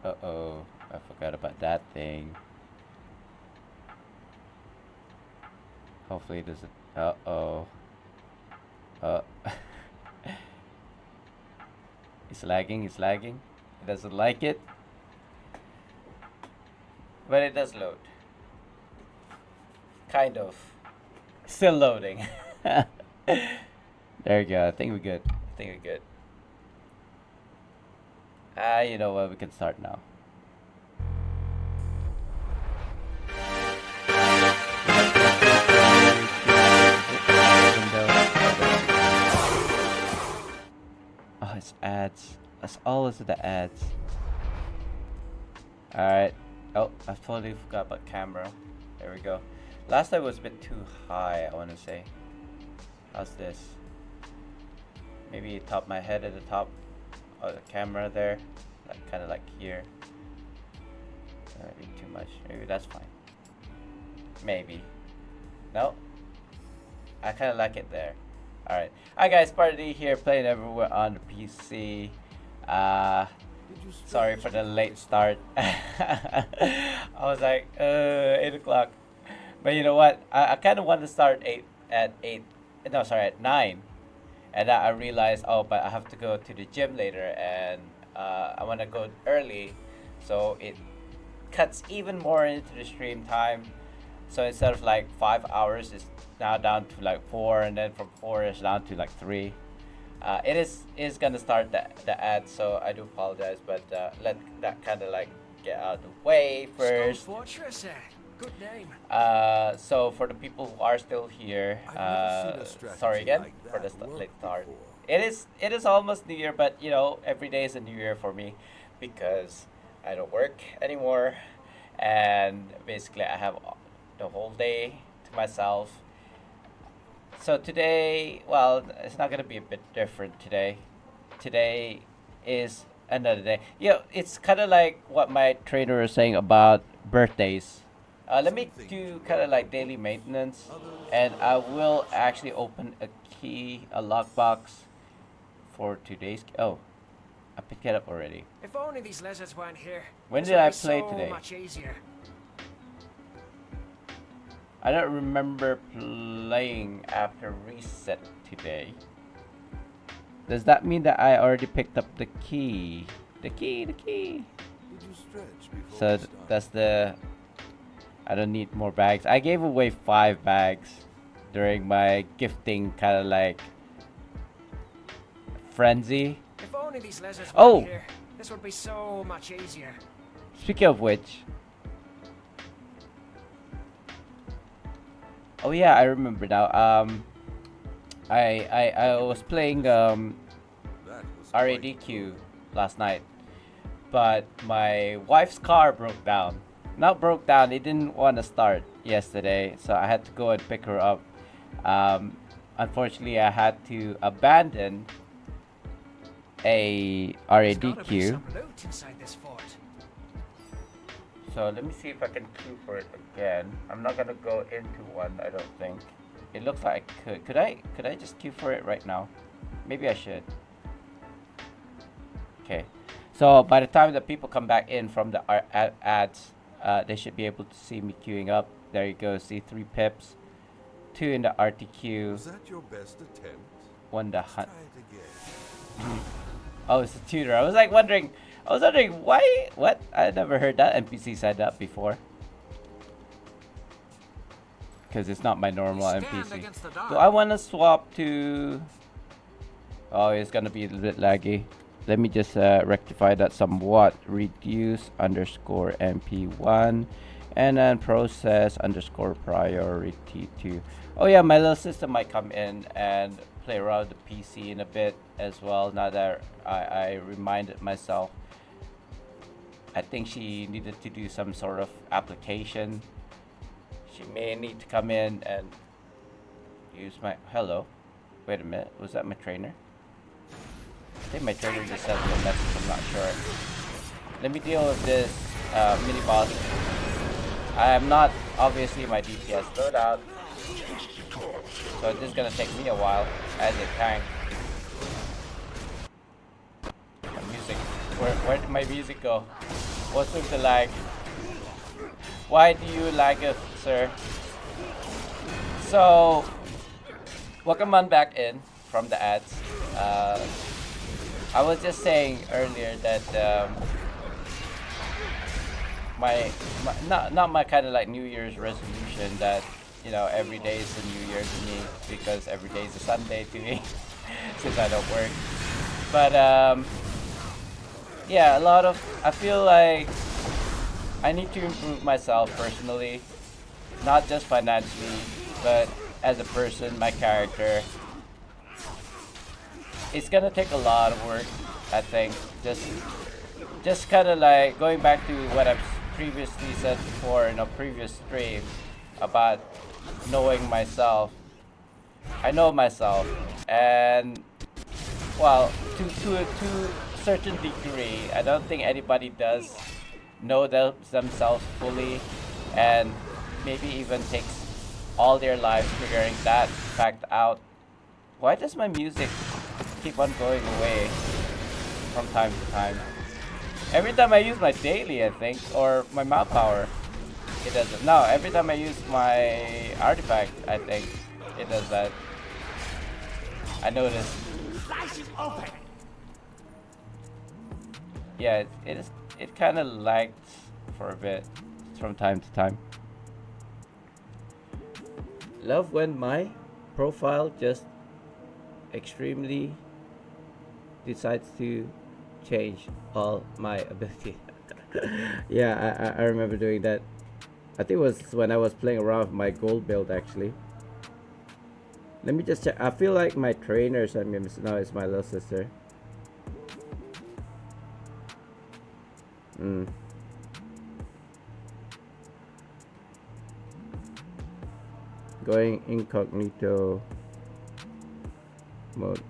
Uh-oh. I forgot about that thing. Hopefully it doesn't. Uh-oh. Uh. It's lagging. It's lagging. It doesn't like it. But it does load. Kind of. Still loading. There you go. I think we're good. I think we're good. You know what? We can start now. Oh, it's ads. That's all is the ads. Alright. Oh, I totally forgot about camera. There we go. Last time was a bit too high, I want to say. How's this? Maybe top my head at the top of the camera there. Like, kind of like here. Maybe too much. Maybe that's fine. Maybe. No? I kind of like it there. Alright. Hi guys, SpartanDee here, playing everywhere on the PC. Sorry for the late start. I was like, 8 o'clock. But you know what? I kind of want to start at 9. And then I realized, oh, but I have to go to the gym later, and I want to go early. So it cuts even more into the stream time. So instead of like 5 hours, it's now down to like 4, and then from 4 it's down to like 3. It is gonna start the ad, so I do apologize, but let that kind of like get out of the way first. Fortress, good name. So for the people who are still here, sorry again for the late start. It is almost New Year, but you know, every day is a New Year for me because I don't work anymore, and basically I have the whole day to myself. So today, well, it's not gonna be a bit different today. Today is another day. It's kind of like what my trainer was saying about birthdays. Let me do kind of like daily maintenance, and I will actually open a lockbox for today's. Oh, I picked it up already. If only these lizards weren't here. When This did would I be play so today? much easier. I don't remember playing after reset today. Does that mean that I already picked up the key? The key. So that's the. I don't need more bags. I gave away 5 bags during my gifting kind of like frenzy. If only these lizards Oh! weren't here. This would be so much easier. Speaking of which. Oh yeah, I remember now. I was playing RADQ last night, but my wife's car broke down. Not broke down. It didn't want to start yesterday, so I had to go and pick her up. Unfortunately, I had to abandon a There's gotta be RADQ. some loot inside this fort. So let me see if I can queue for it again. I'm not gonna go into one, I don't think. It looks like I could. Could I just queue for it right now? Maybe I should. Okay. So by the time the people come back in from the ads, they should be able to see me queuing up. There you go. See 3 pips, 2 in the RTQ, Was that your best attempt? 1 the Try hunt. it again. Oh, it's a tutor. I was wondering why. What? I never heard that NPC said that before. Because it's not my normal Stand NPC. against the dark. Do I want to swap to? Oh, it's gonna be a little bit laggy. Let me just rectify that somewhat. Reduce underscore MP1, and then process underscore priority 2. Oh yeah, my little sister might come in and play around the PC in a bit as well. Now that I reminded myself, I think she needed to do some sort of application. She may need to come in and use my hello. Wait a minute, was that my trainer? I think my trainer just sent me a message, I'm not sure. Let me deal with this mini boss. I am not obviously my DPS loadout, so this is gonna take me a while as a tank. My music, where did my music go? What's with the lag? Why do you lag us, sir? So, welcome on back in from the ads. I was just saying earlier that not my kind of like New Year's resolution that every day is a New Year to me because every day is a Sunday to me since I don't work. But yeah, I feel like I need to improve myself personally, not just financially, but as a person, my character. It's gonna take a lot of work, I think. Just kind of like going back to what I've previously said before in a previous stream about knowing myself. I know myself, and well, to a certain degree, I don't think anybody does know themselves fully, and maybe even takes all their lives figuring that fact out. Why does my music keep on going away from time to time? Every time I use my daily, I think, or my mouth power, it doesn't. No, every time I use my artifact, I think it does that. I noticed. Yeah, it kind of lags for a bit from time to time. Love when my profile just extremely decides to change all my ability. Yeah, I remember doing that. I think it was when I was playing around with my gold build actually. Let me just check. I feel like my trainer sent me a message. No, it's my little sister. Going incognito mode.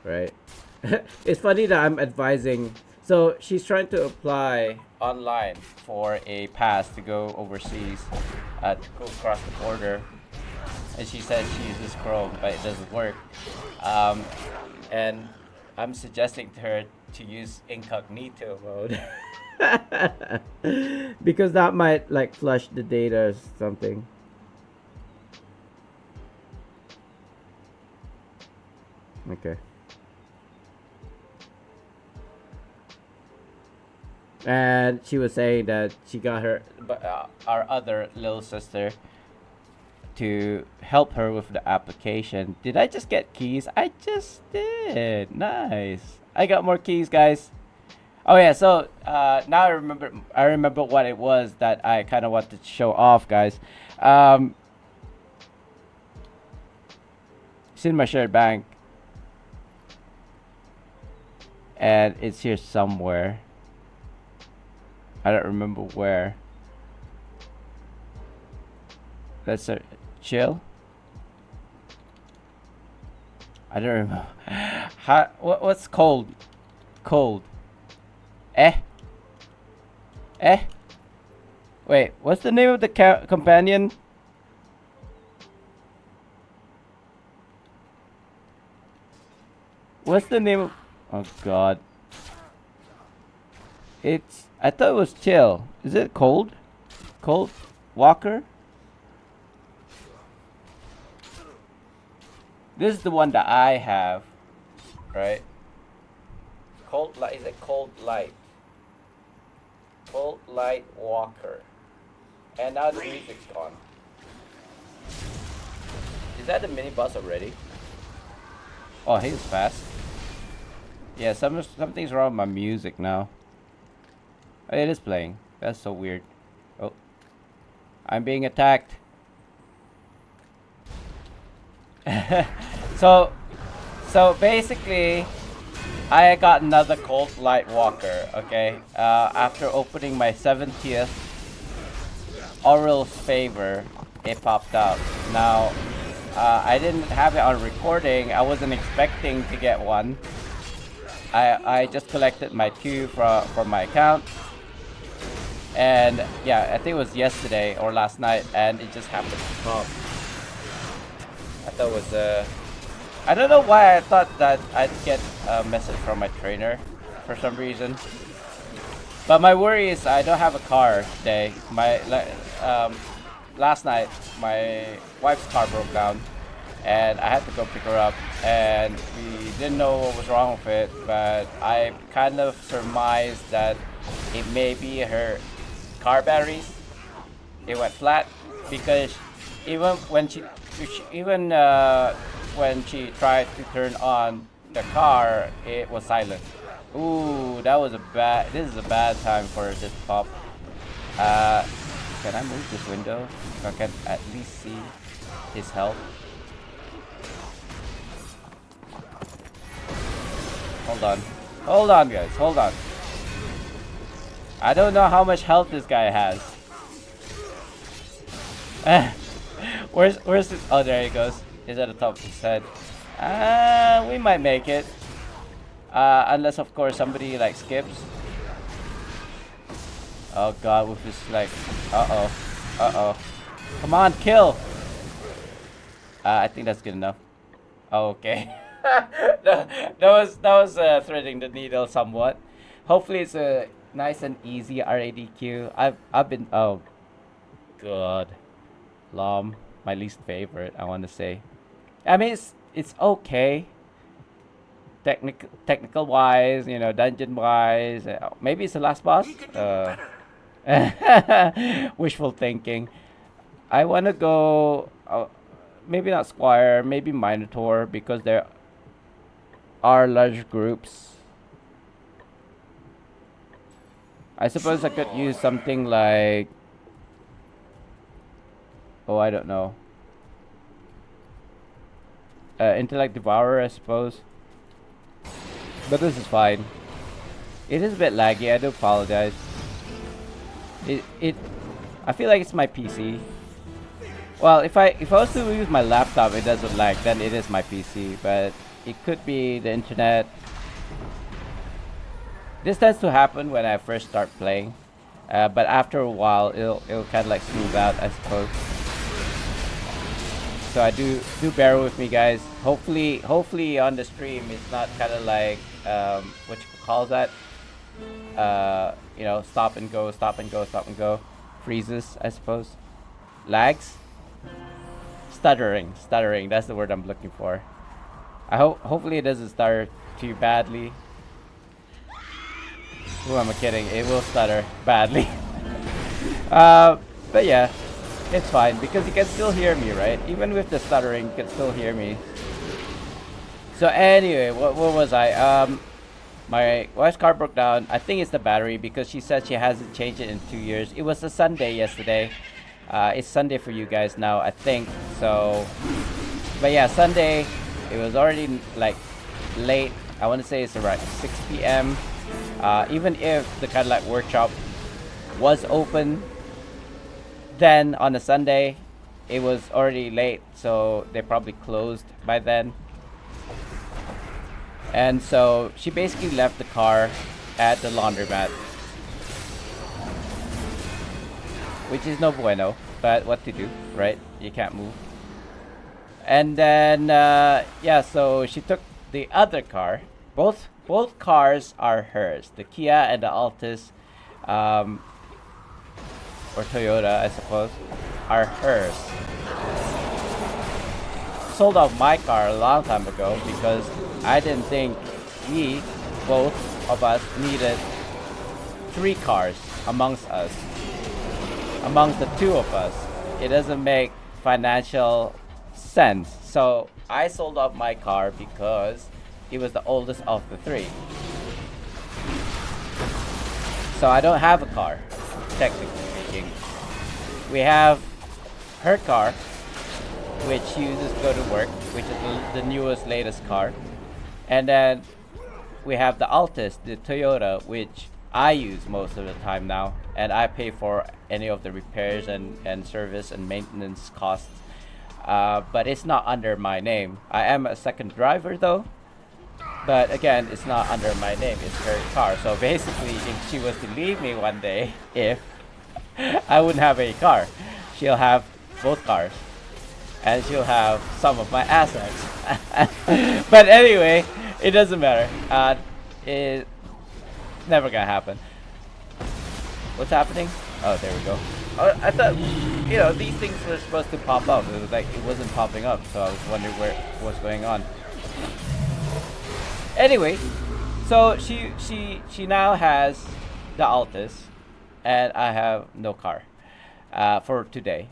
Right. It's funny that I'm advising. So she's trying to apply online for a pass to go overseas, to go across the border. And she said she uses Chrome, but it doesn't work. And I'm suggesting to her to use incognito mode. Because that might like flush the data or something. Okay. And she was saying that she got her, our other little sister, to help her with the application. Did I just get keys? I just did. Nice. I got more keys, guys. Oh yeah. So now I remember what it was that I kind of wanted to show off, guys. It's in my shared bank, and it's here somewhere. I don't remember where. Let's chill. I don't remember. What's cold? Cold. Eh? Wait, what's the name of the companion? What's the name of... Oh god. I thought it was chill. Is it cold? Cold? Walker? This is the one that I have. Right? Cold light. Is it cold light? Cold light walker. And now the music's gone. Is that the mini boss already? Oh, he's fast. Yeah, something's wrong with my music now. Oh, it is playing. That's so weird. Oh. I'm being attacked. So basically, I got another Cold Light Walker, okay? After opening my 70th Oral's Favor, it popped up. Now, I didn't have it on recording. I wasn't expecting to get one. I just collected my 2 from my account. And yeah, I think it was yesterday or last night, and it just happened to pop. I thought it was I don't know why I thought that I'd get a message from my trainer for some reason. But my worry is I don't have a car today. Last night my wife's car broke down, and I had to go pick her up, and we didn't know what was wrong with it, but I kind of surmised that it may be her car batteries. It went flat because even when she tried to turn on the car, it was silent. Ooh, this is a bad time for this pop. Can I move this window so I can at least see his health? Hold on guys, hold on. I don't know how much health this guy has. Where's his, oh, there he goes. He's at the top of his head. We might make it. Unless of course somebody like skips. Oh god, with his like, uh-oh. Come on, kill! I think that's good enough. Okay. that was threading the needle somewhat. Hopefully it's a nice and easy RADQ. I've been, oh god. Lom, my least favorite, I want to say. I mean, it's okay. Technical wise, you know, dungeon wise. Maybe it's the last boss. Wishful thinking. I want to go, maybe not Squire, maybe Minotaur, because there are large groups. I suppose I could use something like, oh, I don't know. Intellect Devourer, I suppose. But this is fine. It is a bit laggy, I do apologize. I feel like it's my PC. Well, if I was to use my laptop, it doesn't lag, then it is my PC, but it could be the internet. This tends to happen when I first start playing, but after a while, it'll kind of like smooth out, I suppose. So I do bear with me, guys. Hopefully on the stream it's not kind of like what you call that. You know, stop and go, freezes, I suppose. Lags, stuttering. That's the word I'm looking for. Hopefully it doesn't stutter too badly. Who am I kidding? It will stutter badly. But yeah, it's fine because you can still hear me, right? Even with the stuttering, you can still hear me. So anyway, what was I? My wife's car broke down. I think it's the battery because she said she hasn't changed it in 2 years. It was a Sunday yesterday. It's Sunday for you guys now, I think. So, but yeah, Sunday. It was already like late. I want to say it's around 6 p.m. Even if the Cadillac workshop was open, then on a Sunday, it was already late, so they probably closed by then. And so she basically left the car at the laundromat, which is no bueno, but what to do, right? You can't move. And then yeah, so she took the other car. Both cars are hers. The Kia and the Altis, or Toyota, I suppose, are hers. Sold off my car a long time ago because I didn't think both of us needed 3 cars amongst us. Amongst the 2 of us, it doesn't make financial sense. So I sold off my car because it was the oldest of the 3. So I don't have a car, technically speaking. We have her car, which she uses to go to work, which is the newest, latest car. And then we have the Altis, the Toyota, which I use most of the time now. And I pay for any of the repairs and service and maintenance costs. But it's not under my name. I am a second driver though. But again, it's not under my name, it's her car. So basically, if she was to leave me one day, if I wouldn't have a car. She'll have both cars. And she'll have some of my assets. But anyway, it doesn't matter. It's never gonna happen. What's happening? Oh, there we go. I thought, these things were supposed to pop up. It was like it wasn't popping up, so I was wondering what's going on. Anyway, so she now has the Altis, and I have no car for today.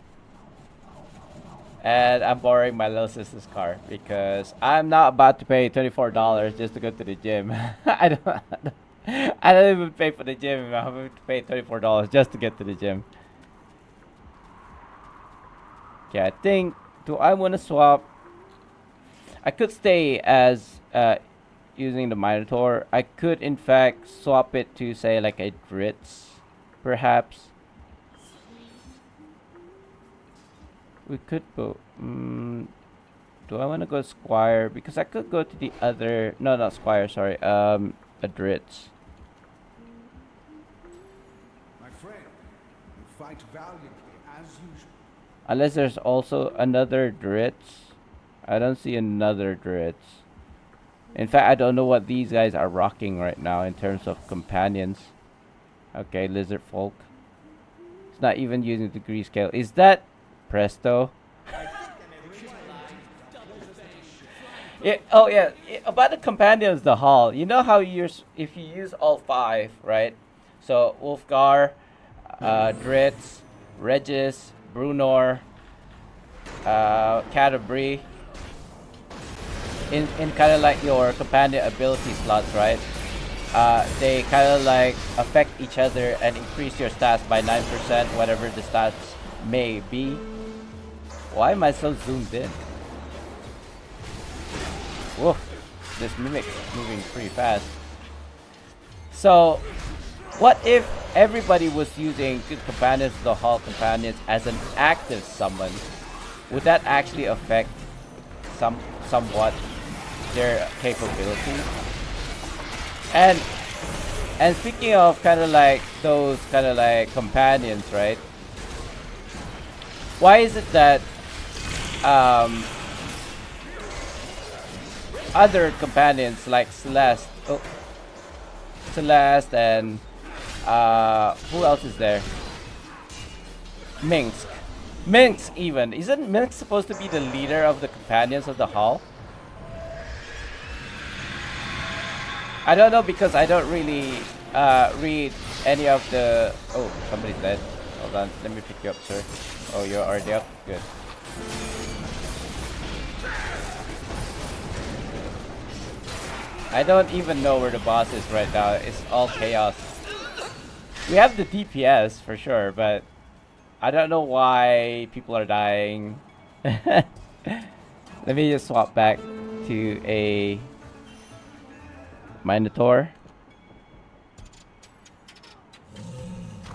And I'm borrowing my little sister's car because I'm not about to pay $24 just to go to the gym. I don't even pay for the gym. I'm having to pay $24 just to get to the gym. Okay, I think, do I want to swap? I could stay as using the Minotaur. I could in fact swap it to say like a Dritz, perhaps. We could go. Do I want to go Squire? Because I could go to the other. No, not Squire. Sorry. A Dritz. My friend, you fight valiantly as usual. Unless there's also another Dritz. I don't see another Dritz. In fact, I don't know what these guys are rocking right now in terms of companions. Okay, Lizard Folk. It's not even using the degree scale. Is that Presto? Yeah. Oh yeah. About the companions, the hall. You know how if you use all 5, right? So Wolfgar, Dritz, Regis, Brunor, Canterbury. In kind of like your companion ability slots, right? They kind of like affect each other and increase your stats by 9%, whatever the stats may be. Why am I so zoomed in? Whoa, this mimic's moving pretty fast. So, what if everybody was using good companions, the hall companions, as an active summon? Would that actually affect somewhat their capability? And speaking of kind of like those kind of like companions, right? Why is it that other companions like Celeste and who else is there? Minx even. Isn't Minx supposed to be the leader of the companions of the hall? I don't know because I don't really read any of the... Oh, somebody's dead. Hold on, let me pick you up, sir. Oh, you're already up? Good. I don't even know where the boss is right now. It's all chaos. We have the DPS for sure, but I don't know why people are dying. Let me just swap back to a Minotaur.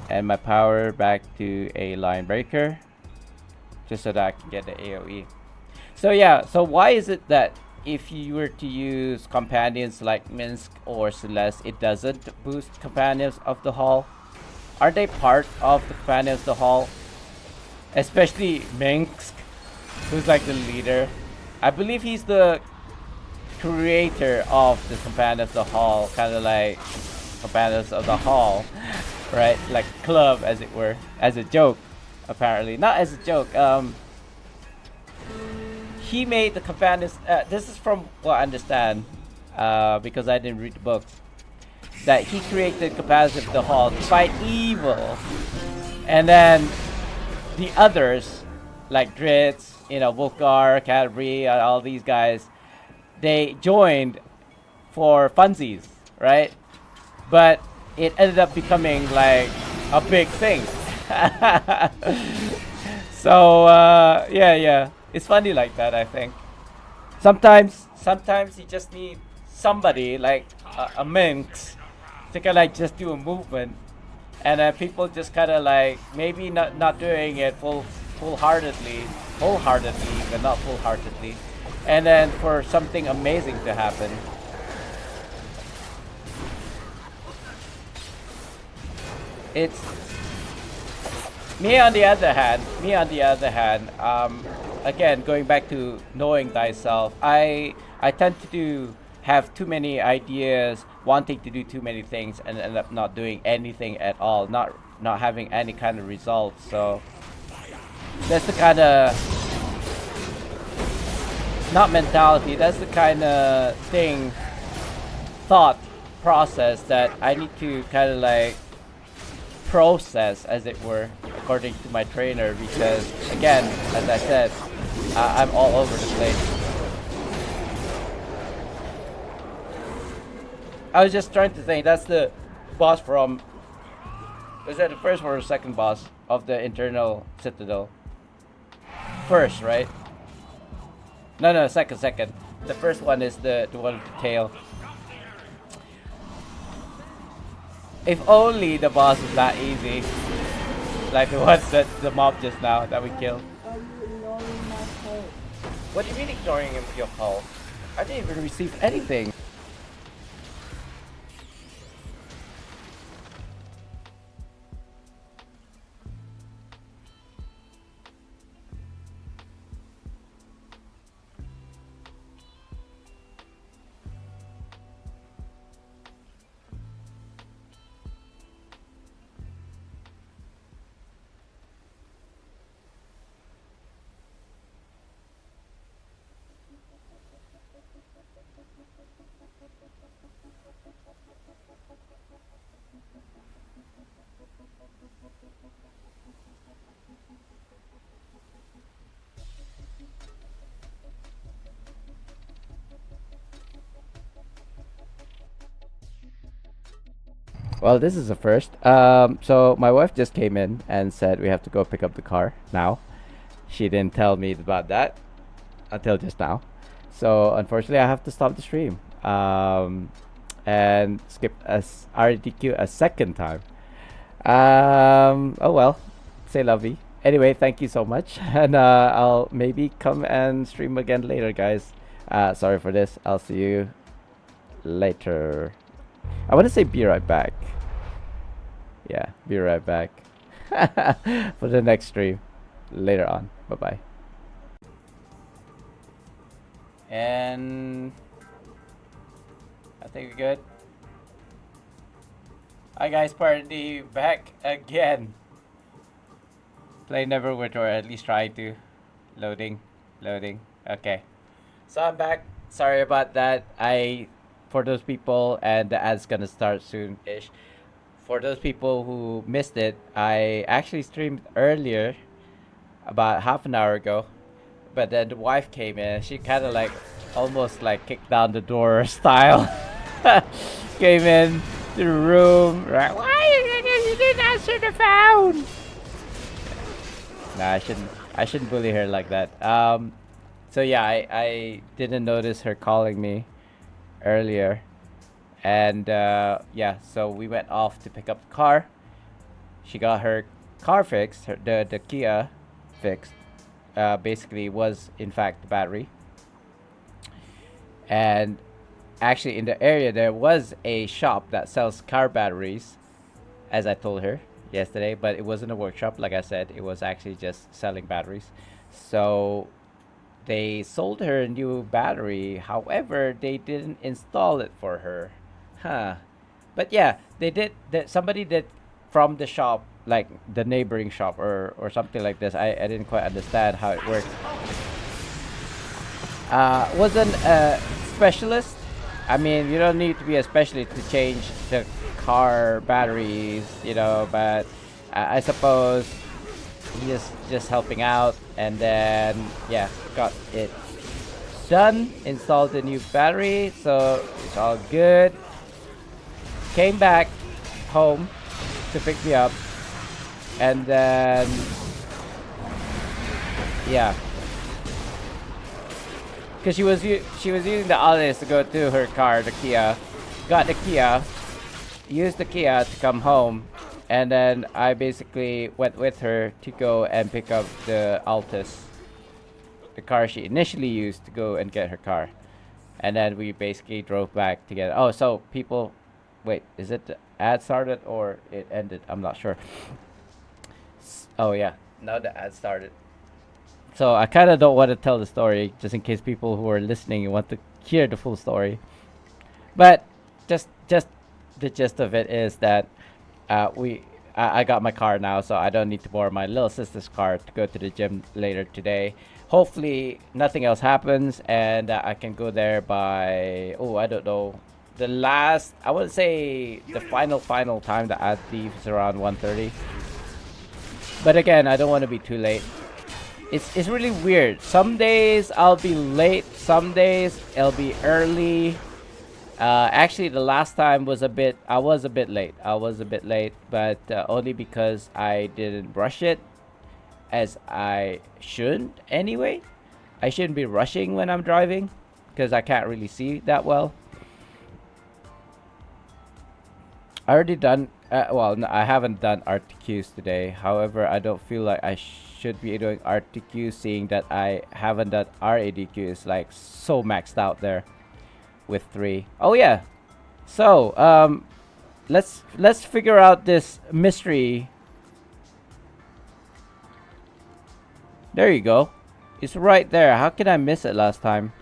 And my power back to a Line Breaker. Just so that I can get the AoE. So yeah, so why is it that if you were to use companions like Minsk or Celeste, it doesn't boost companions of the hall? Are they part of the companions of the hall? Especially Minsk, who's like the leader. I believe he's the creator of the companions of the hall, kind of like companions of the hall, right? Like club, as it were, as a joke, apparently. Not as a joke. He made the companions. This is from what I understand, because I didn't read the books. That he created companions of the hall to fight evil, and then the others, like Dritz, Volgar, Canterbury, all these guys, they joined for funsies, right? But it ended up becoming like a big thing. So yeah, it's funny like that. I think sometimes you just need somebody like a Minx to kind of like just do a movement, and then people just kind of like maybe not doing it wholeheartedly, but not full-heartedly, and then for something amazing to happen. Me on the other hand, again, going back to knowing thyself, I tend to have too many ideas, wanting to do too many things, and end up not doing anything at all, not having any kind of results. So that's the kind of not mentality. That's the kind of thing, thought process that I need to kind of like process, as it were, according to my trainer, because again, as I said, I'm all over the place. I was just trying to think, that's the boss from, is that the first or the second boss of the internal citadel? First, right? No, second. The first one is the one with the tail. If only the boss is that easy, like the ones that the mob just now that we killed. Are you ignoring my call? What do you mean ignoring him with your call? I didn't even receive anything. Well, this is a first. So my wife just came in and said we have to go pick up the car now. She didn't tell me about that until just now. So unfortunately, I have to stop the stream and skip RDQ a second time. Oh well, say lovey. Anyway, thank you so much, and I'll maybe come and stream again later, guys. Sorry for this. I'll see you later. I want to say be right back. Yeah, be right back for the next stream later on. Bye bye. And I think we're good. Hi guys, SpartanDee back again. Play Neverwinter, or at least try to. Loading. Okay. So I'm back. Sorry about that. For those people, and the ad's gonna start soon-ish. For those people who missed it, I actually streamed earlier, about half an hour ago. But then the wife came in. She kind of like, almost like kicked down the door style. Came in to the room. Right? Why you didn't answer the phone? Nah, I shouldn't bully her like that. So yeah, I didn't notice her calling me earlier, and yeah, so we went off to pick up the car. She got her car fixed, the Kia fixed. Basically was in fact the battery, and actually in the area there was a shop that sells car batteries, as I told her yesterday, but it wasn't a workshop. Like I said, it was actually just selling batteries. So they sold her a new battery, however they didn't install it for her. But yeah, they did that. Somebody did from the shop, like the neighboring shop, or something like this. I didn't quite understand how it worked. Wasn't a specialist. I mean, you don't need to be a specialist to change the car batteries, but I suppose just helping out, and then yeah, got it done, installed the new battery, so it's all good. Came back home to pick me up, and then yeah, because she was using the alleys to go to her car, the Kia. Got the Kia, used the Kia to come home, and then I basically went with her to go and pick up the Altis, the car she initially used to go and get her car. And then we basically drove back together. Oh, so people, wait, is it the ad started or it ended? I'm not sure. Oh yeah, now the ad started. So I kind of don't want to tell the story, just in case people who are listening want to hear the full story. But just the gist of it is that I got my car now, so I don't need to borrow my little sister's car to go to the gym later today. Hopefully nothing else happens, and I can go there by, oh, I don't know, the last, I would say the final time that I leave is around 1:30. But again, I don't want to be too late. It's really weird. Some days I'll be late, some days it'll be early. Actually, the last time was I was a bit late. But only because I didn't rush it as I shouldn't anyway. I shouldn't be rushing when I'm driving because I can't really see that well. I already done, well, no, I haven't done RTQs today. However, I don't feel like I should be doing RTQs, seeing that I haven't done RADQs, like so maxed out there with 3. Oh yeah. So, let's figure out this mystery. There you go. It's right there. How can I miss it last time?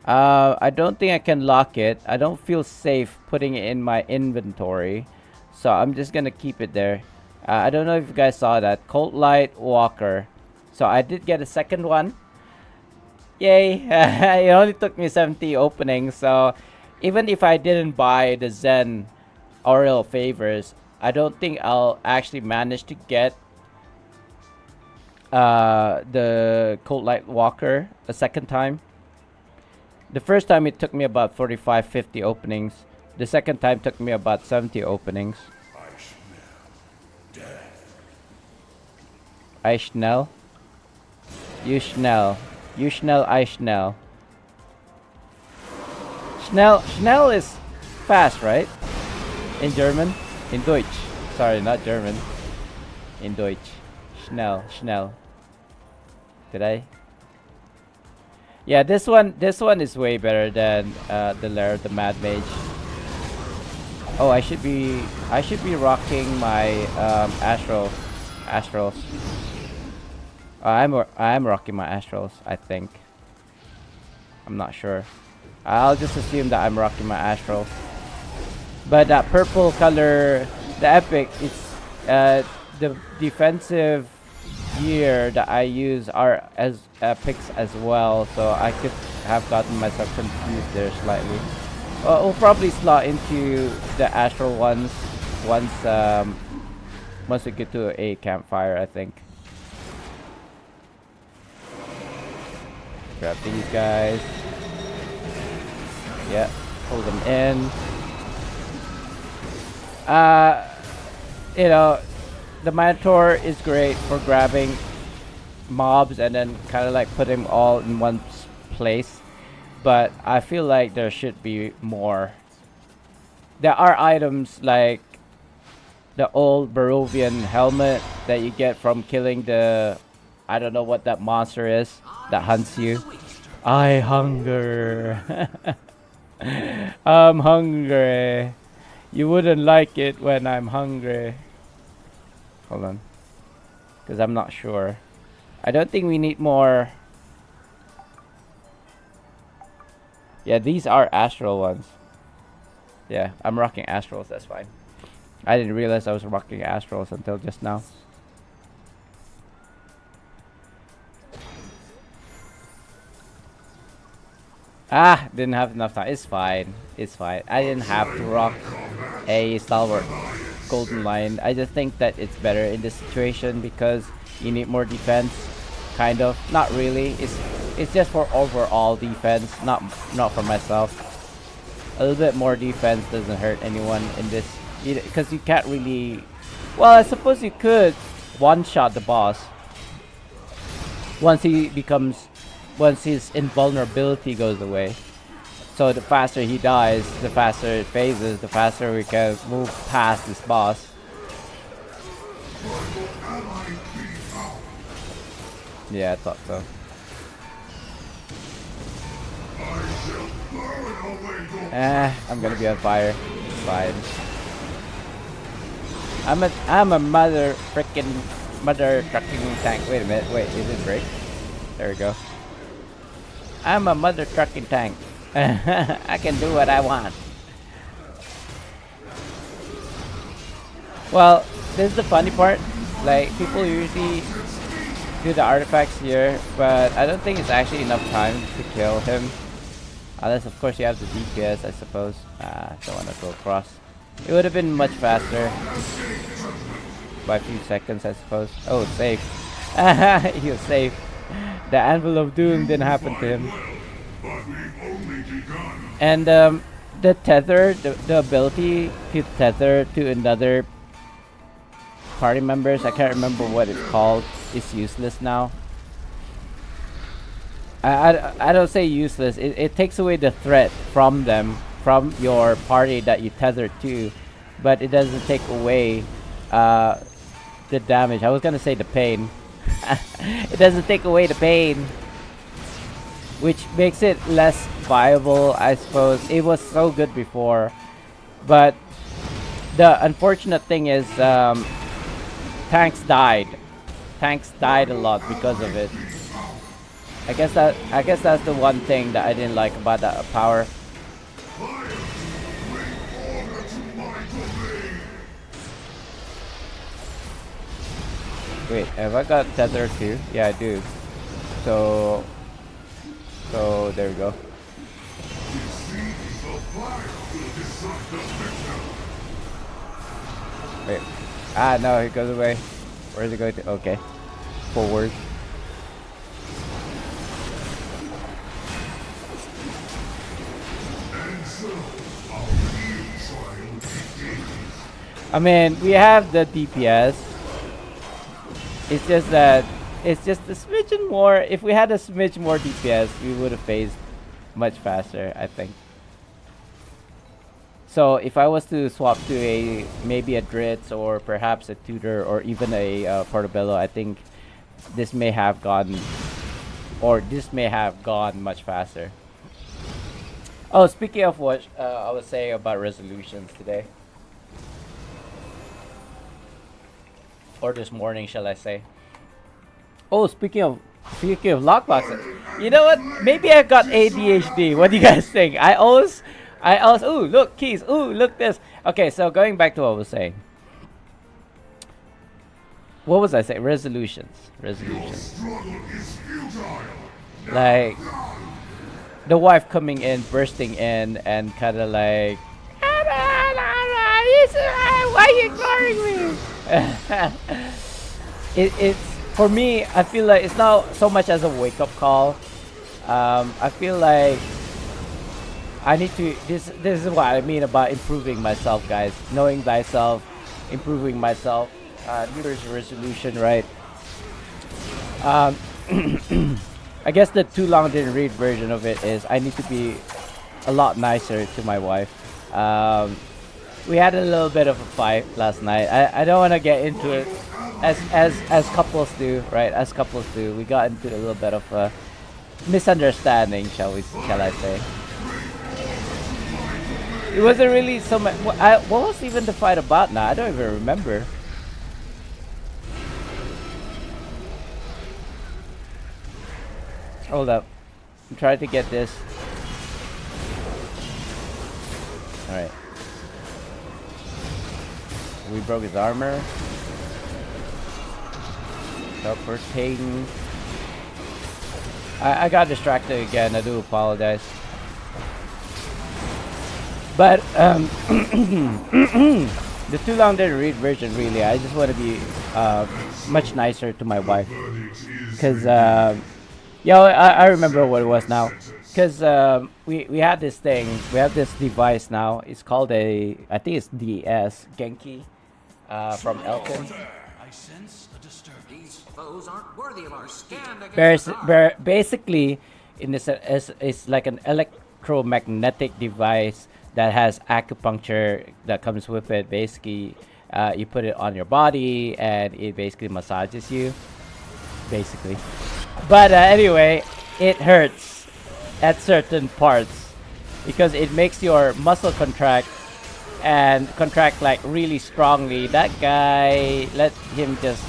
I don't think I can lock it. I don't feel safe putting it in my inventory, so I'm just gonna keep it there. I don't know if you guys saw that. Colt Light Walker. So I did get a second one. Yay. It only took me 70 openings, so even if I didn't buy the Zen Aureal Favors, I don't think I'll actually manage to get the Colt Light Walker a second time. The first time it took me about 45, 50 openings. The second time took me about 70 openings. I schnell. You schnell. You schnell, I schnell. Schnell is fast, right? In German? In Deutsch. Sorry, not German. In Deutsch. Schnell. Did I? Yeah, this one is way better than the Lair, the Mad Mage. Oh, I should be rocking my Astrals. I'm rocking my Astrals, I think. I'm not sure. I'll just assume that I'm rocking my Astrals. But that purple color, the epic, it's the defensive gear that I use are as epics as well, so I could have gotten myself confused there slightly. We'll probably slot into the Astral ones once we get to a campfire, I think. Grab these guys. Yeah, pull them in. You know, the Minotaur is great for grabbing mobs and then kind of like put them all in one place, but I feel like there should be more. There are items like the old Barovian helmet that you get from killing the, I don't know what that monster is that hunts you. I hunger. I'm hungry. You wouldn't like it when I'm hungry. Hold on, because I'm not sure. I don't think we need more. Yeah, these are Astral ones. Yeah, I'm rocking Astrals, that's fine. I didn't realize I was rocking Astrals until just now. Ah, didn't have enough time. It's fine. I didn't have to rock a Stalwart Golden Lion. I just think that it's better in this situation because you need more defense. Kind of. Not really. It's just for overall defense, not for myself. A little bit more defense doesn't hurt anyone in this, because you can't really. Well, I suppose you could one-shot the boss once his invulnerability goes away. So the faster he dies, the faster it phases, the faster we can move past this boss. Yeah, I thought so. I'm gonna be on fire. It's fine. I'm a mother frickin' mother trucking tank. Wait a minute. Wait, is it break? There we go. I'm a mother trucking tank. I can do what I want. Well, this is the funny part. Like, people usually do the artifacts here, but I don't think it's actually enough time to kill him. Unless, of course, you have the DPS, I suppose. Don't want to go across. It would have been much faster. By a few seconds, I suppose. Oh, safe. He was safe. The Anvil of Doom didn't happen to him. And the tether, the ability to tether to another party members, I can't remember what it's called, is useless now. I don't say useless. It takes away the threat from them, from your party that you tether to, but it doesn't take away the damage. I was gonna say the pain. It doesn't take away the pain, which makes it less viable, I suppose. It was so good before, but the unfortunate thing is tanks died. Tanks died a lot because of it. I guess that's the one thing that I didn't like about that power. Wait, have I got tether too? Yeah, I do. So there we go. Wait. Ah, no, it goes away. Where is it going to? Okay. Forward. I mean, we have the DPS. It's just that it's just a smidgen more. If we had a smidge more DPS, we would have phased much faster, I think. So if I was to swap to maybe a Dritz or perhaps a Tutor or even a Portobello, I think this may have gone much faster. Oh, speaking of what I was saying about resolutions today. Or this morning, shall I say. Oh, speaking of lockboxes. You know what? Maybe I've got ADHD. What do you guys think? I always ooh, look, keys. Ooh, look this. Okay, so going back to what I was saying. What was I saying? Resolutions. Like the wife coming in, bursting in, and kind of like, why are you ignoring me? It's for me. I feel like it's not so much as a wake-up call. I feel like I need to. This is what I mean about improving myself, guys. Knowing thyself, improving myself. New Year's resolution, right? I guess the too long didn't read version of it is I need to be a lot nicer to my wife. We had a little bit of a fight last night. I don't want to get into it as couples do, right? As couples do, we got into a little bit of a misunderstanding, shall I say? It wasn't really so much. What was even the fight about now? I don't even remember. Hold up. I'm trying to get this. Alright. We broke his armor. Teleporting. I got distracted again. I do apologize. But the too long didn't read version, really. I just want to be much nicer to my wife, cause yeah, I remember what it was now. Cause we had this thing. We have this device now. It's called I think it's DS Genki from Elton. I sense a disturbance. These foes aren't worthy of our stand against Basically, in this it's like an electromagnetic device that has acupuncture that comes with it. Basically, you put it on your body and it basically massages you. Basically, but anyway, it hurts at certain parts because it makes your muscle contract and contract like really strongly. That guy, let him just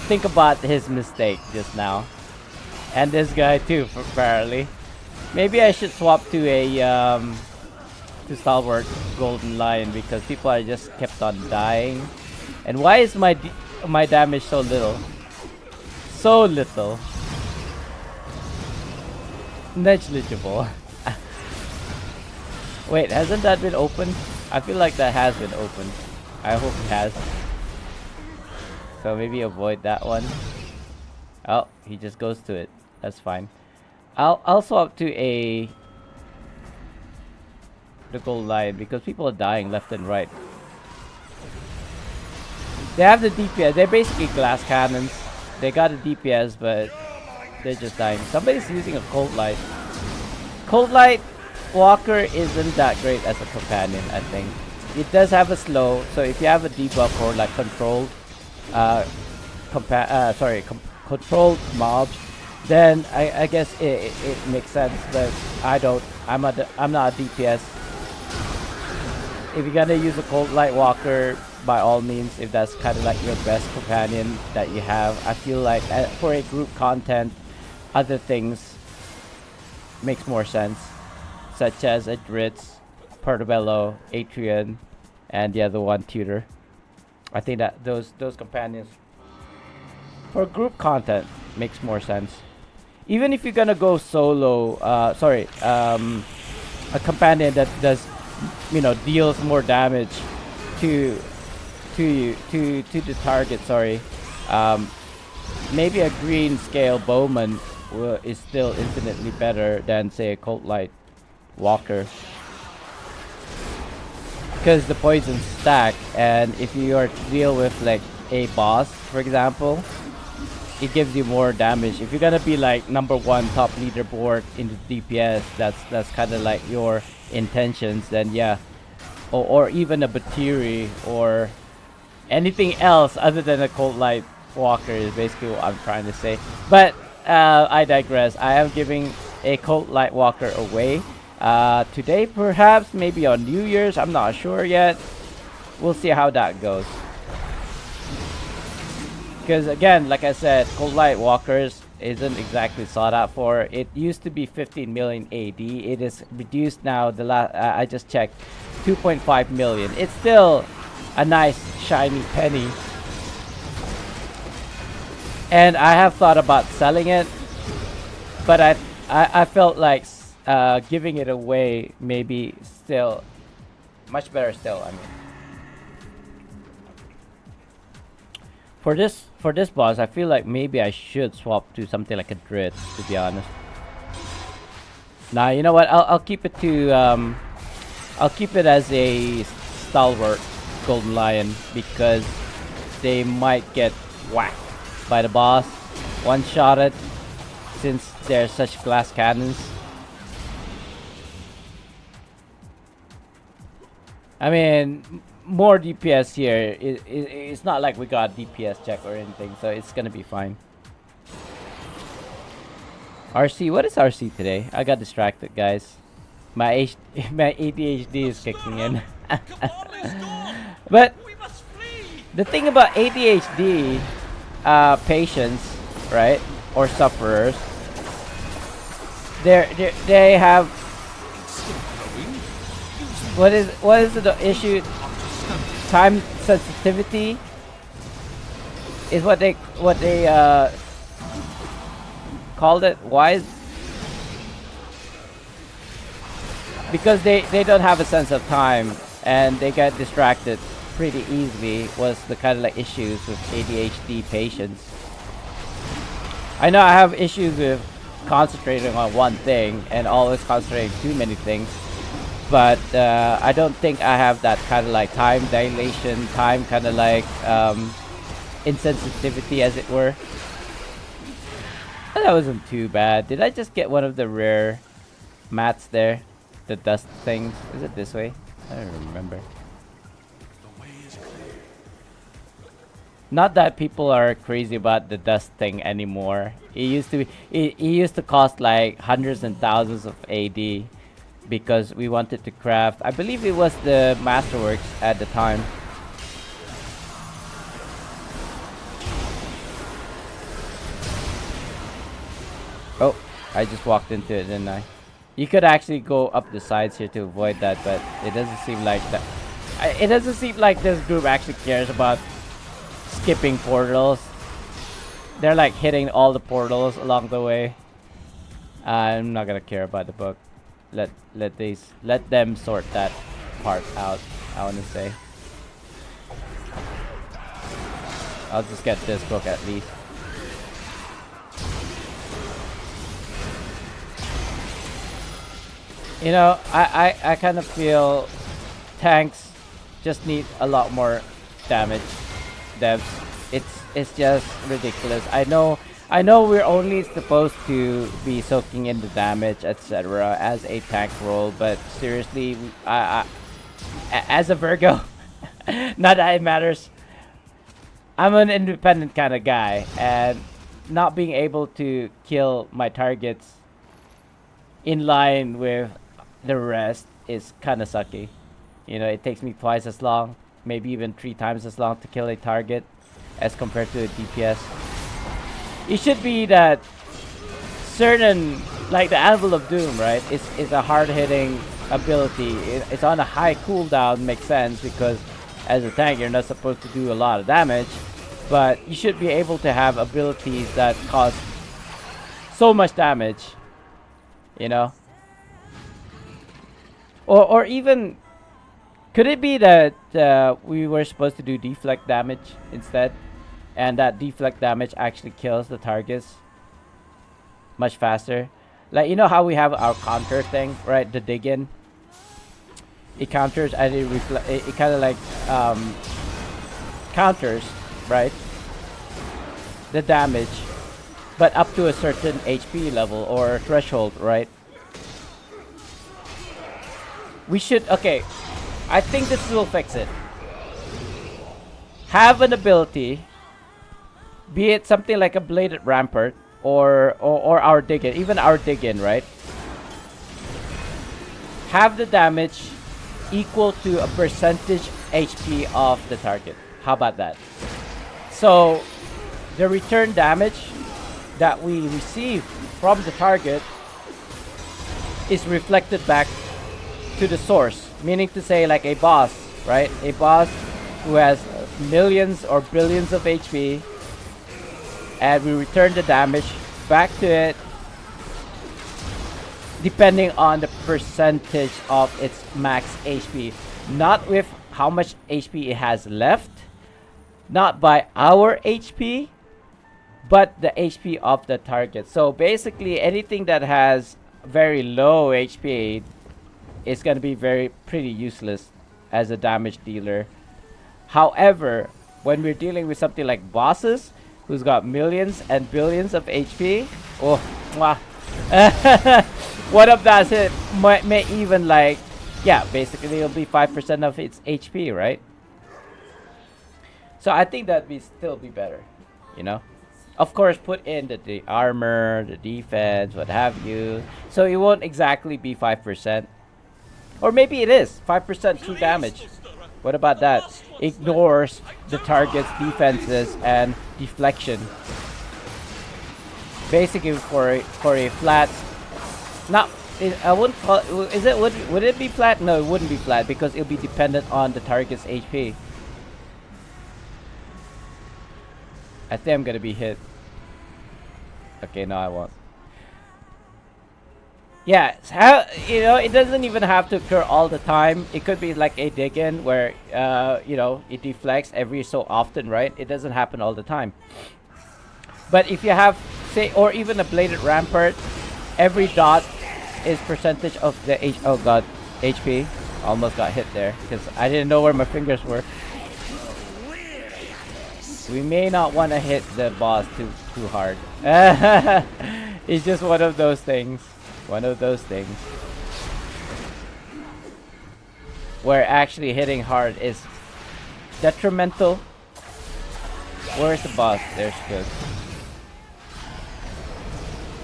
think about his mistake just now, and this guy too, apparently. Maybe I should swap to a to Stalwart Golden Lion because people are just kept on dying. And why is my damage so little? So little. Negligible. Wait, hasn't that been opened? I feel like that has been opened. I hope it has. So maybe avoid that one. Oh, he just goes to it. That's fine. I'll swap to the Gold Lion because people are dying left and right. They have the DPS. They're basically glass cannons. They got a DPS, but they're just dying. Somebody's using a Cold Light. Cold Light Walker isn't that great as a companion, I think. It does have a slow, so if you have a debuff or like controlled, controlled mobs, then I guess it makes sense. But I don't. I'm not a DPS. If you're gonna use a Cold Light Walker, by all means, if that's kind of like your best companion that you have, I feel like for a group content, other things makes more sense, such as a Dritz, Portobello, Atrian, and the other one, Tutor. I think that those companions for group content makes more sense. Even if you're gonna go solo, a companion that does, deals more damage to the target. Maybe a green scale bowman is still infinitely better than say a Cold Light Walker, because the poisons stack, and if you are to deal with like a boss, for example, it gives you more damage. If you're gonna be like #1 top leaderboard in the DPS, that's kind of like your intentions, then yeah, or even a Batiri or anything else other than a Cold Light Walker is basically what I'm trying to say. But I digress. I am giving a Cold Light Walker away today, perhaps, maybe on New Year's. I'm not sure yet. We'll see how that goes. Because again, like I said, Cold Light Walkers isn't exactly sought out for. It used to be 15 million AD. It is reduced now. I just checked, 2.5 million. It's still a nice shiny penny, and I have thought about selling it, but I felt like giving it away maybe still much better still. I mean, for this boss, I feel like maybe I should swap to something like a Dritz, to be honest. Nah, you know what? I'll keep it to I'll keep it as a Stalwart Golden Lion, because they might get whacked by the boss, one-shotted, since they're such glass cannons. I mean, more DPS here. It's not like we got DPS check or anything, so it's gonna be fine. RC, what is RC today? I got distracted, guys. My ADHD is kicking in. But the thing about ADHD patients, right, or sufferers, they have what is the issue? Time sensitivity is what they called it. Why? Because they don't have a sense of time, and they get distracted pretty easily, was the kind of like issues with ADHD patients. I know I have issues with concentrating on one thing and always concentrating too many things, but I don't think I have that kind of like time dilation, time kind of like insensitivity, as it were. That wasn't too bad. Did I just get one of the rare mats there? The dust things? Is it this way? I don't remember. Not that people are crazy about the dust thing anymore. It used to be, it used to cost like hundreds and thousands of AD, because we wanted to craft, I believe it was the Masterworks at the time. I just walked into it, didn't I? You could actually go up the sides here to avoid that, but it doesn't seem like that. It doesn't seem like this group actually cares about skipping portals. They're like hitting all the portals along the way. I'm not gonna care about the book. Let them sort that part out. I wanna say. I'll just get this book at least. You know, I kind of feel tanks just need a lot more damage. Devs, it's just ridiculous. I know we're only supposed to be soaking in the damage, etc. as a tank role, but seriously, as a Virgo, not that it matters. I'm an independent kind of guy, and not being able to kill my targets in line with the rest is kind of sucky. You know, it takes me twice as long, maybe even 3 times as long to kill a target as compared to a DPS. It should be that certain, like the Anvil of Doom, right? It's a hard-hitting ability. It's on a high cooldown, makes sense, because as a tank you're not supposed to do a lot of damage, but you should be able to have abilities that cause so much damage, you know? Or even, could it be that we were supposed to do deflect damage instead, and that deflect damage actually kills the targets much faster? Like, you know how we have our counter thing, right? The dig in, it counters and it kind of like counters, right, the damage, but up to a certain HP level or threshold, right? We should, okay, I think this will fix it. Have an ability, be it something like a bladed rampart or our dig in, even our dig in, right? Have the damage equal to a percentage HP of the target. How about that? So the return damage that we receive from the target is reflected back to the source, meaning to say, like a boss, right? A boss who has millions or billions of HP, and we return the damage back to it depending on the percentage of its max HP, not with how much HP it has left, not by our HP, but the HP of the target. So basically anything that has very low HP is going to be pretty useless as a damage dealer. However, when we're dealing with something like bosses who's got millions and billions of HP, oh, mwah. One of that hit may even, like, yeah, basically it'll be 5% of its HP, right? So I think that'd still be better, you know? Of course, put in the armor, the defense, what have you, so it won't exactly be 5%. Or maybe it is 5% true damage. What about that? Ignores the target's defenses and deflection. Basically, for a flat, not, I wouldn't call it, is it, would it be flat? No, it wouldn't be flat because it'll be dependent on the target's HP. I think I'm gonna be hit. Okay, no, I won't. Yeah, how, you know, it doesn't even have to occur all the time. It could be like a dig-in where, you know, it deflects every so often, right? It doesn't happen all the time. But if you have, say, or even a bladed rampart, every dot is percentage of the oh god, HP. Almost got hit there because I didn't know where my fingers were. We may not want to hit the boss too hard. It's just one of those things. One of those things where actually hitting hard is detrimental. Where's the boss? There she goes.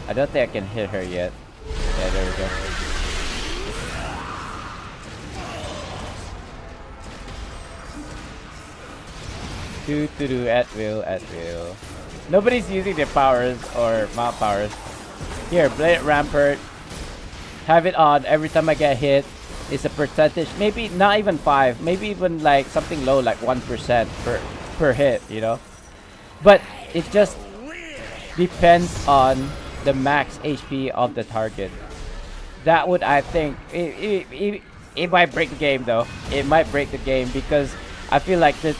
I don't think I can hit her yet. Yeah, there we go. Do at will, at will. Nobody's using their powers or mount powers. Here, Blade Rampart. Have it on every time I get hit. It's a percentage, maybe not even 5, maybe even like something low, like 1% per hit, you know. But it just depends on the max HP of the target. That would, I think, it might break the game though. It might break the game because I feel like the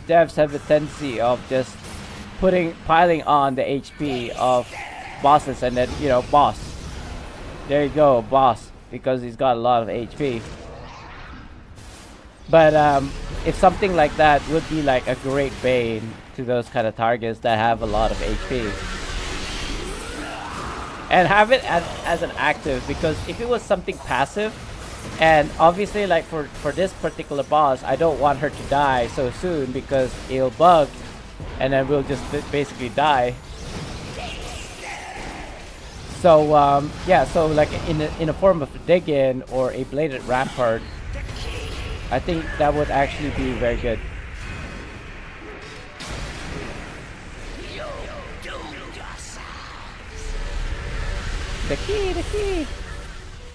devs have a tendency of just piling on the HP of bosses and then, you know, boss. There you go, boss, because he's got a lot of HP. But if something like that would be like a great bane to those kind of targets that have a lot of HP. And have it as an active, because if it was something passive, and obviously like for this particular boss, I don't want her to die so soon because it'll bug and then we'll just basically die. So yeah, so like in a form of a dig-in or a bladed rampart, I think that would actually be very good. The key.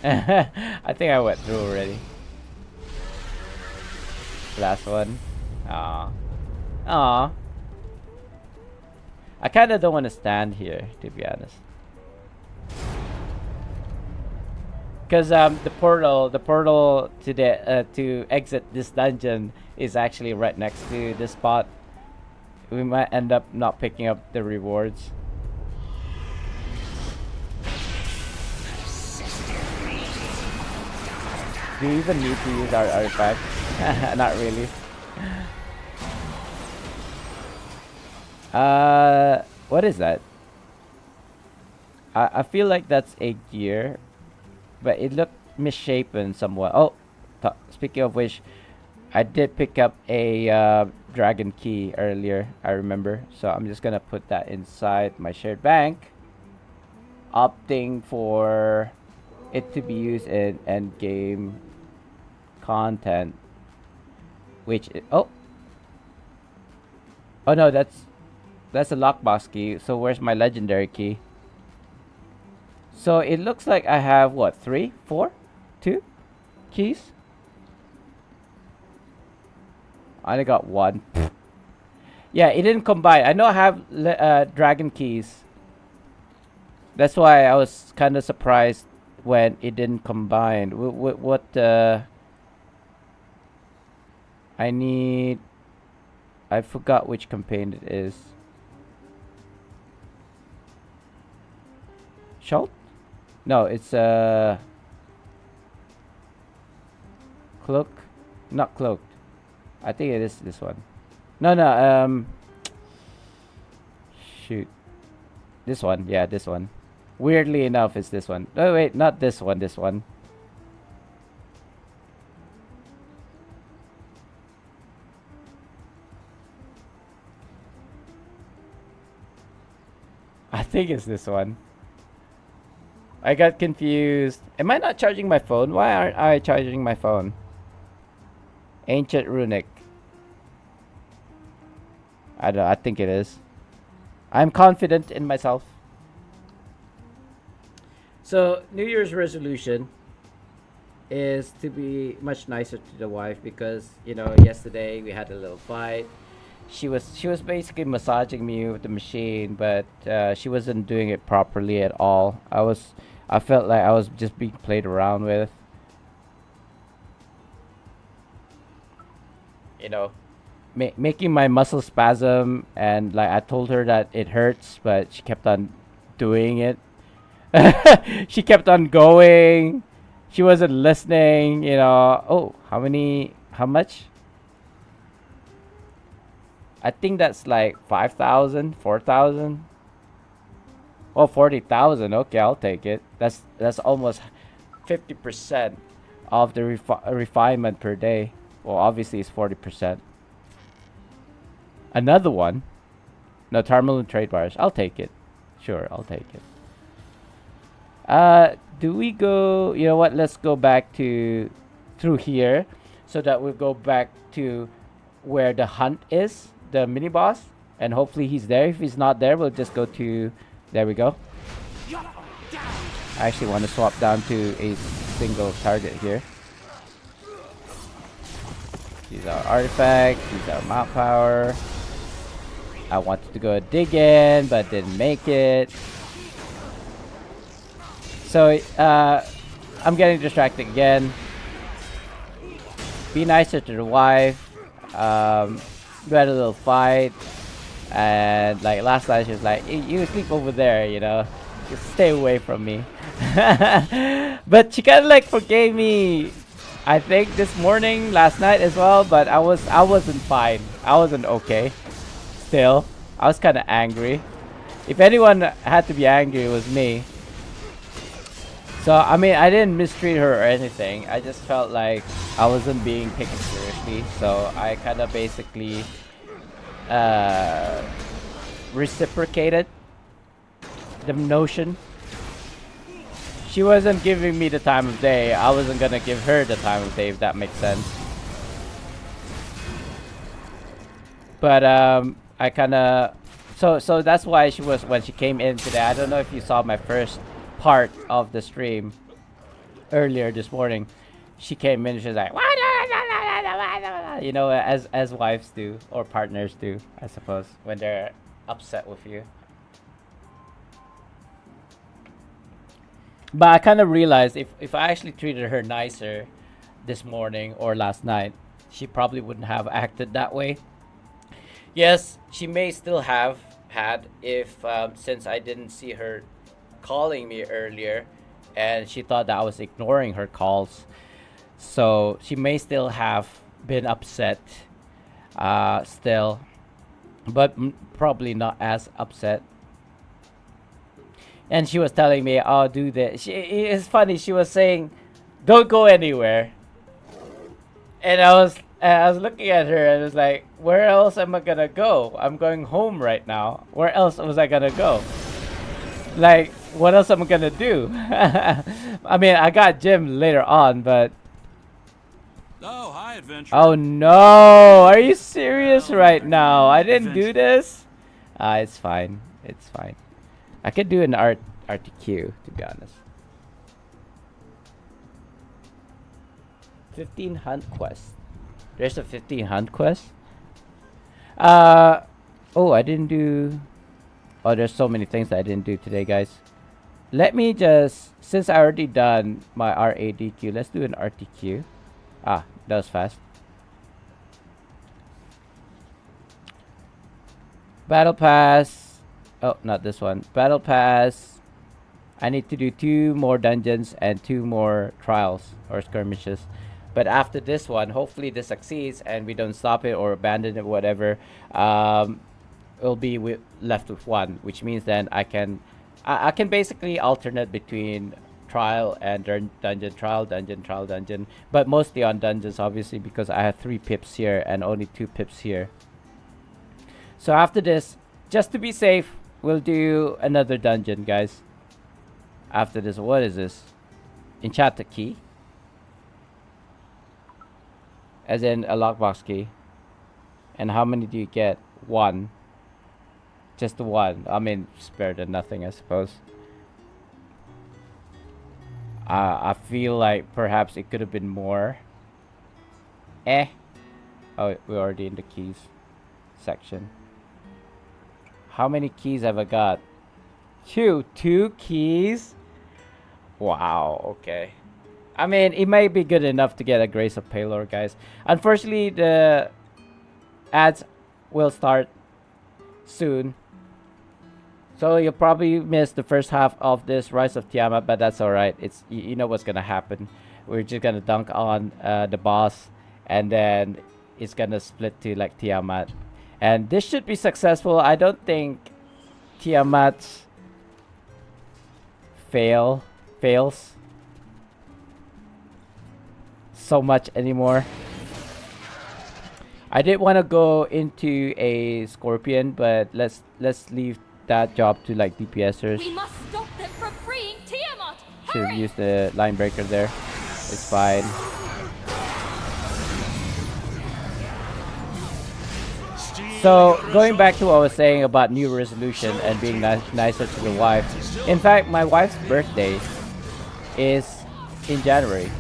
I think I went through already. Last one. Aww. I kind of don't want to stand here, to be honest. Because the portal to the to exit this dungeon is actually right next to this spot. We might end up not picking up the rewards. Do you even need to use our artifact? Not really. What is that? I feel like that's a gear, but it looked misshapen somewhat. Oh, speaking of which, I did pick up a dragon key earlier, I remember. So I'm just gonna put that inside my shared bank, opting for it to be used in end game content, which oh no, that's a lockbox key. So where's my legendary key? So it looks like I have what, 3, 4, 2 keys. I only got 1. Yeah, it didn't combine. I know I have dragon keys. That's why I was kind of surprised when it didn't combine. What I need, I forgot which campaign it is. Schult? No, it's cloak. Not cloaked. I think it is this one. No, shoot. This one, yeah, this one. Weirdly enough, it's this one. Oh wait, not this one, this one. I think it's this one. I got confused. Am I not charging my phone? Why aren't I charging my phone? Ancient Runic. I don't know, I think it is. I'm confident in myself. So, New Year's resolution is to be much nicer to the wife because, you know, yesterday we had a little fight. She was basically massaging me with the machine, but she wasn't doing it properly at all. I felt like I was just being played around with. You know, making my muscle spasm, and like I told her that it hurts, but she kept on doing it. She kept on going. She wasn't listening, you know. Oh, how much? I think that's like 5,000, 4,000. Oh, 40,000. Okay, I'll take it. That's almost 50% of the refinement per day. Well, obviously it's 40%. Another one. No, Tarmalin trade bars. I'll take it. Sure, I'll take it. Do we go? You know what? Let's go back to through here, so that we'll go back to where the hunt is, the mini boss, and hopefully he's there. If he's not there, we'll just go to. There we go. I actually want to swap down to a single target here. Use our artifact, use our mount power. I wanted to go dig in, but didn't make it. So, I'm getting distracted again. Be nicer to the wife. We had a little fight. And like last night she was like, you sleep over there, you know. Just stay away from me. But she kinda like forgave me, I think this morning, last night as well, but I wasn't fine. I wasn't okay. Still. I was kinda angry. If anyone had to be angry, it was me. So I mean I didn't mistreat her or anything. I just felt like I wasn't being taken seriously. So I kinda basically reciprocated the notion. She wasn't giving me the time of day. I wasn't gonna give her the time of day, if that makes sense. But I kinda so that's why she was, when she came in today. I don't know if you saw my first part of the stream earlier this morning. She came in and she was like, you know, as wives do, or partners do, I suppose, when they're upset with you. But I kind of realized if I actually treated her nicer this morning or last night, she probably wouldn't have acted that way. Yes, she may still have had if since I didn't see her calling me earlier and she thought that I was ignoring her calls. So she may still have been upset still, but probably not as upset. And she was telling me, "Oh, do this." It's funny. She was saying, "Don't go anywhere." And I was looking at her and I was like, "Where else am I gonna go? I'm going home right now. Where else was I gonna go? Like, what else am I gonna do?" I mean, I got gym later on, but. Oh, hi, adventure. Oh no! Are you serious right now? I didn't do this. It's fine. It's fine. I could do an RTQ, to be honest. 15 hunt quest. There's a 15 hunt quest. Oh, I didn't do. Oh, there's so many things that I didn't do today, guys. Let me just, since I already done my RADQ, let's do an RTQ. Ah, that was fast. Battle pass. Oh, not this one. Battle pass. I need to do 2 more dungeons and 2 more trials or skirmishes. But after this one, hopefully this succeeds and we don't stop it or abandon it, whatever. We'll be left with 1, which means then I can basically alternate between trial and dungeon, trial, dungeon, trial, dungeon, but mostly on dungeons, obviously, because I have 3 pips here and only 2 pips here. So after this, just to be safe, we'll do another dungeon, guys. After this, what is this? Enchant a key, as in a lockbox key. And how many do you get? 1. Just the 1. I mean, spare than nothing, I suppose. I feel like perhaps it could have been more. Oh, we're already in the keys section. How many keys have I got? 2 keys? Wow, okay. I mean, it may be good enough to get a Grace of Palor, guys. Unfortunately, the ads will start soon. So you'll probably miss the first half of this Rise of Tiamat, but that's alright. It's you know what's gonna happen. We're just gonna dunk on the boss, and then it's gonna split to like Tiamat, and this should be successful. I don't think Tiamat fails so much anymore. I did want to go into a Scorpion, but let's leave that job to like DPSers. We must stop them from freeing Tiamat. Should have Hurry! used the line breaker there. It's fine. So going back to what I was saying about New Resolution and being nicer to the wife. In fact, my wife's birthday is in January.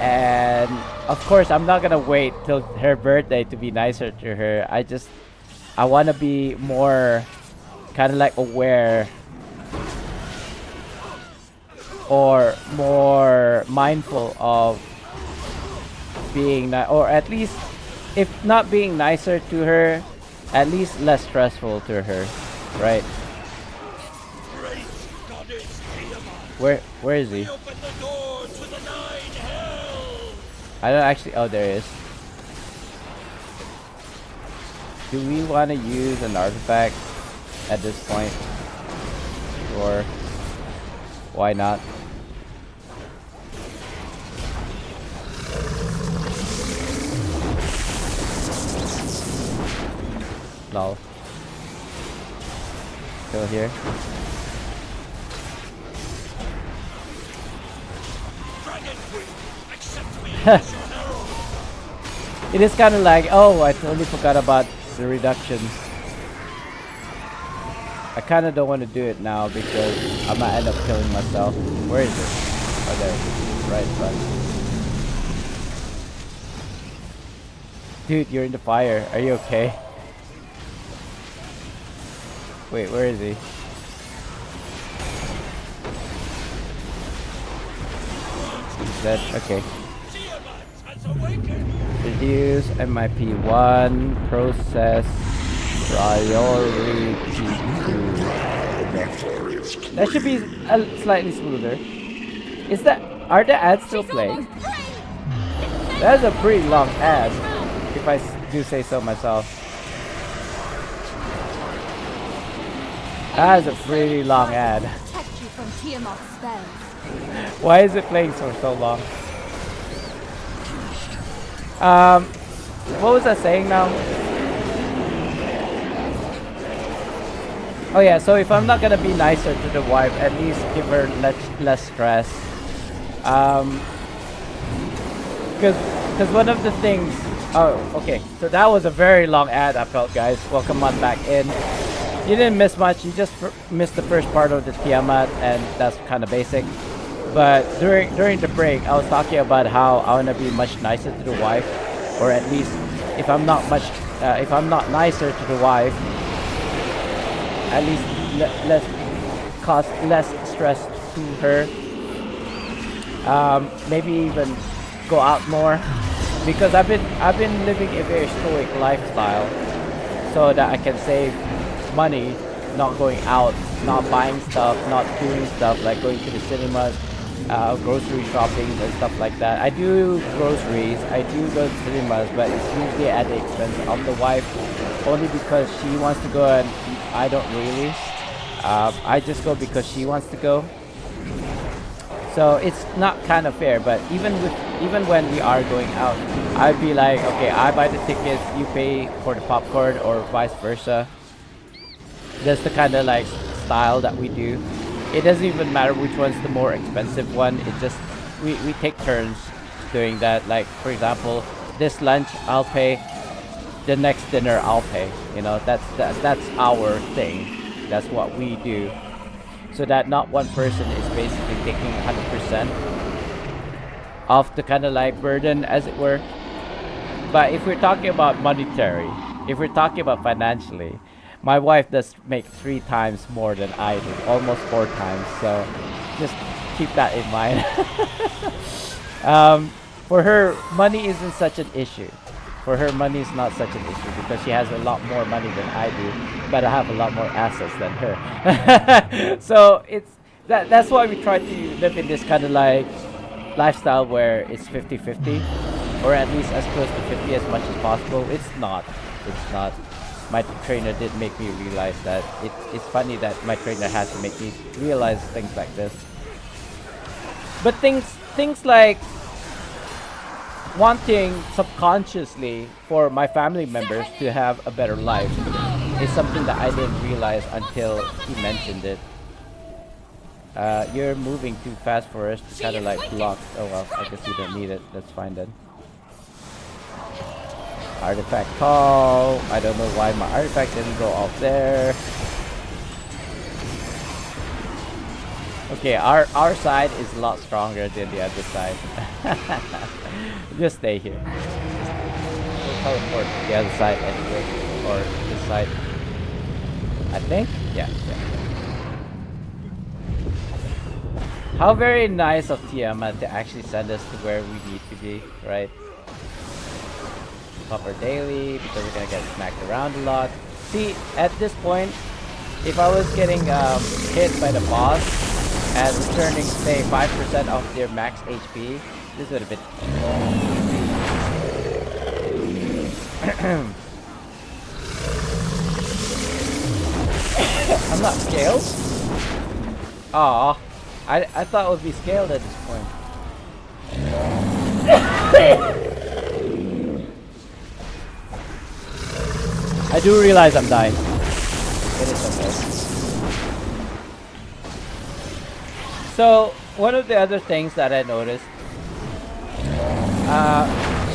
And of course, I'm not gonna wait till her birthday to be nicer to her. I want to be more kind of like aware or more mindful of being or at least if not being nicer to her, at least less stressful to her, right? Where is he? Open the door to the 9 hells! I don't actually. Oh, there he is. Do we want to use an artifact at this point? Or why not? Lol. Still here. Dragon Queen, accept me as your herald! It is kind of like, oh, I totally forgot about the reductions. I kind of don't want to do it now because I might end up killing myself. Where is it? Oh, there. Right in front. Dude, you're in the fire. Are you okay? Wait, where is he? He's dead. Okay. Tiamat has awakened! Reduce MIP1 process priority 2. That should be slightly smoother. Are the ads still playing? That's a pretty long ad, if I do say so myself. That is a pretty long ad. Protect you from Tiamat's spells. Why is it playing for so long? What was I saying now? Oh yeah, so if I'm not gonna be nicer to the wife, at least give her less stress. Because one of the things. Oh, okay. So that was a very long ad. I felt, guys. Welcome on back in. You didn't miss much. You just missed the first part of the Tiamat, and that's kind of basic. But during the break, I was talking about how I want to be much nicer to the wife, or at least if I'm not nicer to the wife, at least cause less stress to her. Maybe even go out more, because I've been living a very stoic lifestyle, so that I can save money, not going out, not buying stuff, not doing stuff like going to the cinemas, grocery shopping and stuff like that. I do groceries, I do go to cinemas, but it's usually at the expense of the wife, only because she wants to go and I don't really. I just go because she wants to go. So it's not kind of fair, but even when we are going out, I'd be like, okay, I buy the tickets, you pay for the popcorn, or vice versa. That's the kind of like style that we do. It doesn't even matter which one's the more expensive one. It just we take turns doing that. Like, for example, this lunch I'll pay, the next dinner I'll pay. You know, that's our thing. That's what we do, so that not one person is basically taking 100% of the kind of like burden, as it were. But if we're talking about monetary, if we're talking about financially, my wife does make 3 times more than I do, almost 4 times. So just keep that in mind. For her, money isn't such an issue. For her, money is not such an issue because she has a lot more money than I do, but I have a lot more assets than her. So that's why we try to live in this kind of like lifestyle where it's 50-50, or at least as close to 50 as much as possible. It's not. My trainer did make me realize that. It's funny that my trainer has to make me realize things like this. But things like wanting subconsciously for my family members to have a better life is something that I didn't realize until he mentioned it. You're moving too fast for us to kind of like block. Oh well, I guess you don't need it. That's fine then. Artifact call. I don't know why my artifact didn't go off there. Okay, our side is a lot stronger than the other side. Just stay here. We'll teleport to the other side anyway, or this side. I think. Yeah. How very nice of Tiamat to actually send us to where we need to be, right? Pupper daily because we're gonna get smacked around a lot. See, at this point, if I was getting hit by the boss and returning, say, 5% of their max HP, this would have been. I'm not scaled. Aw, I thought it would be scaled at this point. I do realize I'm dying. It is okay. So, one of the other things that I noticed,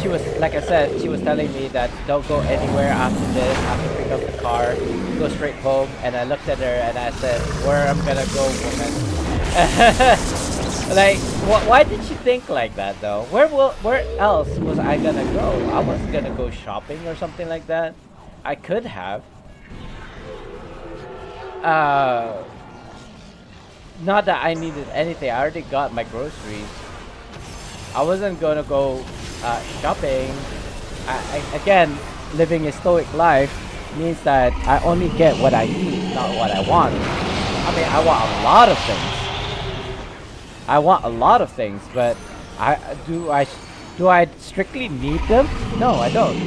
she was, like I said, she was telling me that don't go anywhere after this, after pick up the car, go straight home. And I looked at her and I said, where I'm gonna go, woman? Like, why did she think like that though? Where else was I gonna go? I wasn't gonna go shopping or something like that. I could have. Not that I needed anything. I already got my groceries. I wasn't gonna go shopping. Again, living a stoic life means that I only get what I need, not what I want. I mean, I want a lot of things. I want a lot of things, but do I strictly need them? No, I don't.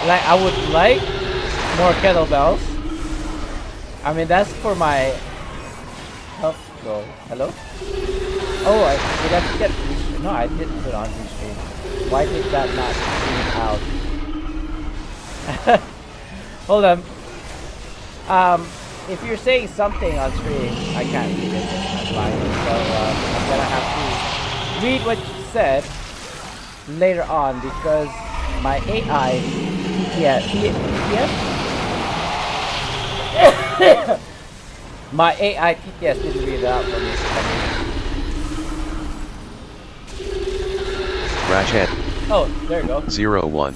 Like, I would like more kettlebells. I mean, that's for my health goal. Hello? Oh, did I get rescreen? No, I didn't put on rescreen. Why did that not screen out? Hold on. If you're saying something on screen, I can't read it. That's fine. So I'm gonna have to read what you said later on because my AI TTS? My AI TTS didn't read it out for me. Ratchet. Oh, there you go. 01.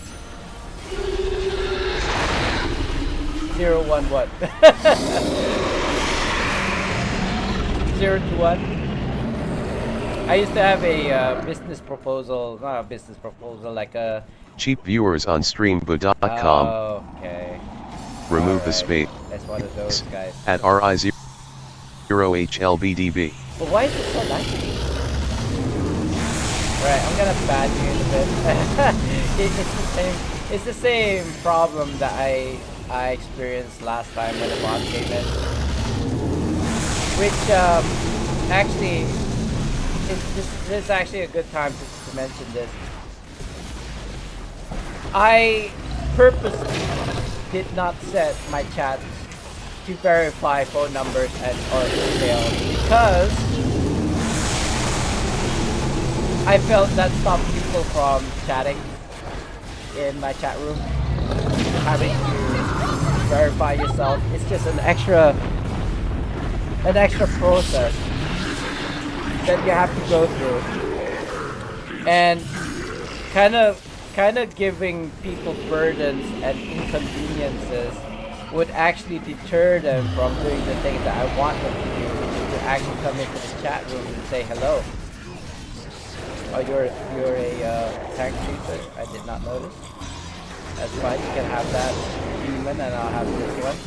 01 what? 0 to 1. I used to have a business proposal, not a business proposal, like a Cheap viewers on streambo.com. Oh, okay. Remove the space. That's one of those guys. At RI0HLBDB. But why is it so laggy? Right, I'm gonna ban you in a bit. It's the same problem that I experienced last time when the bot came in. Which actually this is actually a good time to mention this. I purposely did not set my chats to verify phone numbers and or emails because I felt that stopped people from chatting in my chat room. Having to verify yourself. It's just an extra process that you have to go through. And kind of giving people burdens and inconveniences would actually deter them from doing the things that I want them to do, which is to actually come into the chat room and say hello. Oh, you're a tank trooper? I did not notice. That's fine, you can have that demon and I'll have this one.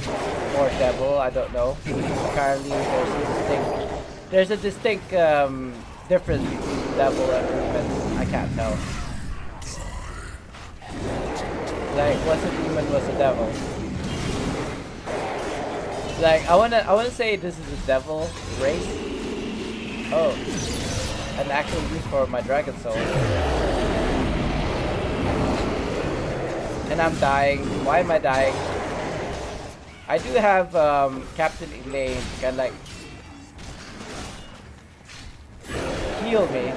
Or devil, I don't know. Apparently there's a distinct difference between devil and demon. I can't tell. Like, what's a demon, what's a devil? Like, I wanna say this is a devil race. Oh, an actual use for my dragon soul. And I'm dying. Why am I dying? I do have Captain Elaine to kind of like heal me.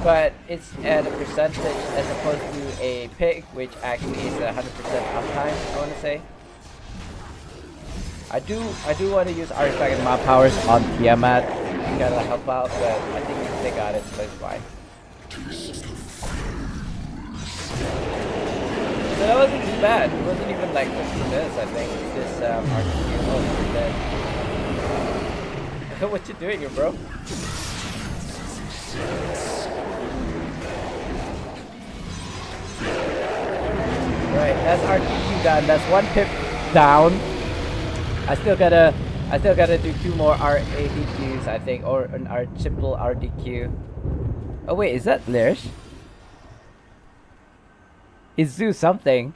But it's at a percentage as opposed to a pig, which actually is 100% uptime, I want to say. I do want to use artifact and mob powers on Tiamat to kind of help out, but I think they got it, so it's fine. So that wasn't too bad. It wasn't even like 15 minutes, I think. This RTQ. Oh, you're dead. What you doing here, bro? Right, that's RTQ done. That's one pip down. I still gotta do 2 more RADQs, I think, or an simple RDQ. Oh wait, is that Lirish? Is Zoo something?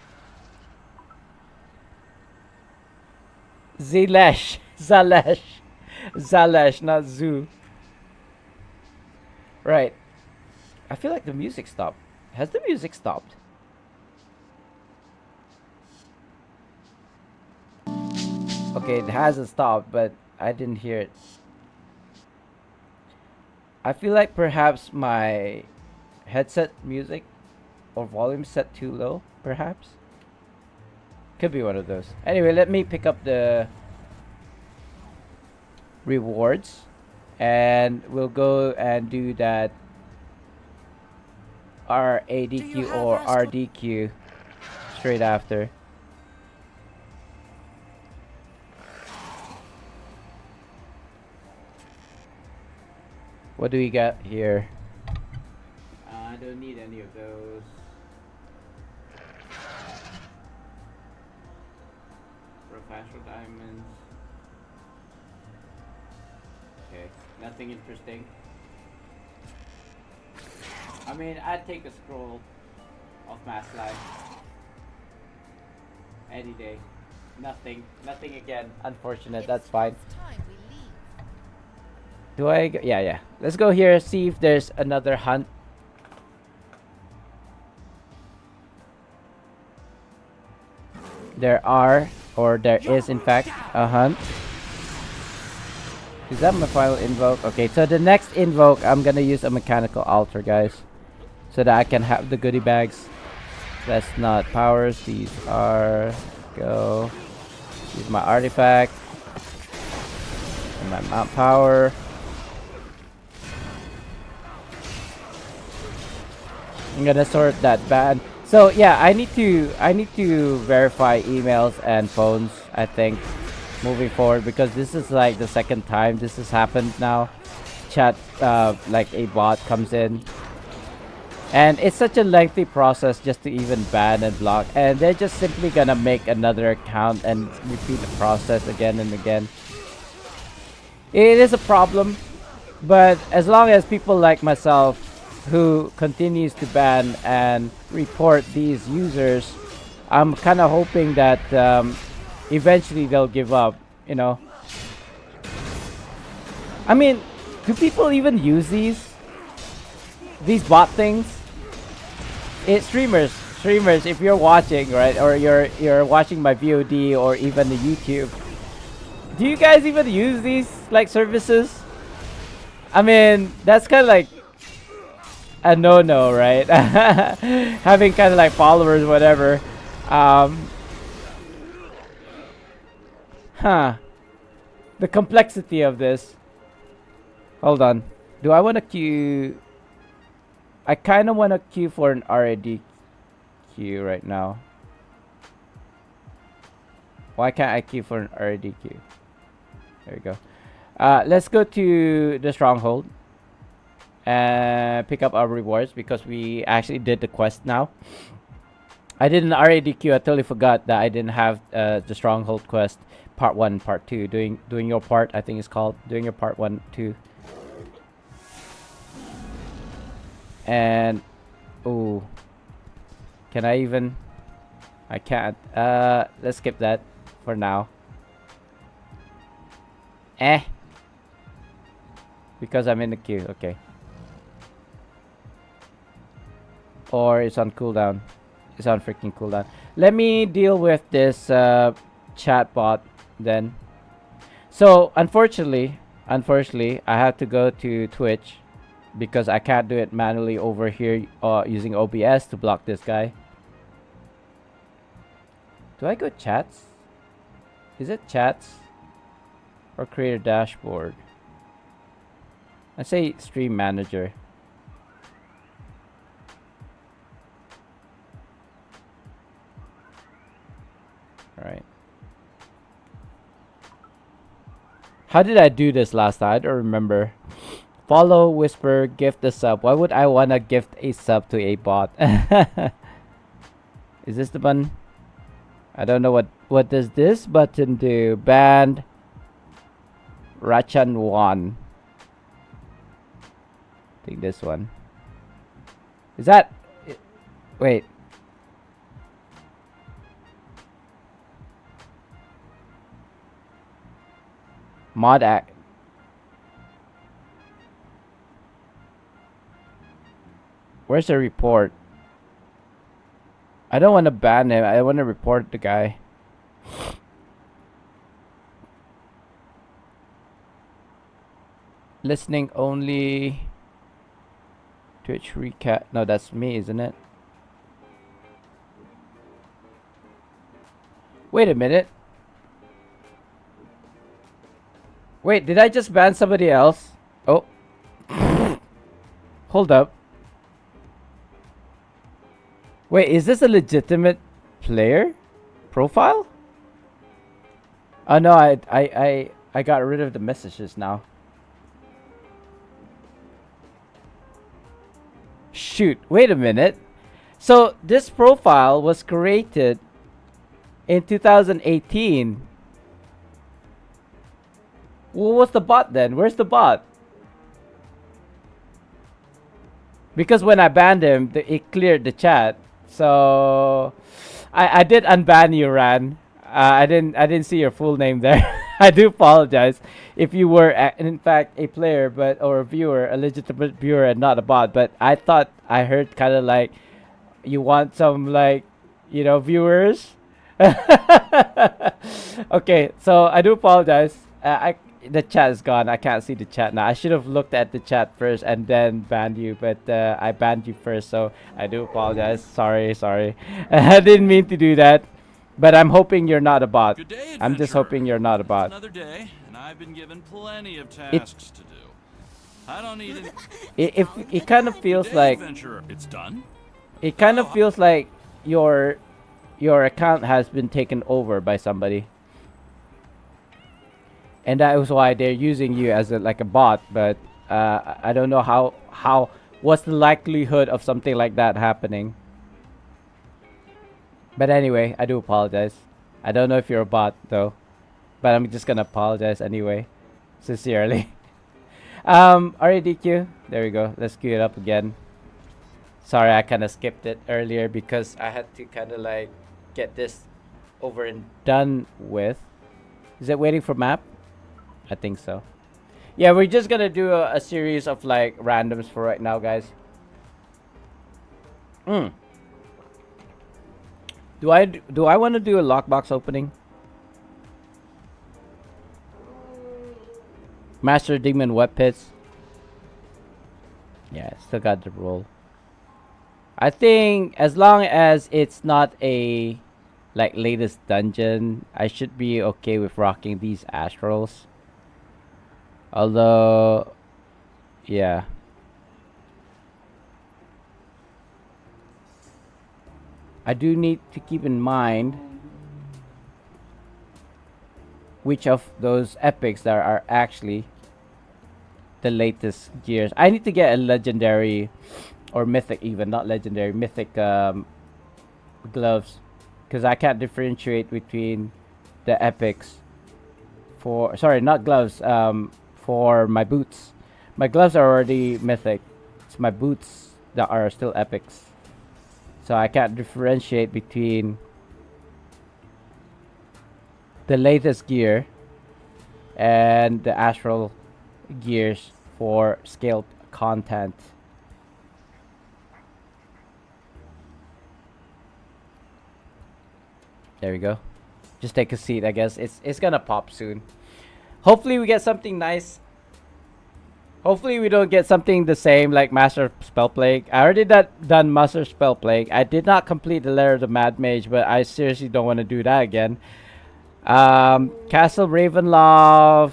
Zilesh. Zalesh, not Zoo. Right. I feel like the music stopped. Has the music stopped? Okay, it hasn't stopped, but I didn't hear it. I feel like perhaps my headset music or volume set too low, perhaps. Could be one of those. Anyway, let me pick up the rewards and we'll go and do that RADQ or RDQ straight after. What do we got here? I don't need any of those. Professional diamonds. Okay, nothing interesting. I mean, I'd take a scroll of mass life any day. Nothing again. Unfortunate. That's fine. Do I go? Yeah. Let's go here, see if there's another hunt. There is in fact a hunt. Is that my final invoke? Okay, so the next invoke, I'm gonna use a mechanical altar, guys, so that I can have the goodie bags. That's not powers. These are go. Use my artifact and my mount power. I'm gonna sort that ban. So yeah, I need to verify emails and phones, I think, moving forward, because this is like the second time this has happened now. Chat like a bot comes in, and it's such a lengthy process just to even ban and block, and they're just simply gonna make another account and repeat the process again and again. It is a problem, but as long as people like myself who continues to ban and report these users, I'm kind of hoping that eventually they'll give up, you know. I mean, do people even use these bot things? It's streamers, if you're watching, right, or you're watching my VOD or even the YouTube, do you guys even use these like services? I mean, that's kind of like a no, right? Having kind of like followers, whatever. The complexity of this. Hold on. Do I want to queue? I kind of want to queue for an RAD queue right now. Why can't I queue for an RAD queue? There we go. Let's go to the stronghold and pick up our rewards, because we actually did the quest now. I did an RADQ. I totally forgot that I didn't have the stronghold quest part 1 and part 2. Doing your part, I think it's called. Doing your part 1, 2. And oh, can I even? I can't. Let's skip that for now. Because I'm in the queue. Okay. Or it's on cooldown. It's on freaking cooldown. Let me deal with this chat bot then. So unfortunately, I have to go to Twitch because I can't do it manually over here using OBS to block this guy. Do I go chats? Is it chats? or create a dashboard? I say stream manager. All right. How did I do this last time? I don't remember. Follow, whisper, gift a sub. Why would I wanna gift a sub to a bot? Is this the button? I don't know what does this button do. Band Rachan 1. I think this one. Is that wait. Mod act. Where's the report? I don't want to ban him. I want to report the guy. Listening only. Twitch recap. No, that's me, isn't it? Wait a minute. Wait, did I just ban somebody else? Oh. Hold up. Wait, is this a legitimate player profile? Oh no, I got rid of the messages now. Shoot, wait a minute. So this profile was created in 2018. Well, what's the bot then? Where's the bot? Because when I banned him, it cleared the chat. So I did unban you, Ran. I didn't see your full name there. I do apologize if you were in fact a player, but or a viewer, a legitimate viewer, and not a bot. But I thought I heard kind of like you want some like viewers. Okay, so I do apologize. The chat is gone. I can't see the chat now. I should have looked at the chat first and then banned you, but I banned you first, so I do apologize. Sorry. I didn't mean to do that, but I'm hoping you're not a bot. Good day, I'm just hoping you're not a bot. Another day, and I've been given plenty of tasks to do. I don't need It kind of feels Good day, like adventurer. It's done. it kind of feels like your account has been taken over by somebody. And that was why they're using you as like a bot, but I don't know how what's the likelihood of something like that happening. But anyway, I do apologize. I don't know if you're a bot though, but I'm just gonna apologize anyway, sincerely. Alright, DQ. There we go. Let's queue it up again. Sorry, I kind of skipped it earlier because I had to kind of like get this over and done with. Is it waiting for map? I think so. Yeah, we're just gonna do a series of like randoms for right now, guys. Do I want to do a lockbox opening? Master Demon Web Pits. Yeah, still got the roll. I think as long as it's not a like latest dungeon, I should be okay with rocking these astrals. Although, yeah. I do need to keep in mind which of those epics that are actually the latest gears. I need to get a legendary or mythic, even not legendary, mythic gloves, because I can't differentiate between the epics for, sorry, not gloves, for my boots. My gloves are already mythic. It's my boots that are still epics. So I can't differentiate between the latest gear and the astral gears for scaled content. There we go. Just take a seat, I guess. It's gonna pop soon. Hopefully we get something nice. Hopefully we don't get something the same like Master Spell Plague. I already done Master Spell Plague. I did not complete the Lair of the Mad Mage, but I seriously don't want to do that again. Castle Ravenloft.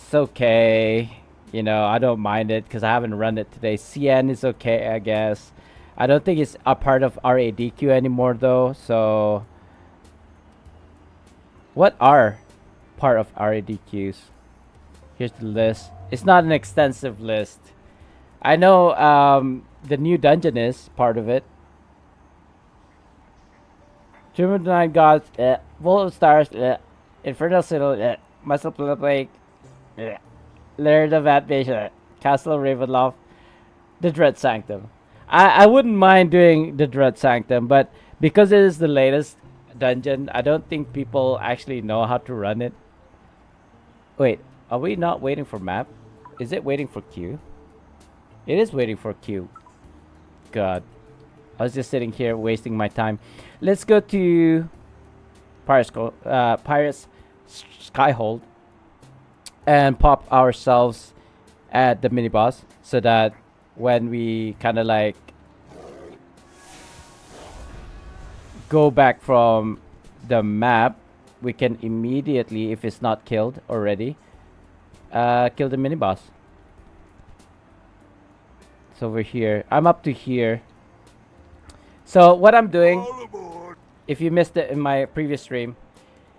It's okay. You know, I don't mind it because I haven't run it today. CN is okay, I guess. I don't think it's a part of RADQ anymore though. So, what are part of RADQs? Here's the list. It's not an extensive list. I know the new dungeon is part of it. Tomb of the Nine Gods, Full of Stars, Infernal Citadel, Muscle Plague, Laird of Atbase, Castle Ravenloft, the Dread Sanctum. I wouldn't mind doing the Dread Sanctum, but because it is the latest dungeon, I don't think people actually know how to run it. Wait, are we not waiting for map? Is it waiting for Q? It is waiting for Q. God. I was just sitting here wasting my time. Let's go to Pirates Skyhold and pop ourselves at the mini boss so that when we kind of like go back from the map, we can immediately, if it's not killed already, kill the mini boss. It's over here. I'm up to here. So what I'm doing, if you missed it in my previous stream,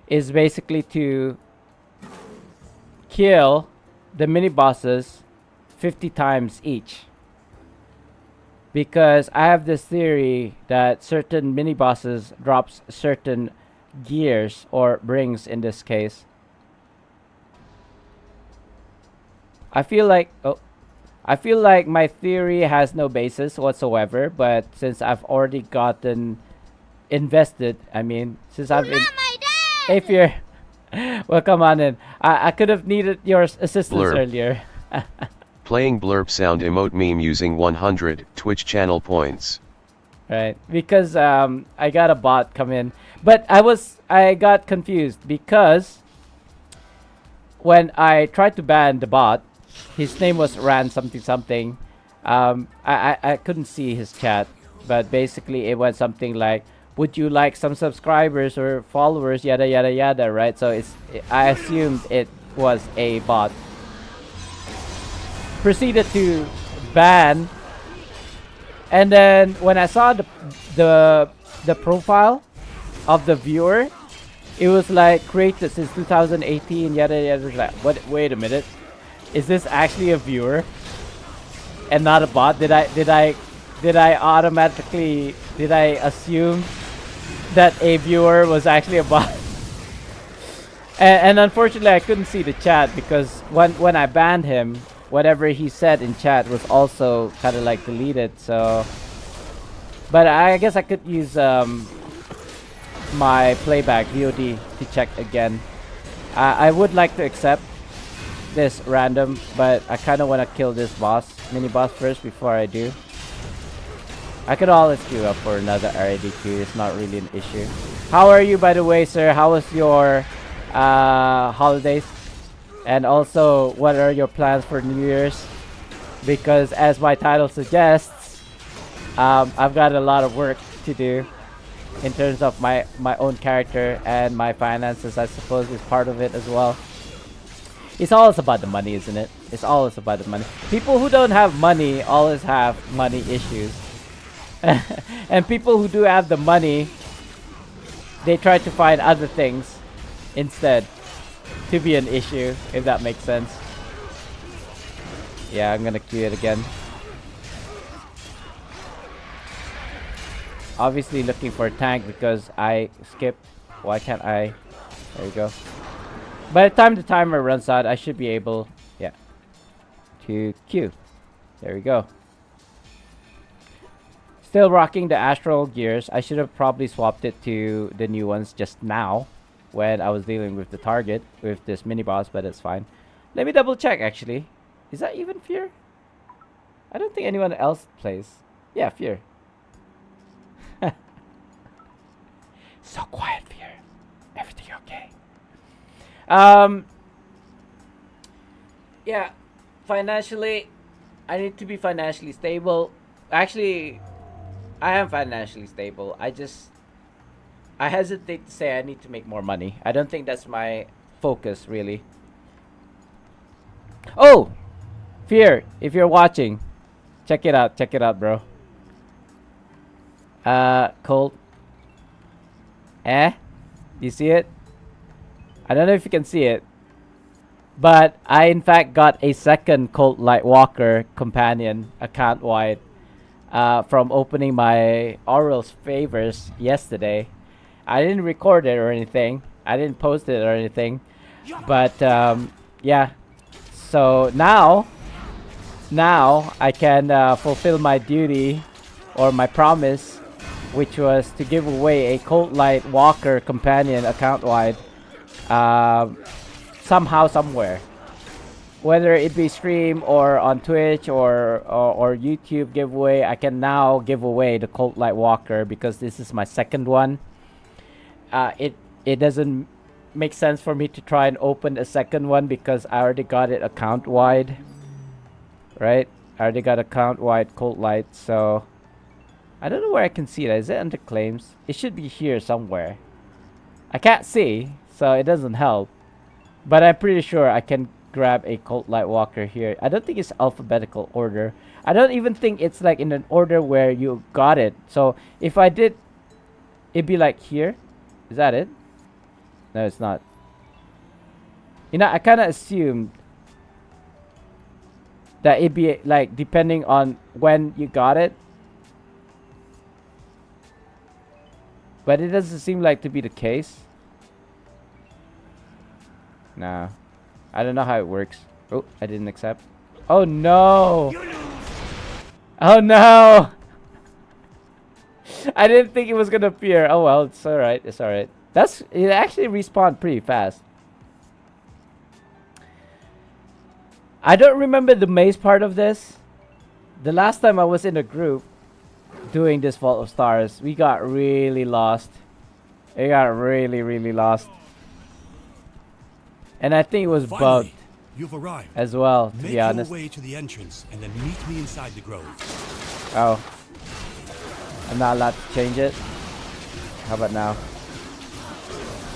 is basically to kill the mini bosses 50 times each. Because I have this theory that certain mini bosses drops certain gears, or brings in this case. I feel like my theory has no basis whatsoever, but since I've already gotten invested, I mean, since I've been... Hey, Fear. Well, come on in. I could have needed your assistance Blurb. earlier. Playing blurb sound emote meme using 100 Twitch channel points. Right, because I got a bot come in, but I got confused because when I tried to ban the bot, his name was Ran something something. I couldn't see his chat, but basically it went something like, "Would you like some subscribers or followers?" Yada yada yada. Right, so I assumed it was a bot. Proceeded to ban. And then when I saw the profile of the viewer, it was like created since 2018, yada yada. Like, what? Wait a minute, is this actually a viewer and not a bot? Did I assume that a viewer was actually a bot? and unfortunately, I couldn't see the chat because when I banned him, whatever he said in chat was also kind of like deleted. So, but I guess I could use my playback VOD to check again. I would like to accept this random, but I kind of want to kill this mini boss first before I do. I could always queue up for another RADQ. It's not really an issue. How are you, by the way, sir? How was your holidays? And also, what are your plans for New Year's? Because as my title suggests, I've got a lot of work to do in terms of my own character, and my finances, I suppose, is part of it as well. It's always about the money, isn't it? It's always about the money. People who don't have money always have money issues. And people who do have the money, they try to find other things instead to be an issue, if that makes sense. Yeah, I'm gonna queue it again. Obviously looking for a tank because I skipped. Why can't I? There we go. By the time the timer runs out, I should be able, yeah, to queue. There we go. Still rocking the astral gears. I should have probably swapped it to the new ones just now when I was dealing with the target with this mini boss, but it's fine. Let me double check actually. Is that even Fear? I don't think anyone else plays. Yeah, Fear. So quiet, Fear. Everything okay? Yeah, financially, I need to be financially stable. Actually, I am financially stable. I hesitate to say I need to make more money. I don't think that's my focus, really. Oh, Fear, if you're watching, check it out. Check it out, bro. Colt. You see it? I don't know if you can see it, but I in fact got a second Colt Lightwalker companion account wide from opening my Orioles favors yesterday. I didn't record it or anything. I didn't post it or anything, but yeah. So now I can fulfill my duty or my promise, which was to give away a Colt Light Walker companion account wide somehow, somewhere. Whether it be stream or on Twitch or YouTube giveaway, I can now give away the Colt Light Walker because this is my second one. It doesn't make sense for me to try and open a second one because I already got it account wide. Right? I already got account wide Colt Light, so I don't know where I can see it. Is it under claims? It should be here somewhere. I can't see, so it doesn't help. But I'm pretty sure I can grab a Colt Light Walker here. I don't think it's alphabetical order. I don't even think it's like in an order where you got it. So if I did, it'd be like here. Is that it? No, it's not. You know, I kind of assumed that it'd be like depending on when you got it. But it doesn't seem like to be the case. Nah. I don't know how it works. Oh, I didn't accept. Oh no! Oh no! I didn't think it was gonna appear. Oh well, it's alright. It's alright. It actually respawned pretty fast. I don't remember the maze part of this. The last time I was in a group doing this Vault of Stars, we got really lost. We got really, really lost. And I think it was bugged You've arrived. as well, to Make be honest. your way to the entrance and then meet me inside the grove. Oh. I'm not allowed to change it. How about now?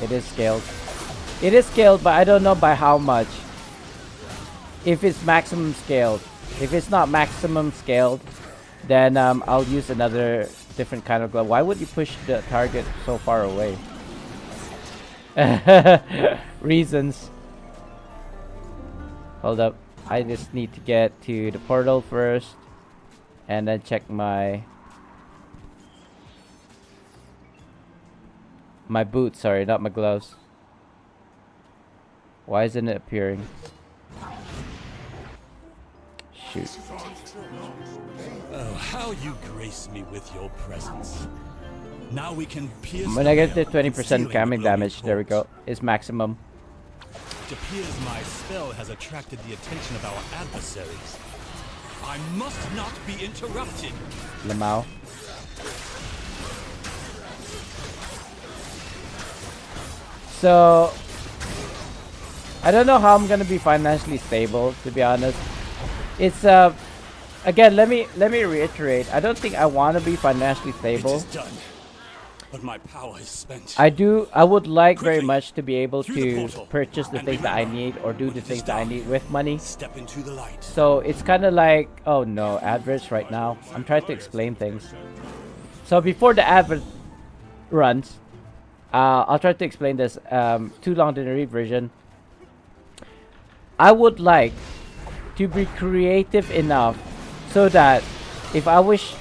It is scaled. It is scaled, but I don't know by how much. If it's maximum scaled. If it's not maximum scaled, then I'll use another different kind of glove. Why would you push the target so far away? Reasons. Hold up. I just need to get to the portal first. And then check my boots. Sorry, not my gloves. Why isn't it appearing? Shoot. Oh, how you grace me with your presence. Now we can pierce When I get to 20% camming damage, there we go. It's maximum. It appears my spell has attracted the attention of our adversaries. I must not be interrupted. Lamau. So I don't know how I'm gonna be financially stable, to be honest. It's again, let me reiterate. I don't think I want to be financially It stable. is done, but my power is spent. I would like very Quickly, much to be able through the to portal. purchase the And things that I remember, need or do when the it is things that I done, need with money. Step into the light. So it's kind of like, oh no, adverts right now. I'm trying to explain things. So before the advert runs, I'll try to explain this. Too long to read version. I would like to be creative enough so that if I was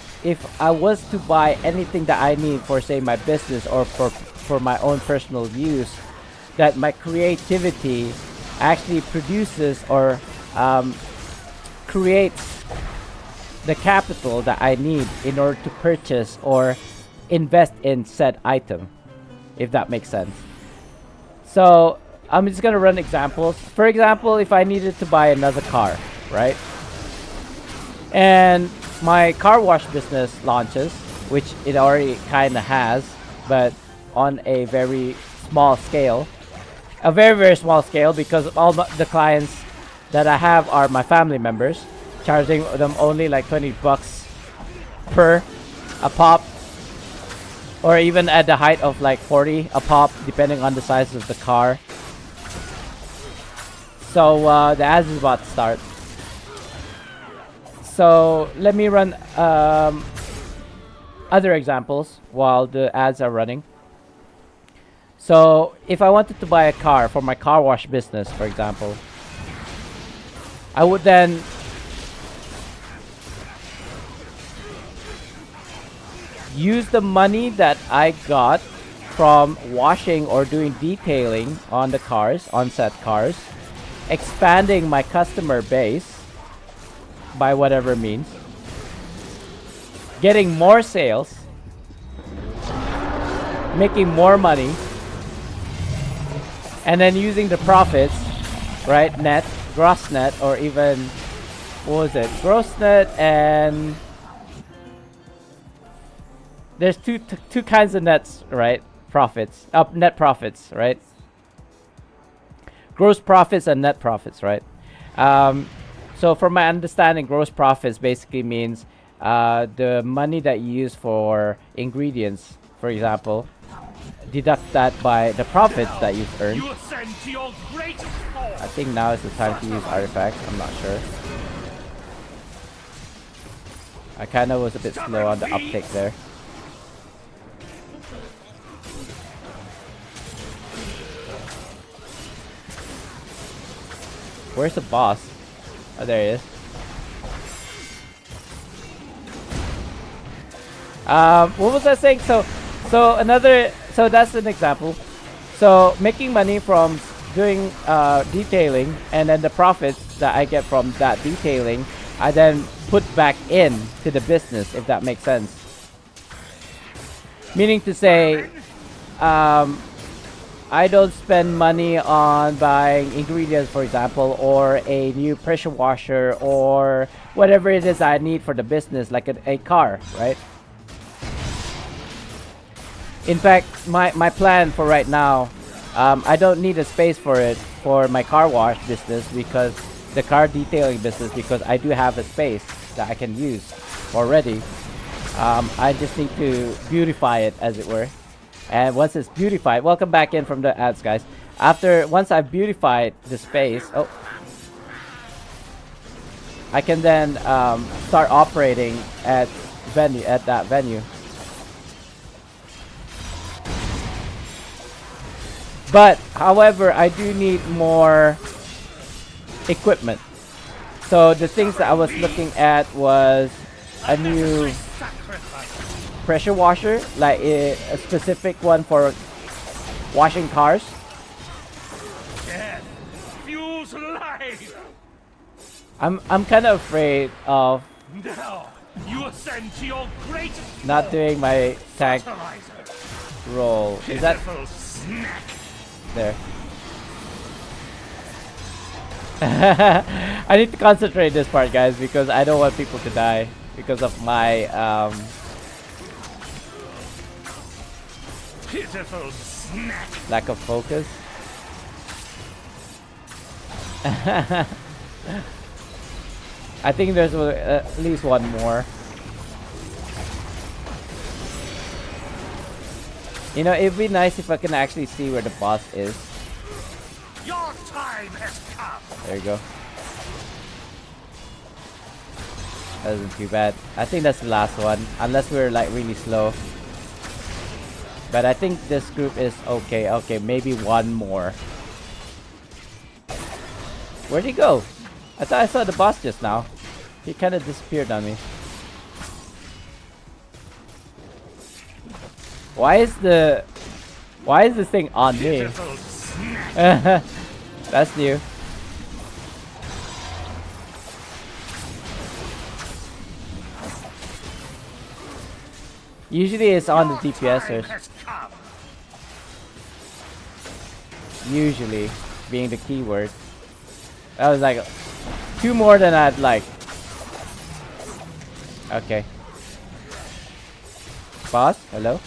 to buy anything that I need for, say, my business or for my own personal use, that my creativity actually produces or creates the capital that I need in order to purchase or invest in said item, if that makes sense. So I'm just gonna run examples. For example, if I needed to buy another car, right? And my car wash business launches, which it already kind of has, but on a very small scale. A very, very small scale, because all the clients that I have are my family members, charging them only like 20 bucks per a pop, or even at the height of like 40 a pop, depending on the size of the car. So the ads is about to start. So let me run other examples while the ads are running. So if I wanted to buy a car for my car wash business, for example, I would then use the money that I got from washing or doing detailing on the cars, on set cars, expanding my customer base by whatever means, getting more sales, making more money, and then using the profits, right, net, gross net, or even, what was it, gross net, and there's two kinds of nets, right, profits, net profits, right, gross profits and net profits, right. So from my understanding, gross profits basically means the money that you use for ingredients, for example, deduct that by the profits that you've earned. You ascend to your greatest form. I think now is the time to use artifacts. I'm not sure. I kind of was a bit slow on the uptake there. Where's the boss? Oh, there he is. What was I saying? So that's an example. So making money from doing detailing, and then the profits that I get from that detailing, I then put back in to the business, if that makes sense. Meaning to say, I don't spend money on buying ingredients, for example, or a new pressure washer, or whatever it is I need for the business, like a car, right? In fact, my plan for right now, I don't need a space for it for my car wash business, because the car detailing business, because I do have a space that I can use already. I just need to beautify it, as it were. And once it's beautified, welcome back in from the ads, guys. Once I've beautified the space, I can then start operating at that venue. But however, I do need more equipment. So the things that I was looking at was a new pressure washer, like a specific one for washing cars. Death fuels life. I'm kind of afraid of Now you ascend to your greatest not doing my tank fertilizer. role. Is that Pitiful snack. there? I need to concentrate this part, guys, because I don't want people to die because of my Pitiful snack. lack of focus. I think there's at least one more. You know, it'd be nice if I can actually see where the boss is. Your time has come. There you go. That isn't too bad. I think that's the last one, unless we're like really slow. But I think this group is okay. Okay, maybe one more. Where'd he go? I thought I saw the boss just now. He kind of disappeared on me. Why is this thing on me? Pitiful snack. That's new. Usually it's on the Your time DPSers. has come. Usually being the keyword. That was like 2 more than I'd like. Okay. Boss, hello?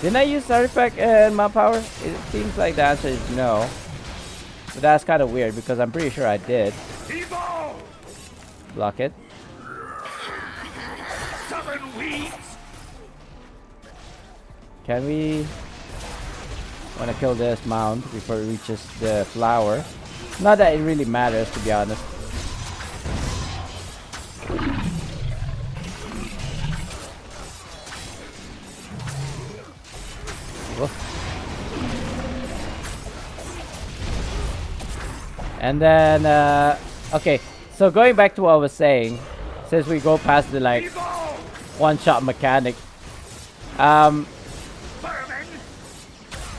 Didn't I use artifact and my power? It seems like the answer is no. But that's kind of weird because I'm pretty sure I did. Evolve. Block it. Stubborn weeds. Can we? Wanna kill this mound before it reaches the flower. Not that it really matters, to be honest. And then, okay, so going back to what I was saying, since we go past the like one-shot mechanic,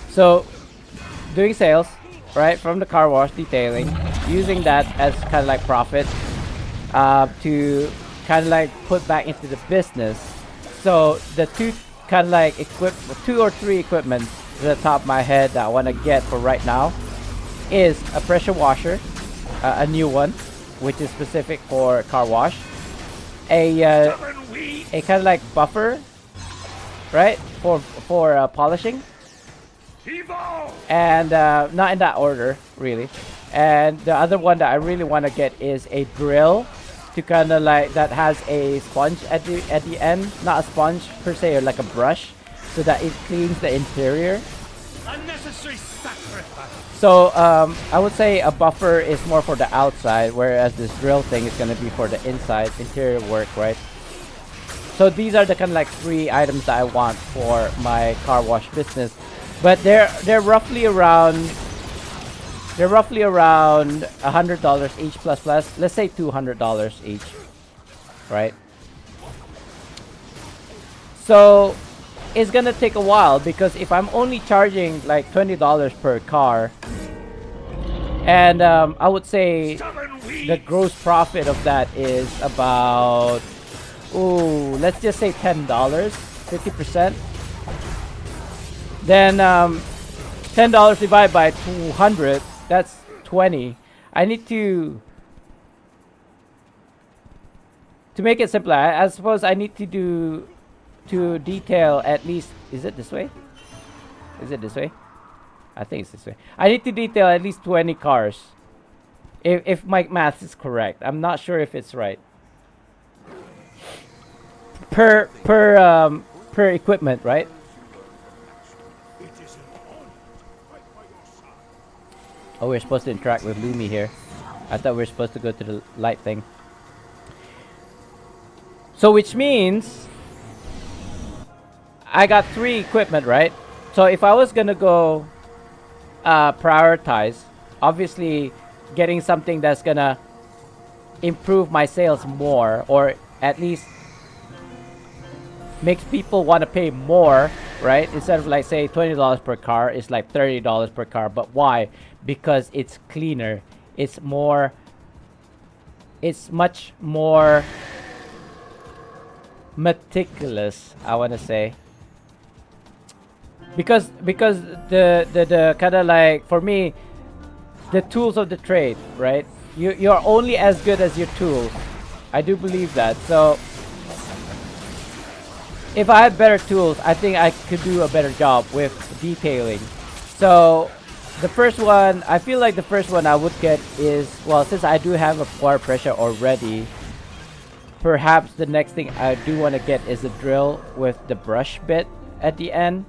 so doing sales, right, from the car wash detailing, using that as kind of like profit, to kind of like put back into the business. So the two kind of like two or three equipment to the top of my head that I want to get for right now is a pressure washer, a new one, which is specific for car wash, a kind of like buffer, right, for polishing, and not in that order really. And the other one that I really want to get is a drill to kind of like that has a sponge at the end, not a sponge per se, or like a brush, so that it cleans the interior. Unnecessary sacrifice. So I would say a buffer is more for the outside, whereas this drill thing is going to be for the inside interior work, right? So these are the kind of like 3 items that I want for my car wash business, but they're roughly around $100 each plus. Let's say $200 each, right? So it's gonna take a while, because if I'm only charging like $20 per car, and I would say the gross profit of that is about, let's just say $10, 50%. Then $10 divided by 200, that's 20. I need to make it simpler, I suppose I need to detail at least, is it this way? Is it this way? I think it's this way. I need to detail at least 20 cars. If my math is correct. I'm not sure if it's right. Per equipment, right? Oh, we're supposed to interact with Lumi here. I thought we were supposed to go to the light thing. So which means I got 3 equipment, right? So if I was gonna go prioritize, obviously getting something that's gonna improve my sales more, or at least makes people want to pay more, right? Instead of like say $20 per car, it's like $30 per car. But why? Because it's cleaner, it's much more meticulous, I want to say. Because the kind of like, for me, the tools of the trade, right? You're only as good as your tools. I do believe that. So if I had better tools, I think I could do a better job with detailing. So the first one, I feel like the first one I would get is, well, since I do have a water pressure already, perhaps the next thing I do want to get is a drill with the brush bit at the end,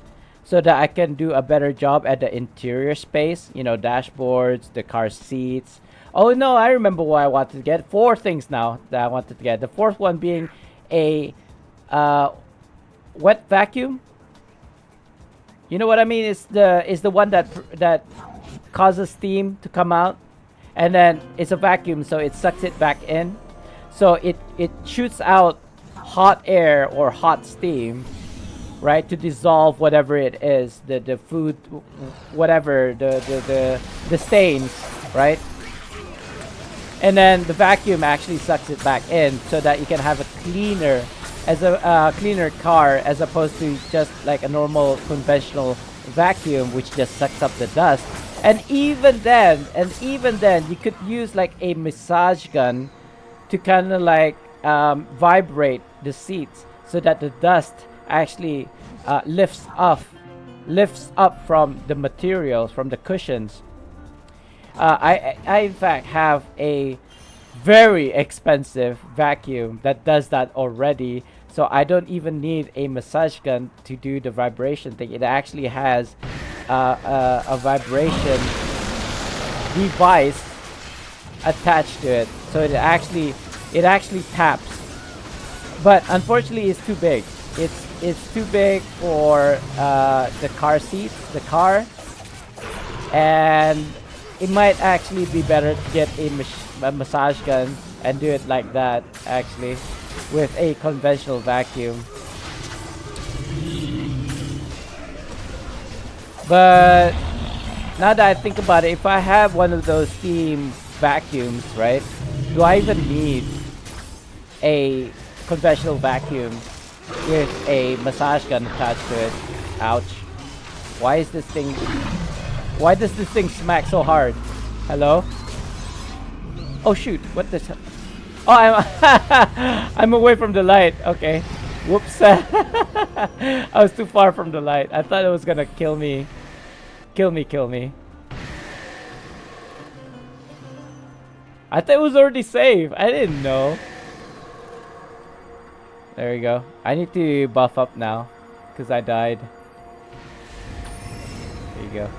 so that I can do a better job at the interior space, you know, dashboards, the car seats. Oh no, I remember what I wanted to get. 4 things now that I wanted to get. The 4th one being a wet vacuum. You know what I mean? It's the one that causes steam to come out, and then it's a vacuum, so it sucks it back in. So it shoots out hot air or hot steam, right, to dissolve whatever it is, the food, whatever, the stains, right? And then the vacuum actually sucks it back in, so that you can have a cleaner, cleaner car, as opposed to just like a normal conventional vacuum which just sucks up the dust. And even then you could use like a massage gun to kind of like vibrate the seats, so that the dust actually lifts up from the materials, from the cushions. I in fact have a very expensive vacuum that does that already, so I don't even need a massage gun to do the vibration thing. It actually has a vibration device attached to it, so it actually taps. But unfortunately, it's too big. It's too big for the car seats, the car, and it might actually be better to get a massage gun and do it like that, actually, with a conventional vacuum. But now that I think about it, if I have one of those steam vacuums, right, do I even need a conventional vacuum with a massage gun attached to it? Ouch. Why does this thing smack so hard? Hello? Oh shoot, what the Oh, I'm away from the light. Okay. Whoops. I was too far from the light. I thought it was gonna kill me. Kill me. I thought it was already safe. I didn't know. There we go. I need to buff up now because I died. There you go.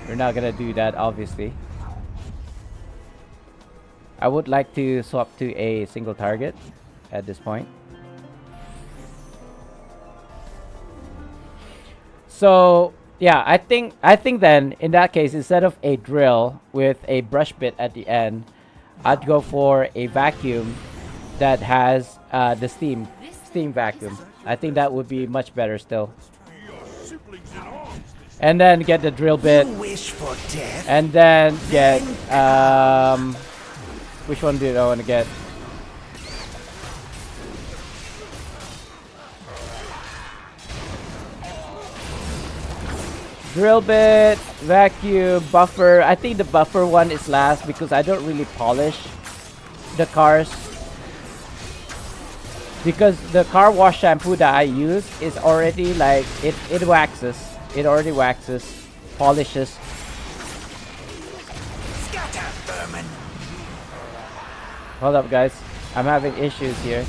We're not gonna do that, obviously. I would like to swap to a single target at this point. So yeah, I think then in that case, instead of a drill with a brush bit at the end, I'd go for a vacuum that has the steam vacuum. I think that would be much better still. And then get the drill bit. And then get which one do I want to get? Drill bit, vacuum, buffer. I think the buffer one is last because I don't really polish the cars. Because the car wash shampoo that I use is already like, it waxes. It already waxes, polishes. Hold up guys, I'm having issues here.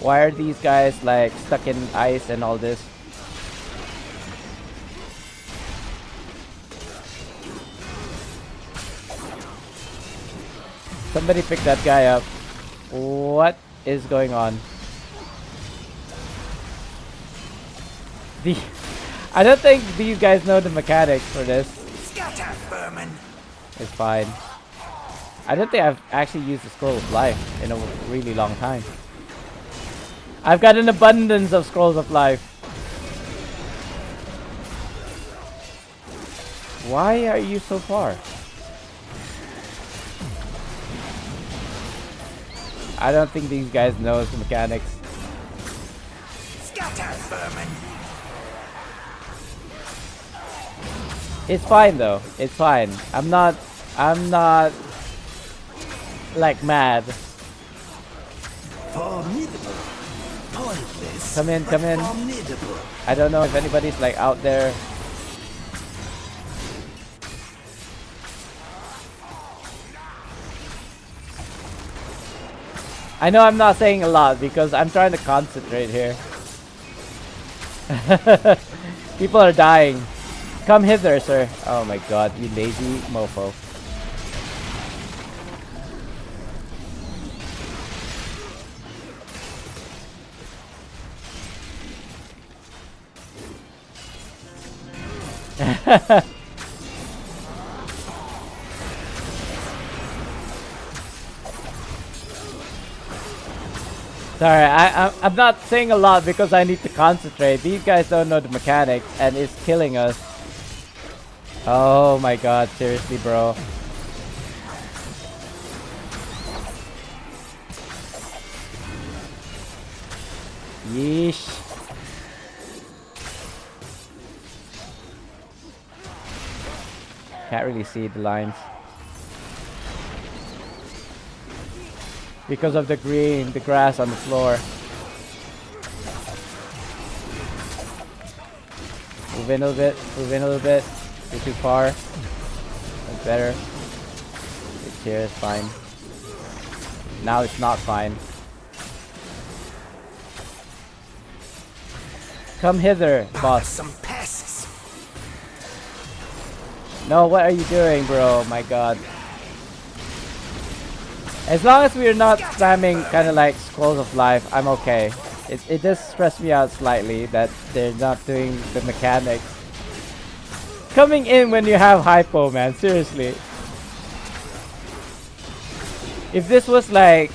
Why are these guys like stuck in ice and all this? Somebody pick that guy up. What is going on? I don't think these guys know the mechanics for this. It's fine. I don't think I've actually used the Scroll of Life in a really long time. I've got an abundance of Scrolls of Life. Why are you so far? I don't think these guys know the mechanics. It's fine though. It's fine. I'm not like mad. Formidable. Pointless. Come in. Formidable. I don't know if anybody's like out there. I know I'm not saying a lot because I'm trying to concentrate here. People are dying. Come hither, sir. Oh my god, you lazy mofo. Sorry, I'm not saying a lot because I need to concentrate. These guys don't know the mechanics and it's killing us. Oh my god, seriously, bro. Yeesh. Can't really see the lines. Because of the green, the grass on the floor. Move in a little bit, move in a little bit. You're too far. That's better. It's here, it's fine. Now it's not fine. Come hither, boss. Some passes. No, what are you doing, bro? My god. As long as we're not spamming kind of like Scrolls of Life, I'm okay. It does stress me out slightly that they're not doing the mechanics. Coming in when you have hypo, man. Seriously. If this was like...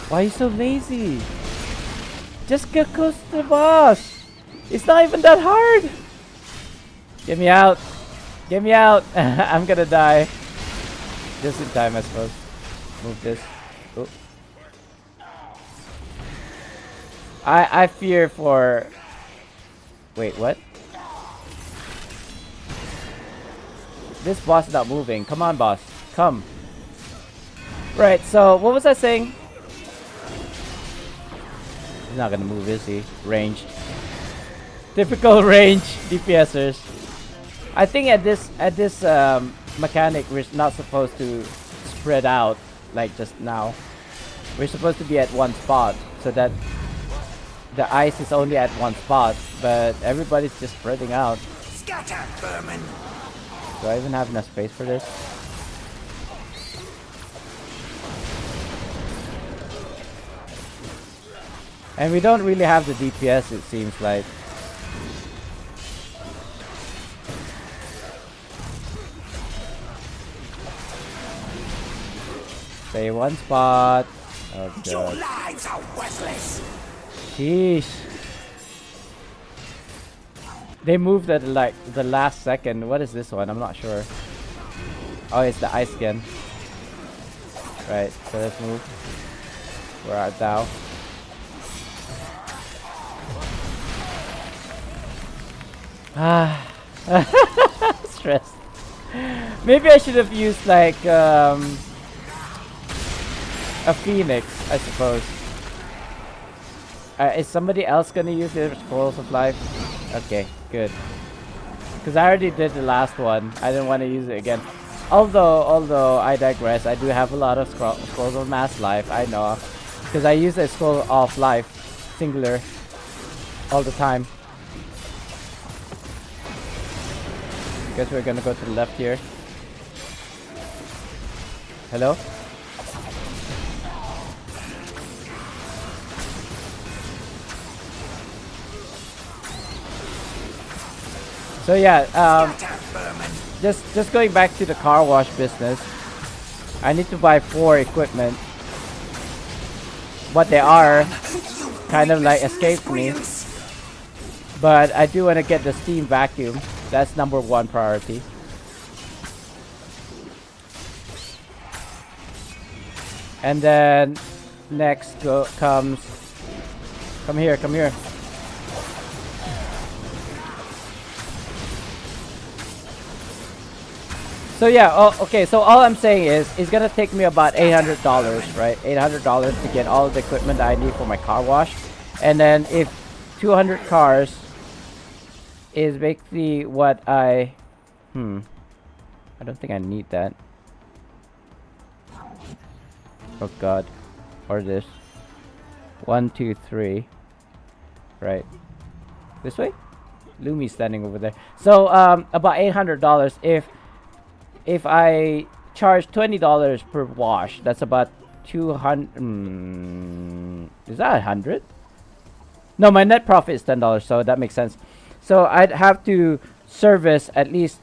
Why are you so lazy? Just get close to the boss. It's not even that hard. Get me out. Get me out. I'm gonna die. Just in time, I suppose. Move this. Oh. I fear for... Wait, what? This boss is not moving. Come on, boss. Come. Right, so what was I saying? He's not gonna move, is he? Ranged. Typical range DPSers. I think at this mechanic we're not supposed to spread out like just now. We're supposed to be at one spot so that the ice is only at one spot, but everybody's just spreading out. Scatter, vermin! Do I even have enough space for this? And we don't really have the DPS, it seems like. Stay one spot. Oh Your god. lives are worthless! Jeez. They moved at like the last second. What is this one? I'm not sure. Oh, it's the ice skin. Right, so let's move. Where art thou? Ah. Stressed. Maybe I should have used like a phoenix, I suppose. Is somebody else gonna use the Scrolls of Life? Okay, good. Because I already did the last one. I didn't want to use it again. Although I digress. I do have a lot of Scrolls of Mass Life. I know, because I use a Scroll of Life, singular, all the time. Guess we're gonna go to the left here. Hello? So yeah, just going back to the car wash business. I need to buy 4 equipment. What they are kind of like escaped me. But I do want to get the steam vacuum. That's #1 priority. And then next comes... Come here, come here. So yeah, okay, so all I'm saying is, it's gonna take me about $800, right? $800 to get all the equipment that I need for my car wash. And then if 200 cars is basically what I don't think I need that. Oh god. Or this. 1, 2, 3. Right. This way? Lumi's standing over there. So about $800 if I charge $20 per wash. That's about 200. Is that 100? No, my net profit is $10, so that makes sense. So I'd have to service at least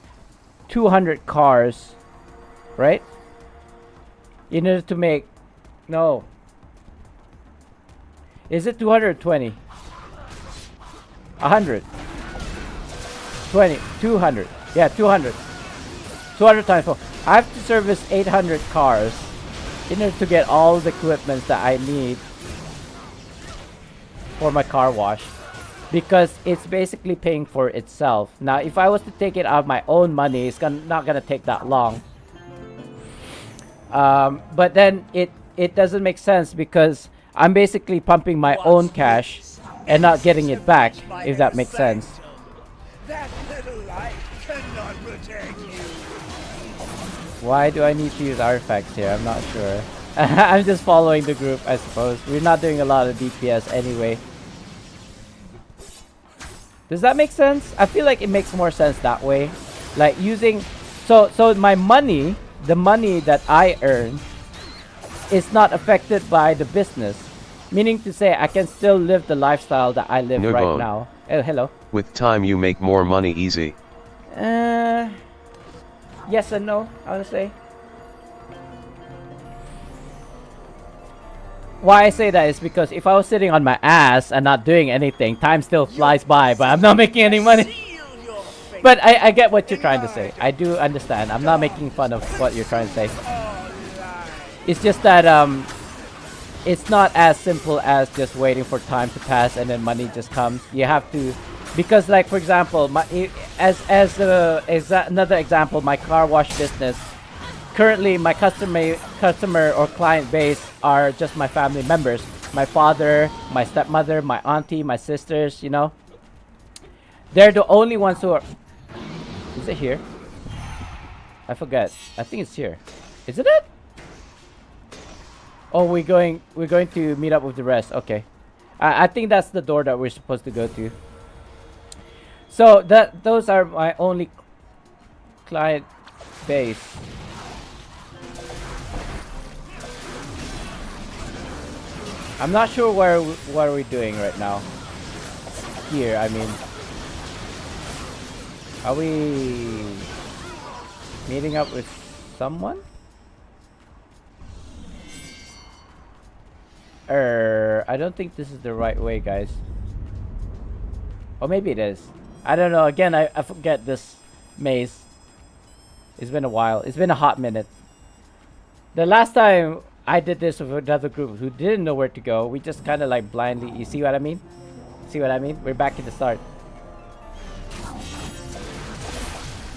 200 cars, right? In order to make... No. Is it 220? 100. 20. 200. Yeah, 200. 200 times 4. I have to service 800 cars in order to get all the equipment that I need for my car wash. Because it's basically paying for itself. Now, if I was to take it out of my own money, it's not gonna take that long. But then it doesn't make sense because I'm basically pumping my own cash and not getting it back, if that makes sense. That little light cannot protect you. Why do I need to use artifacts here? I'm not sure. I'm just following the group, I suppose. We're not doing a lot of DPS anyway. Does that make sense? I feel like it makes more sense that way. Like using, so my money, the money that I earn, is not affected by the business. Meaning to say, I can still live the lifestyle that I live right Nubone. now. Oh, hello. With time you make more money easy. Yes and no, I would say. Why I say that is because if I was sitting on my ass and not doing anything, time still flies by, but I'm not making any money. Seal your fate. But I get what you're trying to say. I do understand. I'm not making fun of what you're trying to say. It's just that it's not as simple as just waiting for time to pass and then money just comes. You have to, because like for example, another example, my car wash business. Currently, my customer or client base are just my family members. My father, my stepmother, my auntie, my sisters. You know, they're the only ones who are. Is it here? I forget. I think it's here. Isn't it? Oh, we're going to meet up with the rest. Okay, I think that's the door that we're supposed to go to. So those are my only client base. I'm not sure what are we doing right now. Here, I mean, are we meeting up with someone? I don't think this is the right way, guys. Or maybe it is. I don't know. Again, I forget this maze. It's been a while. It's been a hot minute. The last time I did this with another group who didn't know where to go, we just kind of like blindly. You see what I mean? See what I mean? We're back at the start.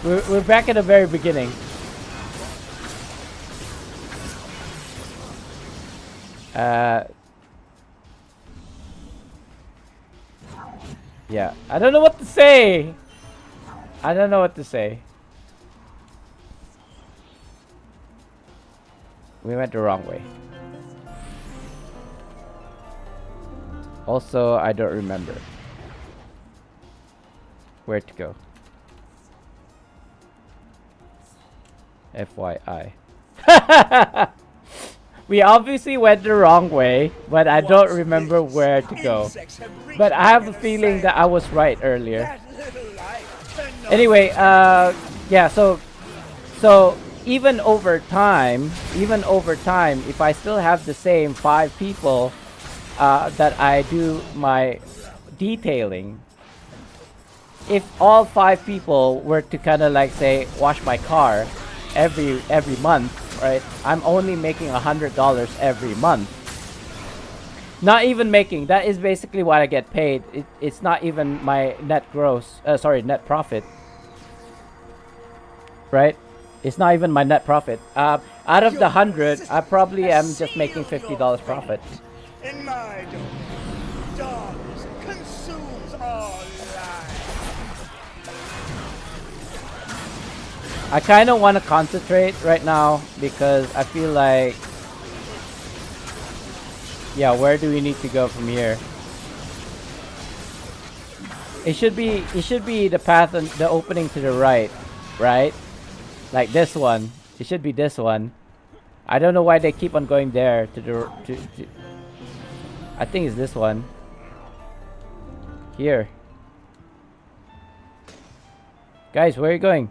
We're back at the very beginning. Yeah, I don't know what to say. I don't know what to say. We went the wrong way. Also, I don't remember where to go. FYI. We obviously went the wrong way, but I don't remember where to go. But I have a feeling that I was right earlier. Anyway, yeah, so even over time, if I still have the same 5 people that I do my detailing, if all 5 people were to kind of like say wash my car every month, right? I'm only making $100 every month. Not even making. That is basically what I get paid. It's not even my net net profit. Right? It's not even my net profit. Out of the 100, I probably am just making $50 profit. In my domain, darkness consumes all life. I kind of want to concentrate right now because I feel like, yeah, where do we need to go from here? It should be the path and the opening to the right, right? Like this one. It should be this one. I don't know why they keep on going there to the I think it's this one. Here. Guys, where are you going?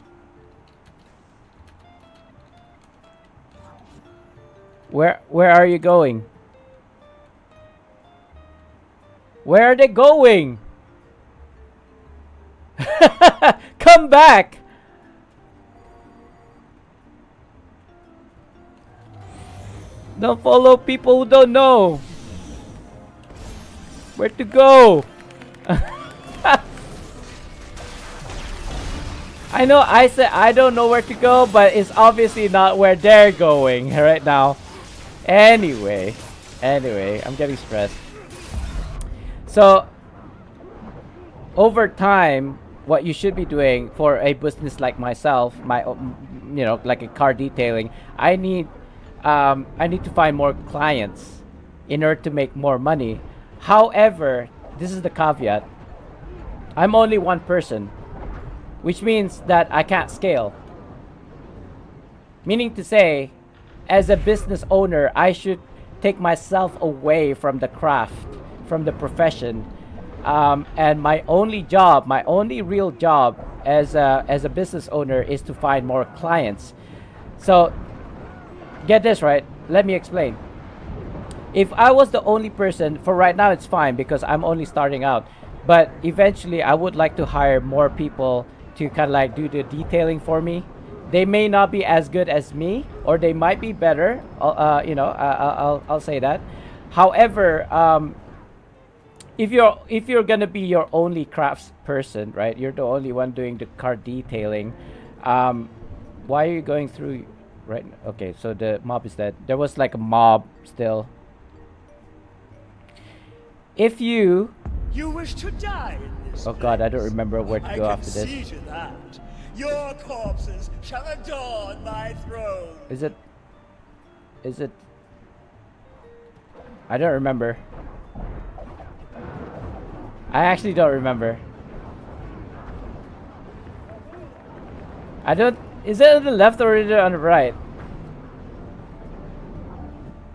Where are you going? Where are they going? Come back! Don't follow people who don't know where to go. I know I said I don't know where to go, but it's obviously not where they're going right now. Anyway, I'm getting stressed. So, over time, what you should be doing for a business like myself, like a car detailing, I need to find more clients in order to make more money. However, this is the caveat. I'm only one person. which means that I can't scale. Meaning to say, as a business owner, I should take myself away from the craft, from the profession, and my only job, my only real job as a business owner is to find more clients. So, get this right. Let me explain. If I was the only person, for right now it's fine because I'm only starting out. But eventually I would like to hire more people to kind of like do the detailing for me. They may not be as good as me, or they might be better. I'll say that. However, if you're gonna be your only crafts person, right? You're the only one doing the car detailing. Why are you going through? Right. Okay. So the mob is dead. There was like a mob still. If you. You wish to die in this Oh God, I don't place. remember where to go after I this. can see to that. Your corpses shall adorn my throne. Is it? I don't remember. I actually don't remember. I don't. Is it on the left or is it on the right?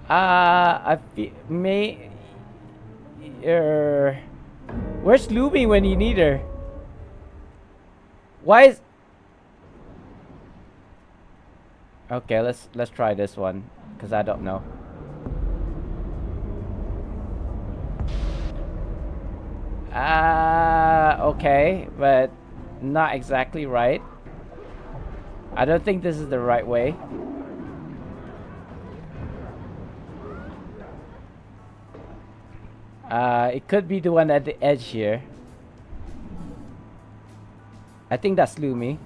I feel may. Where's Lumi when you need her? Why is? Okay, let's try this one, cause I don't know. Okay, but not exactly right. I don't think this is the right way. It could be the one at the edge here. I think that's Lumi.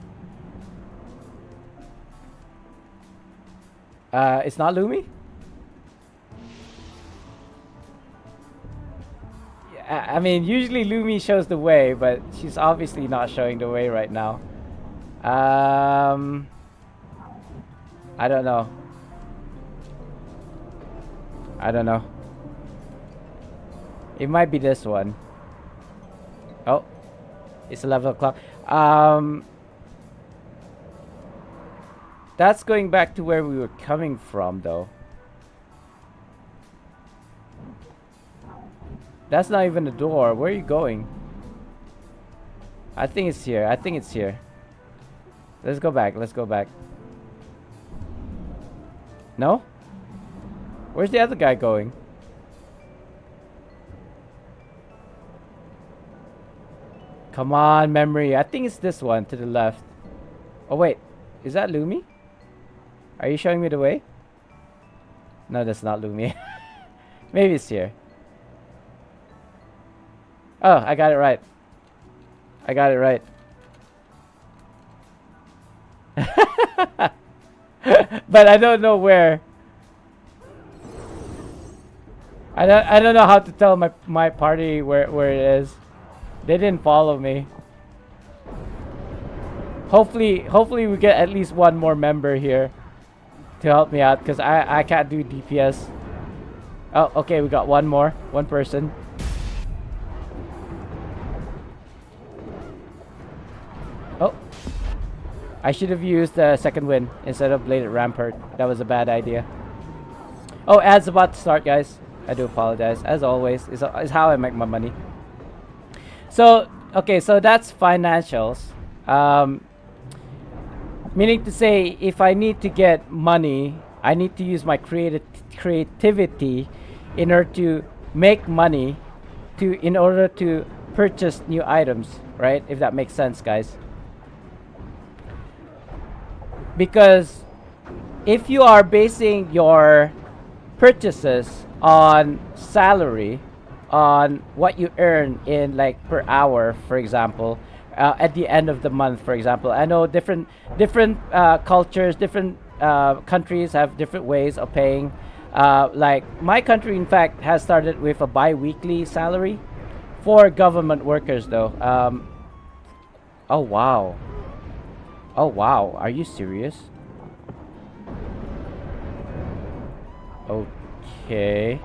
It's not Lumi? I mean, usually Lumi shows the way, but she's obviously not showing the way right now. I don't know. I don't know. It might be this one. Oh, it's 11 o'clock. That's going back to where we were coming from, though. That's not even the door. Where are you going? I think it's here. I think it's here. Let's go back. Let's go back. No? Where's the other guy going? Come on, memory. I think it's this one to the left. Oh, wait. Is that Lumi? Are you showing me the way? No, that's not Lumi. Maybe it's here. Oh, I got it right. I got it right. But I don't know where. I don't know how to tell my party where it is. They didn't follow me. Hopefully we get at least one more member here to help me out, because I can't do DPS. Oh, okay, we got one more. One person. Oh. I should have used the second wind instead of Bladed Rampart. That was a bad idea. Oh, ads about to start, guys. I do apologize. As always, is how I make my money. So, okay, so that's financials. Meaning to say, if I need to get money, I need to use my creativity in order to make money, in order to purchase new items, right? If that makes sense, guys. Because if you are basing your purchases on salary, on what you earn in like per hour, for example, at the end of the month, for example. I know different cultures, different countries have different ways of paying. Like my country, in fact, has started with a bi-weekly salary for government workers, though. Oh wow! Oh wow! Are you serious? Okay.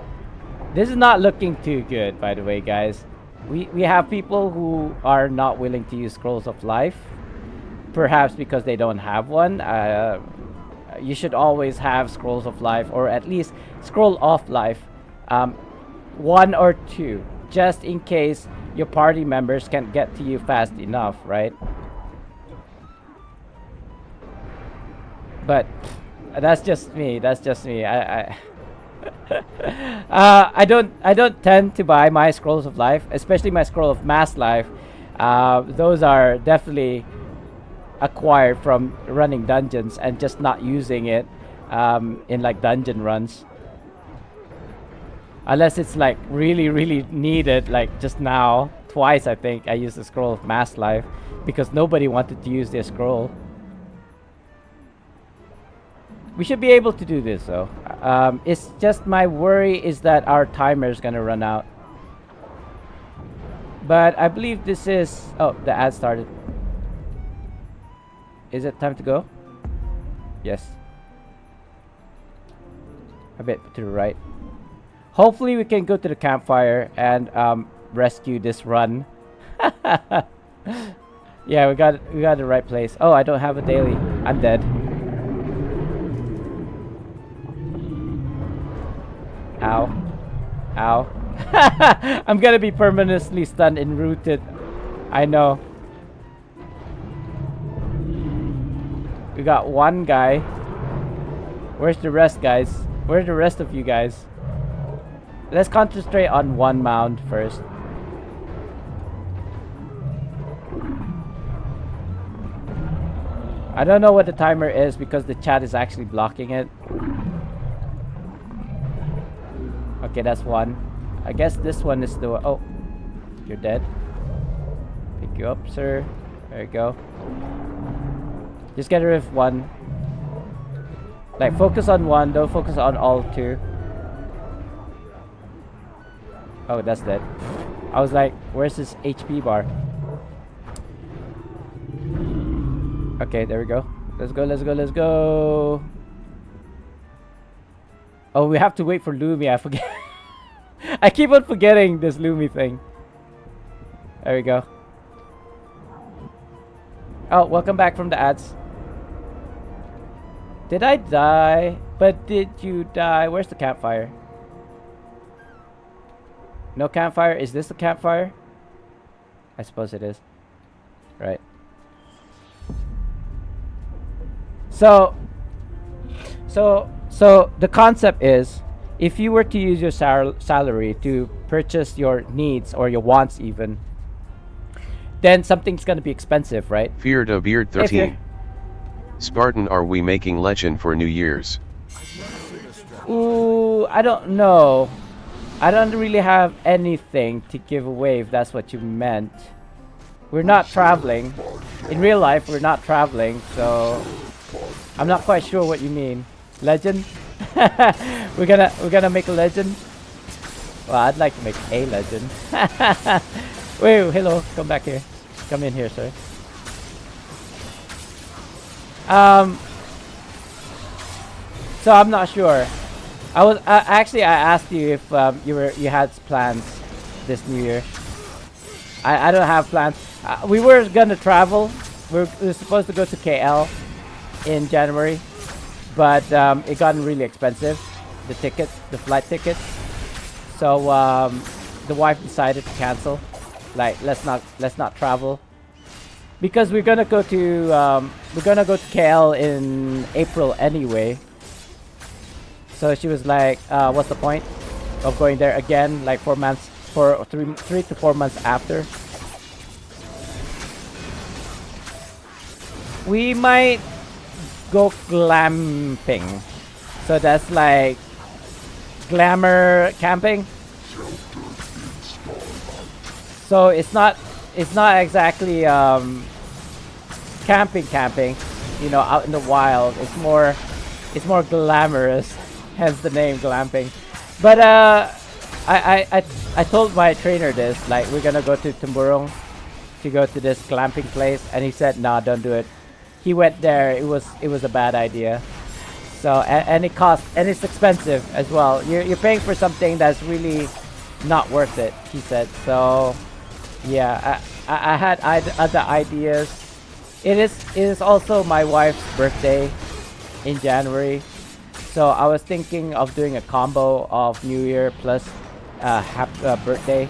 This is not looking too good, by the way, guys. We have people who are not willing to use Scrolls of Life. perhaps because they don't have one. You should always have scrolls of life, or at least scroll of life, 1 or 2, just in case your party members can't get to you fast enough, right? But that's just me. That's just me. I don't tend to buy my scrolls of life, especially my scroll of mass life. Those are definitely acquired from running dungeons and just not using it in like dungeon runs, unless it's like really needed. Like just now, twice I think I used the scroll of mass life because nobody wanted to use their scroll. We should be able to do this though. It's just my worry is that our timer is gonna run out. But I believe this is... Oh, the ad started. Is it time to go? Yes. A bit to the right. Hopefully we can go to the campfire and rescue this run. Yeah, we got the right place. Oh, I don't have a daily. I'm dead. Ow. Ow. I'm gonna be permanently stunned and rooted. I know. We got one guy. Where's the rest, guys? Where's the rest of you guys? Let's concentrate on one mound first. I don't know what the timer is because the chat is actually blocking it. Okay, that's one. I guess this one is the... Oh, you're dead. Pick you up, sir. There you go. Just get rid of one. Like, focus on one. Don't focus on all 2. Oh, that's dead. I was like, where's this HP bar? Okay, there we go. Let's go, let's go, let's go. Oh, we have to wait for Lumi. I forget. I keep on forgetting this Lumi thing. There we go. Oh, welcome back from the ads. Did I die? But did you die? Where's the campfire? No campfire? Is this the campfire? I suppose it is. Right. So the concept is, if you were to use your salary to purchase your needs or your wants even, then something's going to be expensive, right? Fear to Beard 13. Spartan, are we making legend for New Year's? Ooh, I don't know. I don't really have anything to give away, if that's what you meant. We're not traveling. In real life, we're not traveling, so I'm not quite sure what you mean. Legend? we're gonna make a legend? Well, I'd like to make a legend. Wait, hello, come back here. Come in here, sir. So I'm not sure. Actually I asked you if you had plans this New Year. I don't have plans. We were gonna travel. We were supposed to go to KL in January, but it got really expensive, the flight tickets. So the wife decided to cancel. Like, let's not travel, because we're gonna go to KL in April anyway. So she was like, what's the point of going there again, like 4 months, 3 to 4 months after? We might go glamping. So that's like glamour camping. So it's not exactly camping, you know, out in the wild. It's more glamorous, hence the name glamping. But I told my trainer this, like, we're gonna go to Tumburong to go to this glamping place, and he said, nah, don't do it. He went there. It was a bad idea. So and it's expensive as well. You're paying for something that's really not worth it, he said. So yeah, I had other ideas, It is also my wife's birthday in January. So I was thinking of doing a combo of New Year plus birthday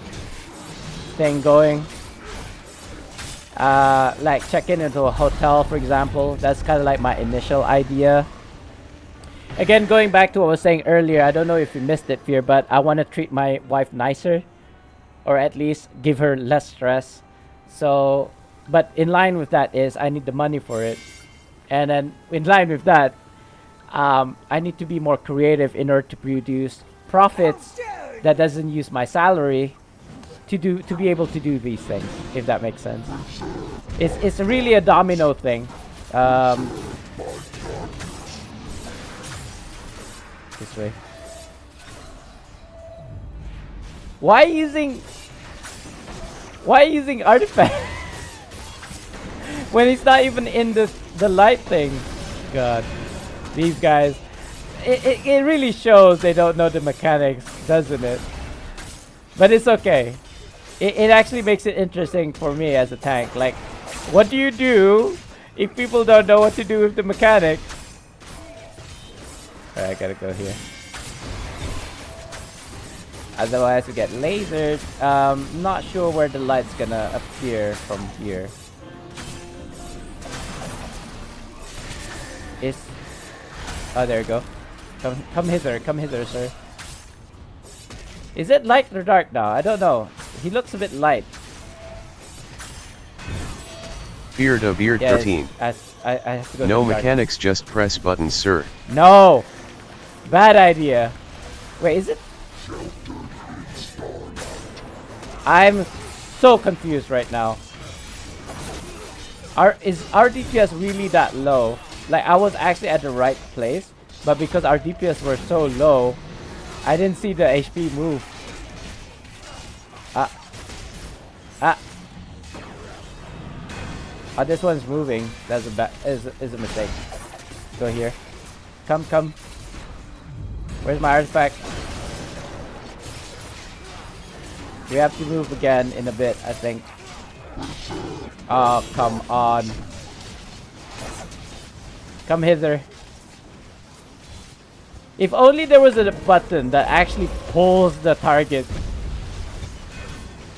thing going. Like check-in into a hotel, for example. That's kind of like my initial idea. Again, going back to what I was saying earlier, I don't know if you missed it, Fear, but I want to treat my wife nicer, or at least give her less stress. So, but in line with that is I need the money for it, and then in line with that, I need to be more creative in order to produce profits that doesn't use my salary to be able to do these things, if that makes sense. It's really a domino thing. This way. Why using artifact when he's not even in the light thing? God, these guys. It really shows they don't know the mechanics, doesn't it? But it's okay. It actually makes it interesting for me as a tank. Like, what do you do if people don't know what to do with the mechanics? Alright, I gotta go here. Otherwise we get lasered. Not sure where the light's gonna appear from here. Oh, there you go. Come hither, sir. Is it light or dark now? I don't know. He looks a bit light. Beard of Beard Yeah, 13. I have to go No to dark. mechanics, just press buttons, sir. No! Bad idea. Wait, is it? I'm so confused right now. Is our DPS really that low? Like, I was actually at the right place, but because our DPS were so low, I didn't see the HP move. Oh, this one's moving. That's is a mistake. Go here. Come. Where's my artifact? We have to move again in a bit, I think. Oh, come on. Come hither. If only there was a button that actually pulls the target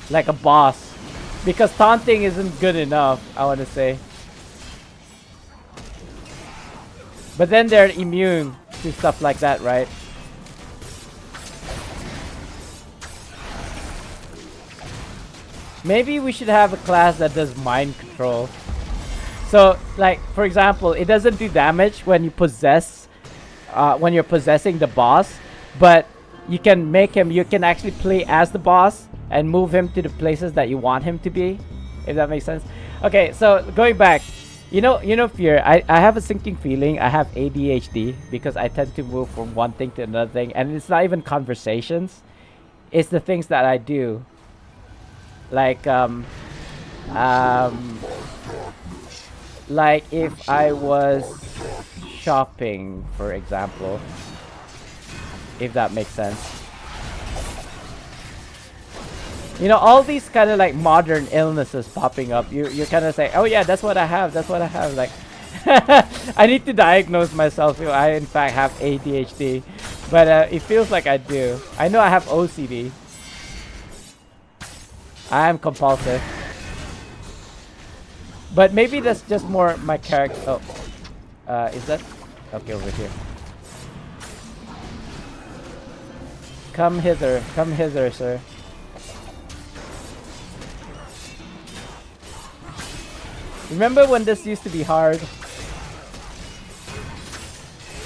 like a boss. Because taunting isn't good enough, I want to say. But then they're immune to stuff like that, right? Maybe we should have a class that does mind control. So, like, for example, it doesn't do damage when you possess, when you're possessing the boss, but you can make him, you can actually play as the boss and move him to the places that you want him to be, if that makes sense. Okay, so going back, you know, Fear, I have a sinking feeling I have ADHD because I tend to move from one thing to another thing, and it's not even conversations, it's the things that I do. Like, like if I was shopping, for example, if that makes sense. You know, all these kind of like modern illnesses popping up, you kind of say, oh yeah, that's what I have, like I need to diagnose myself if I in fact have ADHD, but it feels like I do. I know I have OCD. I am compulsive, but maybe that's just more my character. Oh, is that okay? Over here. Come hither, sir. Remember when this used to be hard?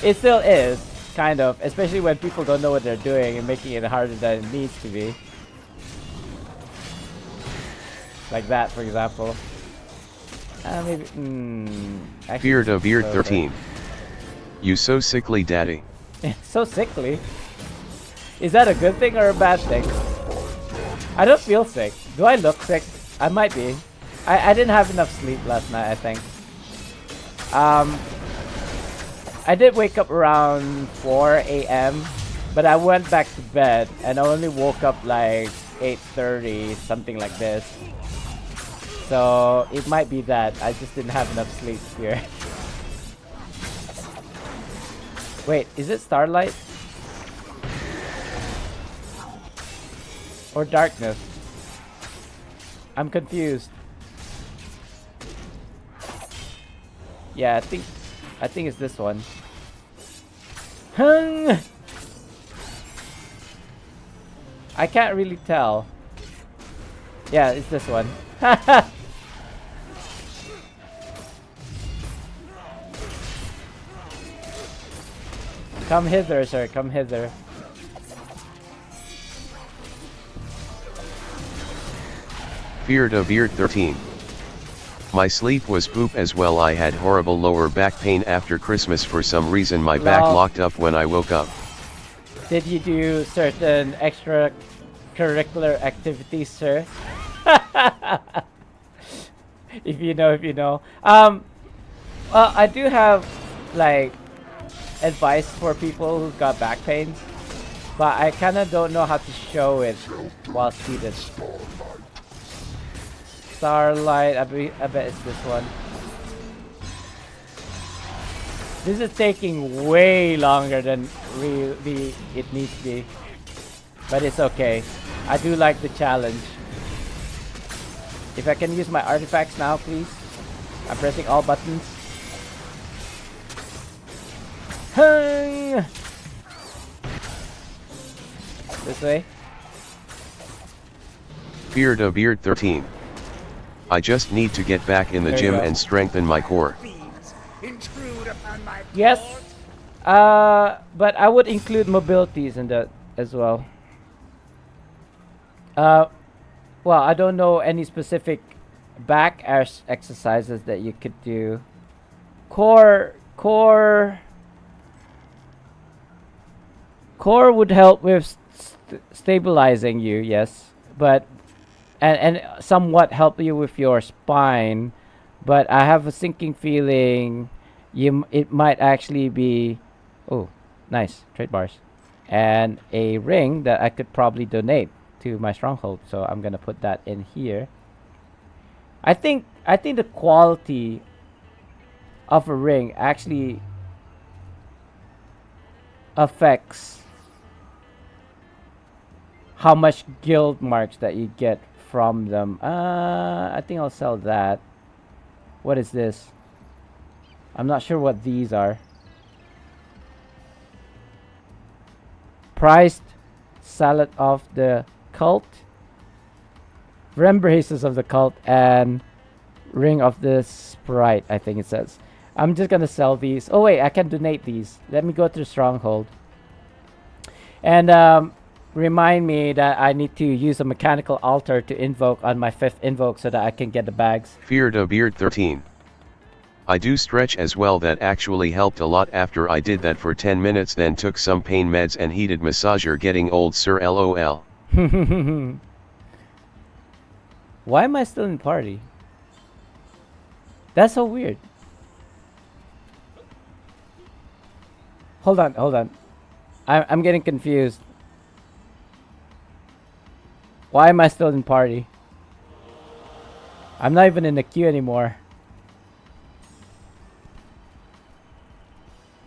It still is, kind of, especially when people don't know what they're doing and making it harder than it needs to be. Like that, for example. Maybe. Beard of Beard 13. You so sickly, daddy. So sickly. Is that a good thing or a bad thing? I don't feel sick. Do I look sick? I might be. I didn't have enough sleep last night, I think. I did wake up around 4 a.m. but I went back to bed and I only woke up like 8:30, something like this. So it might be that I just didn't have enough sleep here. Wait, is it starlight? Or darkness? I'm confused. Yeah, I think it's this one. Hung! I can't really tell. Yeah, it's this one. Come hither, sir. Come hither. Feared of Beard 13. My sleep was poop as well. I had horrible lower back pain after Christmas. For some reason my back locked up when I woke up. Did you do certain extracurricular activities, sir? If you know, if you know. Well, I do have like advice for people who've got back pains, but I kind of don't know how to show it while seated. Starlight, I bet it's this one. This is taking way longer than really it needs to be, but it's okay. I do like the challenge. If I can use my artifacts now, please. I'm pressing all buttons. Hung! This way. Feared of Beard 13. I just need to get back in the There you gym go. and strengthen my core. Thieves intrude upon my Yes. port. But I would include mobilities in that as well. Well, I don't know any specific back exercises that you could do. Core would help with stabilizing you, yes, but and somewhat help you with your spine. But I have a sinking feeling it might actually be, oh, nice trade bars, and a ring that I could probably donate to my stronghold. So I'm gonna put that in here. I think the quality of a ring actually affects how much guild marks that you get from them. I think I'll sell that. What is this? I'm not sure what these are. Prized salad of the cult, rembraces of the cult, and ring of the sprite, I think it says. I'm just gonna sell these. Oh wait, I can donate these. Let me go to the stronghold. And remind me that I need to use a mechanical altar to invoke on my 5th invoke so that I can get the bags. Feared of Beard 13. I do stretch as well. That actually helped a lot after I did that for 10 minutes, then took some pain meds and heated massager. Getting old, sir, lol. Why am I still in party? That's so weird. Hold on. I'm getting confused. Why am I still in party? I'm not even in the queue anymore.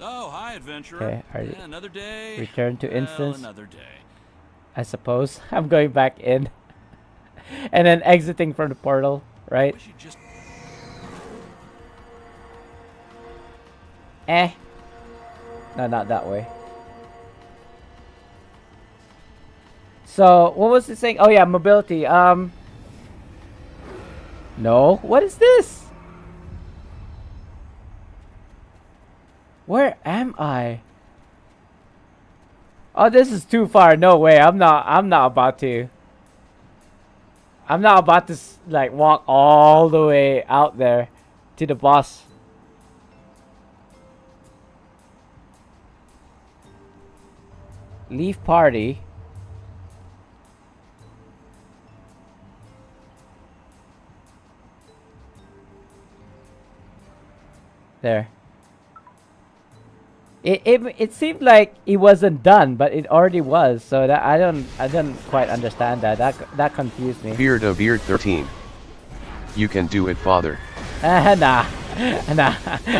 Oh, hi, adventurer. Okay, Yeah, another day. Return to Well, instance. another day. I suppose. I'm going back in. And then exiting from the portal, right? Wish you'd just Eh. No, not that way. So, what was it saying? Oh yeah, mobility. No. What is this? Where am I? Oh, this is too far. No way. I'm not about to. I'm not about to like walk all the way out there to the boss. Leave party. There. It seemed like it wasn't done, but it already was. So that I didn't quite understand that. That confused me. Feared of Beard 13. You can do it, father. Nah, nah,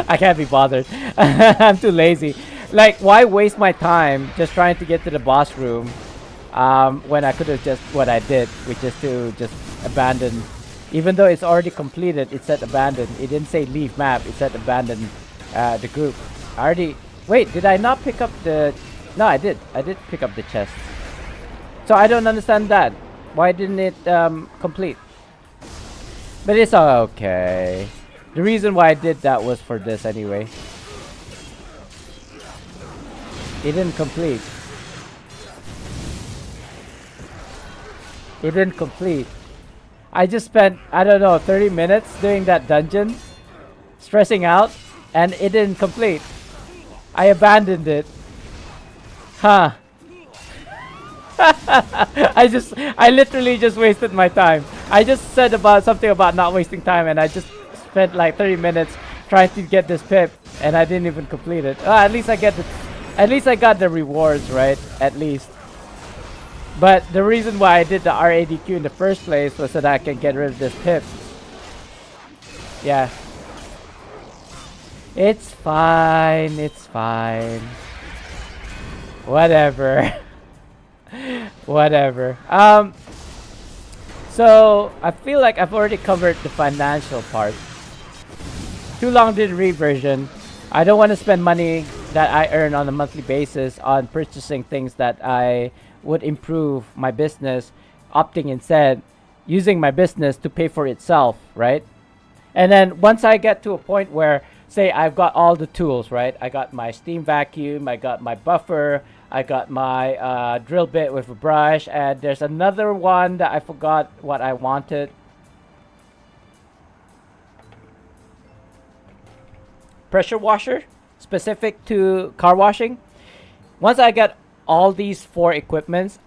I can't be bothered. I'm too lazy. Like, why waste my time just trying to get to the boss room when I could have just what I did, which is to just abandon. Even though it's already completed, it said abandon. It didn't say leave map. It said abandon the group. I already. Wait, did I not pick up the? No, I did. I did pick up the chest. So I don't understand that. Why didn't it complete? But it's okay. The reason why I did that was for this anyway. It didn't complete. It didn't complete. I just spent, I don't know, 30 minutes doing that dungeon, stressing out, and it didn't complete. I abandoned it. Huh. I literally just wasted my time. I just said about something about not wasting time, and I just spent like 30 minutes trying to get this pip, and I didn't even complete it. At least I got the rewards, right? At least. But the reason why I did the RADQ in the first place was so that I can get rid of this pip. Yeah. It's fine. It's fine. Whatever. Whatever. So I feel like I've already covered the financial part. Too long didn't read version. I don't want to spend money that I earn on a monthly basis on purchasing things that I would improve my business, opting instead using my business to pay for itself, right? And then once I get to a point where, say, I've got all the tools, right? I got my steam vacuum, I got my buffer, I got my drill bit with a brush, and there's another one that I forgot what I wanted. Pressure washer, specific to car washing. Once I get all these 4 equipments,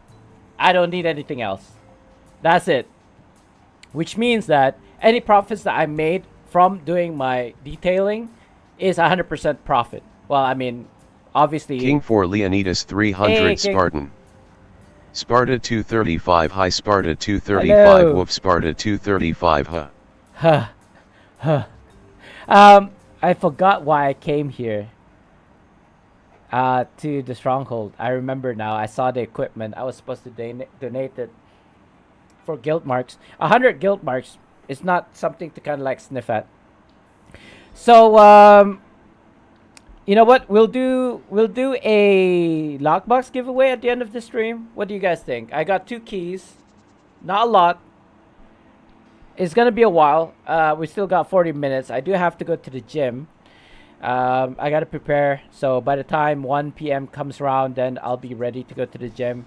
I don't need anything else. That's it. Which means that any profits that I made from doing my detailing is 100% profit. Well, I mean, obviously. King for Leonidas 300 Hey, Spartan. Sparta 235 Hi Sparta 235 Hello. Woof Sparta 235 I forgot why I came here. To the stronghold. I remember now. I saw the equipment. I was supposed to donate it for guild marks. 100 guild marks is not something to kind of like sniff at. So you know what? We'll do a lockbox giveaway at the end of the stream. What do you guys think? I got 2 keys, not a lot. It's gonna be a while. We still got 40 minutes. I do have to go to the gym. I gotta prepare, so by the time 1 p.m. comes around, then I'll be ready to go to the gym,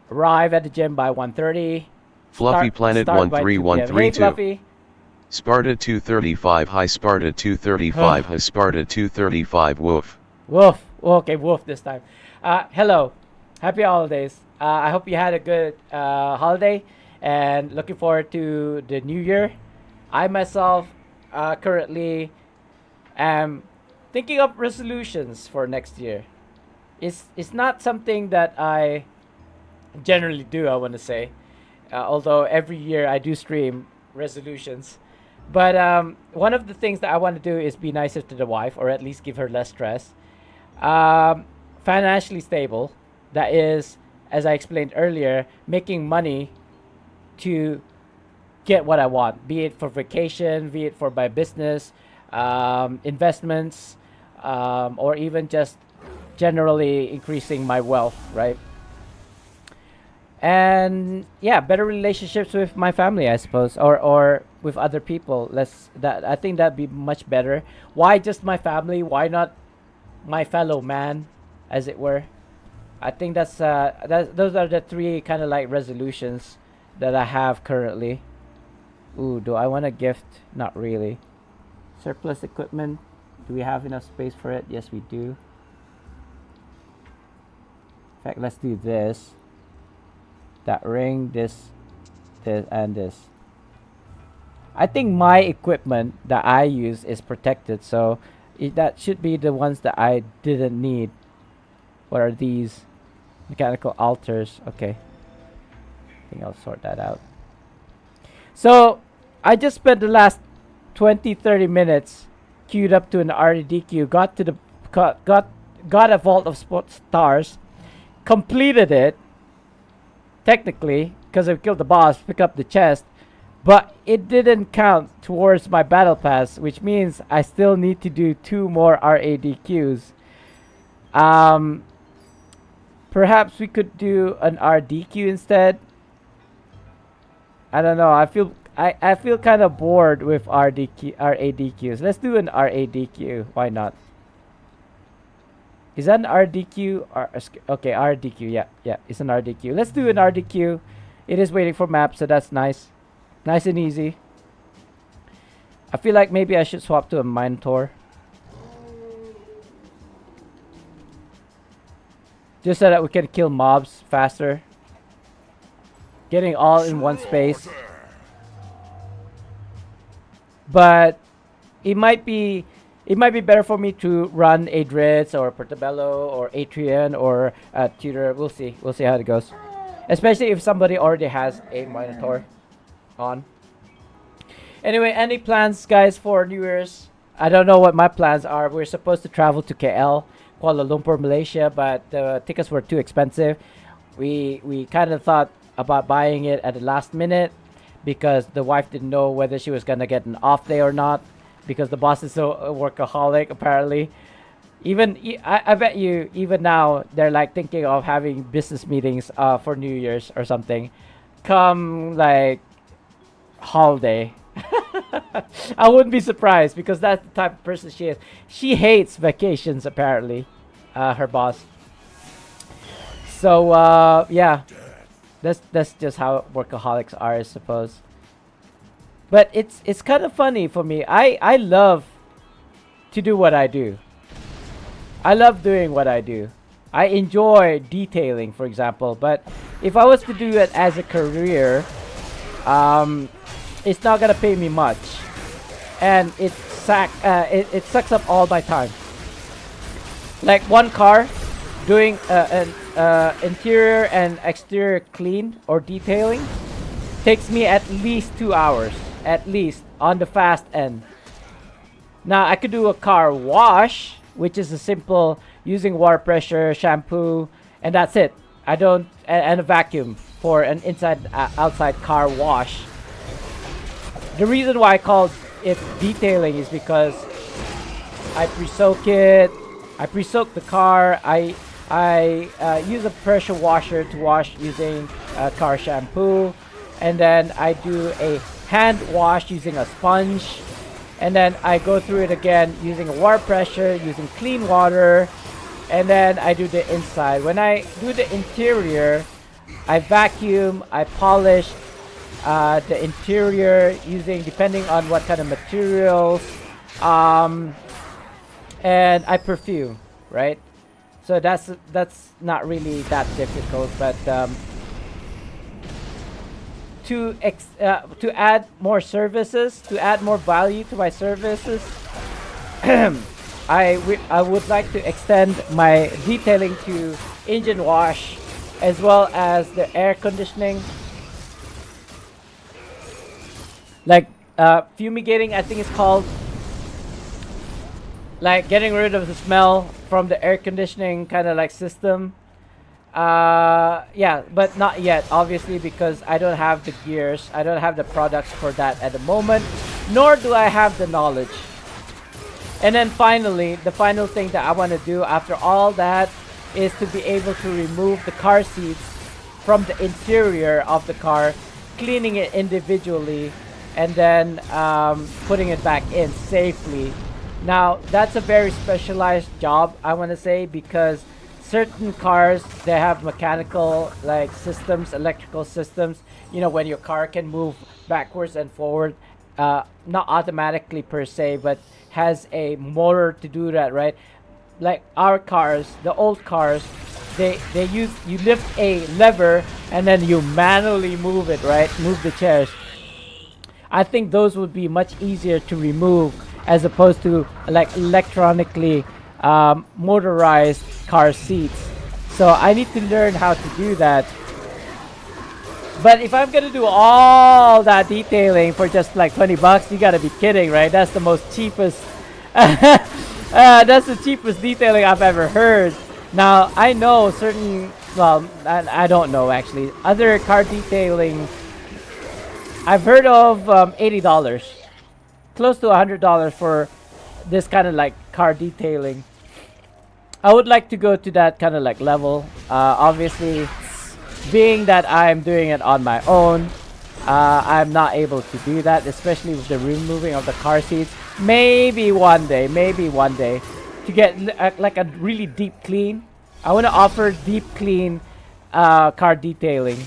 arrive at the gym by 1:30. Fluffy Planet start by 2 p.m. 13132 Hey, Fluffy. Sparta 235 Hi Sparta 235 Hi Sparta 235 Woof. Woof. Okay, woof this time. Hello. Happy holidays. I hope you had a good holiday, and looking forward to the new year. I myself currently am thinking of resolutions for next year. It's not something that I generally do, I want to say. Although every year I do stream resolutions. But one of the things that I want to do is be nicer to the wife, or at least give her less stress. Financially stable. That is, as I explained earlier, making money to get what I want. Be it for vacation, be it for my business, investments, or even just generally increasing my wealth, right? And yeah, better relationships with my family, I suppose, or with other people. I think that'd be much better. Why just my family? Why not my fellow man, as it were? I think those are the 3 kind of like resolutions that I have currently. Ooh, do I want to gift? Not really. Surplus equipment. Do we have enough space for it? Yes, we do. In fact, let's do this. That ring, this, and this. I think my equipment that I use is protected, so that should be the ones that I didn't need. What are these? Mechanical altars. Okay. I think I'll sort that out. So, I just spent the last 20-30 minutes queued up to an RDQ, got to the got a vault of stars, completed it technically because I killed the boss, pick up the chest, but it didn't count towards my battle pass, which means I still need to do 2 more RADQs. Perhaps we could do an RDQ instead. I don't know. I feel kind of bored with RADQs. Let's do an RADQ. Why not? Is that an RDQ? Okay, RDQ. Yeah, it's an RDQ. Let's do an RDQ. It is waiting for map, so that's nice. Nice and easy. I feel like maybe I should swap to a Minotaur. Just so that we can kill mobs faster. Getting all in one space. But it might be better for me to run a Dritz or Portobello or Atrian or Tutor. We'll see. We'll see how it goes. Especially if somebody already has a Minotaur on. Anyway, any plans, guys, for New Year's? I don't know what my plans are. We're supposed to travel to KL, Kuala Lumpur, Malaysia, but the tickets were too expensive. We kind of thought about buying it at the last minute because the wife didn't know whether she was gonna get an off day or not, because the boss is so a workaholic apparently. I bet you even now they're like thinking of having business meetings for New Year's or something come like holiday. I wouldn't be surprised because that's the type of person she is. She hates vacations apparently, her boss. So yeah, that's just how workaholics are, I suppose. But it's kind of funny for me. I love to do what I do. I love doing what I do. I enjoy detailing, for example. But if I was to do it as a career, it's not gonna pay me much, and it sucks up all my time. Like one car, doing an interior and exterior clean or detailing takes me at least 2 hours, at least on the fast end. Now I could do a car wash, which is a simple using water pressure, shampoo, and that's it. I don't and a vacuum for an inside outside car wash. The reason why I called it detailing is because I pre-soak it. I pre-soak the car. I use a pressure washer to wash using car shampoo, and then I do a hand wash using a sponge, and then I go through it again using a water pressure, using clean water, and then I do the inside. When I do the interior, I vacuum, I polish the interior using, depending on what kind of materials, and I perfume, right? So that's not really that difficult, but to add more services, to add more value to my services, I would like to extend my detailing to engine wash as well as the air conditioning, like fumigating, I think it's called, like getting rid of the smell from the air conditioning kind of like system. Yeah, but not yet, obviously, because I don't have the gears, I don't have the products for that at the moment, nor do I have the knowledge. And then finally, the final thing that I want to do after all that is to be able to remove the car seats from the interior of the car, cleaning it individually, and then putting it back in safely. Now, that's a very specialized job, I want to say, because certain cars, they have mechanical like systems, electrical systems, you know, when your car can move backwards and forward, not automatically per se, but has a motor to do that, right? Like our cars, the old cars, they use, you lift a lever and then you manually move it, right? Move the chairs. I think those would be much easier to remove as opposed to like electronically motorized car seats. So I need to learn how to do that. But if I'm gonna do all that detailing for just like 20 bucks, you gotta be kidding, right? That's the most cheapest. That's the cheapest detailing I've ever heard. Now I know certain. Well, I don't know actually. Other car detailing. I've heard of $80, close to $100 for this kind of like car detailing. I would like to go to that kind of like level. Obviously, being that I'm doing it on my own, I'm not able to do that, especially with the removing of the car seats. Maybe one day to get like a really deep clean. I want to offer deep clean car detailing.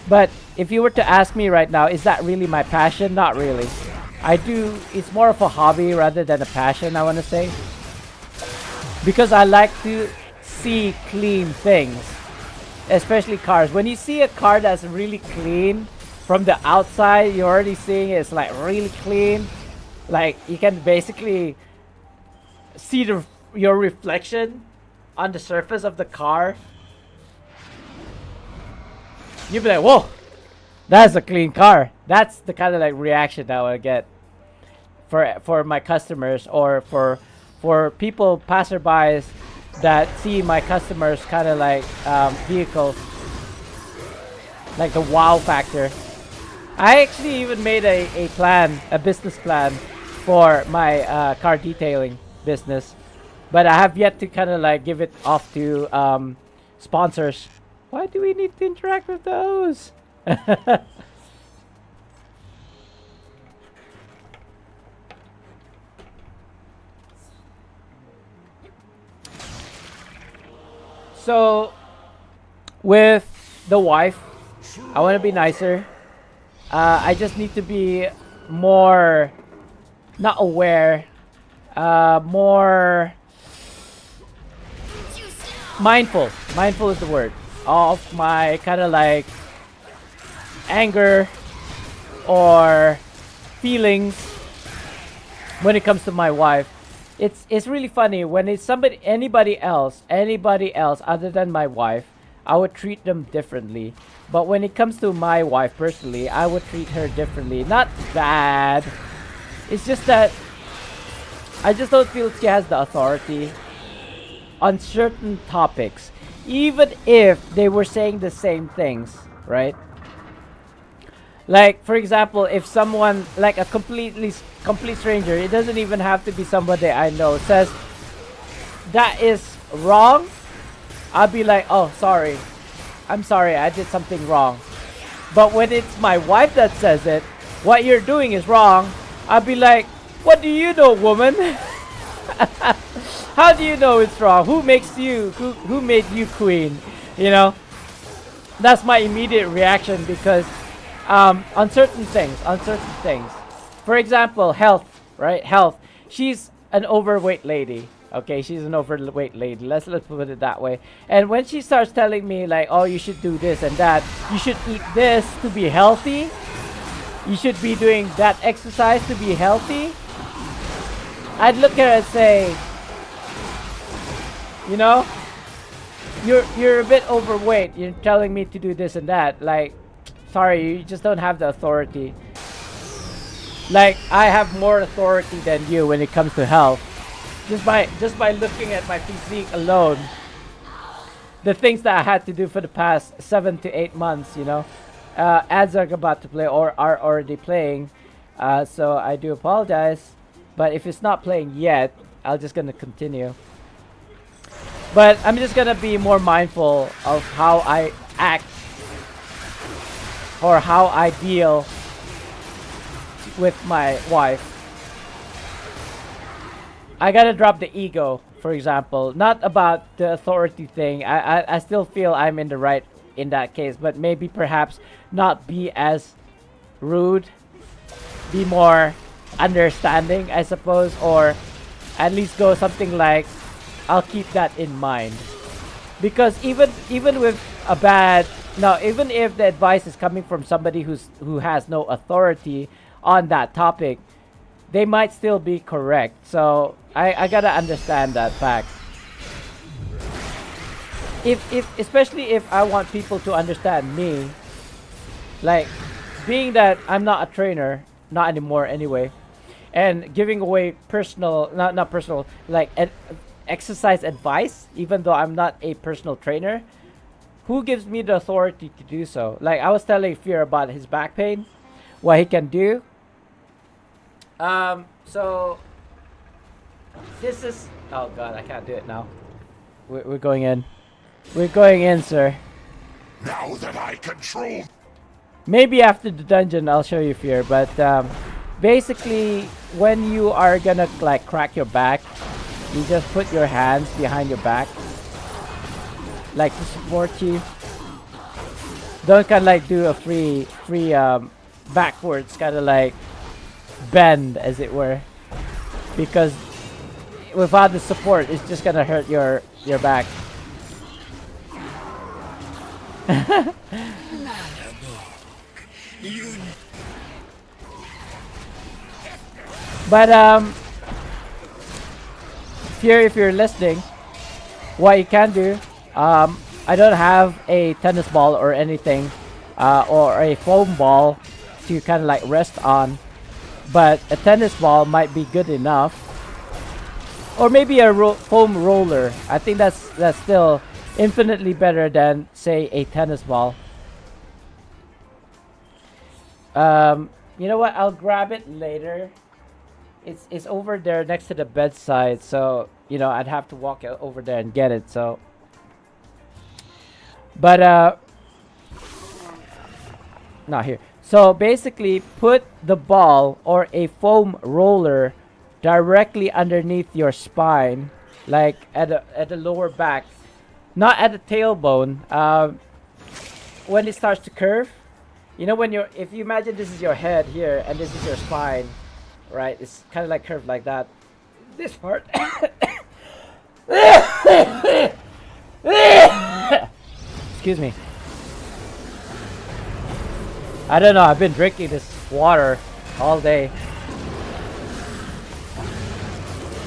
But if you were to ask me right now, is that really my passion? Not really. It's more of a hobby rather than a passion, I want to say. Because I like to see clean things, especially cars. When you see a car that's really clean from the outside, you're already seeing it's like really clean. Like you can basically see your reflection on the surface of the car. You'll be like, whoa, that's a clean car. That's the kind of like reaction that I want to get for my customers, or for people passerbys that see my customers kind of like vehicles, like the wow factor. I actually even made a business plan for my car detailing business, but I have yet to kind of like give it off to sponsors. Why do we need to interact with those? So, with the wife, I want to be nicer. I just need to be more, not aware, more mindful. Mindful is the word. Of my kind of like anger or feelings when it comes to my wife. It's really funny when it's anybody else other than my wife, I would treat them differently. But when it comes to my wife personally, I would treat her differently. Not bad. It's just that I just don't feel she has the authority on certain topics, even if they were saying the same things, right? Like, for example, if someone, like a complete stranger, it doesn't even have to be somebody I know, says that is wrong, I'll be like, oh, sorry. I'm sorry, I did something wrong. But when it's my wife that says it, what you're doing is wrong, I'll be like, what do you know, woman? How do you know it's wrong? Who makes you, who made you queen? You know? That's my immediate reaction, because on certain things. For example, health, right? Health. She's an overweight lady. Okay, she's an overweight lady. Let's put it that way. And when she starts telling me like, oh, you should do this and that, you should eat this to be healthy, you should be doing that exercise to be healthy, I'd look at her and say, you know, you're a bit overweight. You're telling me to do this and that. Like, sorry, you just don't have the authority. Like, I have more authority than you when it comes to health. Just by looking at my physique alone, the things that I had to do for the past 7 to 8 months, you know, ads are about to play or are already playing. So I do apologize, but if it's not playing yet, I'm just gonna continue. But I'm just gonna be more mindful of how I act or how I deal with my wife. I gotta drop the ego, for example. Not about the authority thing. I still feel I'm in the right in that case, but maybe perhaps not be as rude, be more understanding, I suppose, or at least go something like, I'll keep that in mind. Because even with a bad, no, even if the advice is coming from somebody who has no authority on that topic, they might still be correct. So I gotta understand that fact. If especially if I want people to understand me, Like, being that I'm not a trainer, not anymore anyway, and giving away personal, not personal, like exercise advice, even though I'm not a personal trainer, who gives me the authority to do so? Like, I was telling Fear about his back pain, what he can do. So this is, oh god, I can't do it now. We're going in. We're going in, sir. Now that I control. Maybe after the dungeon I'll show you Fear, but basically when you are gonna like crack your back, you just put your hands behind your back, like to support you. Don't kind of like do a free backwards kind of like bend, as it were, because without the support it's just gonna hurt your back. But Fear, if you're listening, what you can do, I don't have a tennis ball or anything, or a foam ball to kind of like rest on, but a tennis ball might be good enough, or maybe a foam roller. I think that's still infinitely better than, say, a tennis ball. You know what? I'll grab it later. It's over there next to the bedside, so you know I'd have to walk over there and get it. So, but not here. So basically, put the ball or a foam roller directly underneath your spine, like at the lower back, not at the tailbone. When it starts to curve, you know, if you imagine this is your head here and this is your spine, right? It's kind of like curved like that. This part. Excuse me. I don't know. I've been drinking this water all day,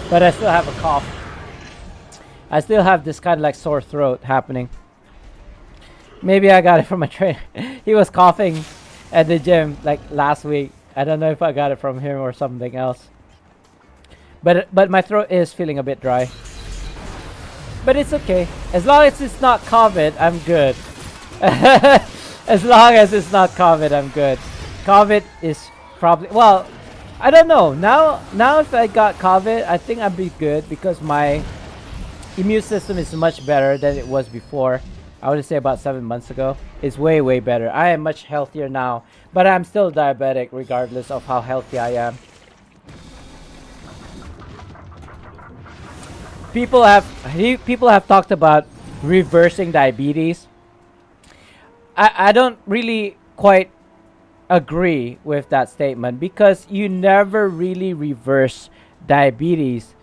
but I still have a cough. I still have this kind of like sore throat happening. Maybe I got it from a trainer. He was coughing at the gym like last week. I don't know if I got it from him or something else. But my throat is feeling a bit dry. But it's okay. As long as it's not COVID, I'm good. As long as it's not COVID, I'm good. COVID is probably, well, I don't know. Now if I got COVID, I think I'd be good because my immune system is much better than it was before. I would say about 7 months ago. It's way, way better. I am much healthier now, but I'm still diabetic regardless of how healthy I am. People have talked about reversing diabetes. I don't really quite agree with that statement because you never really reverse diabetes.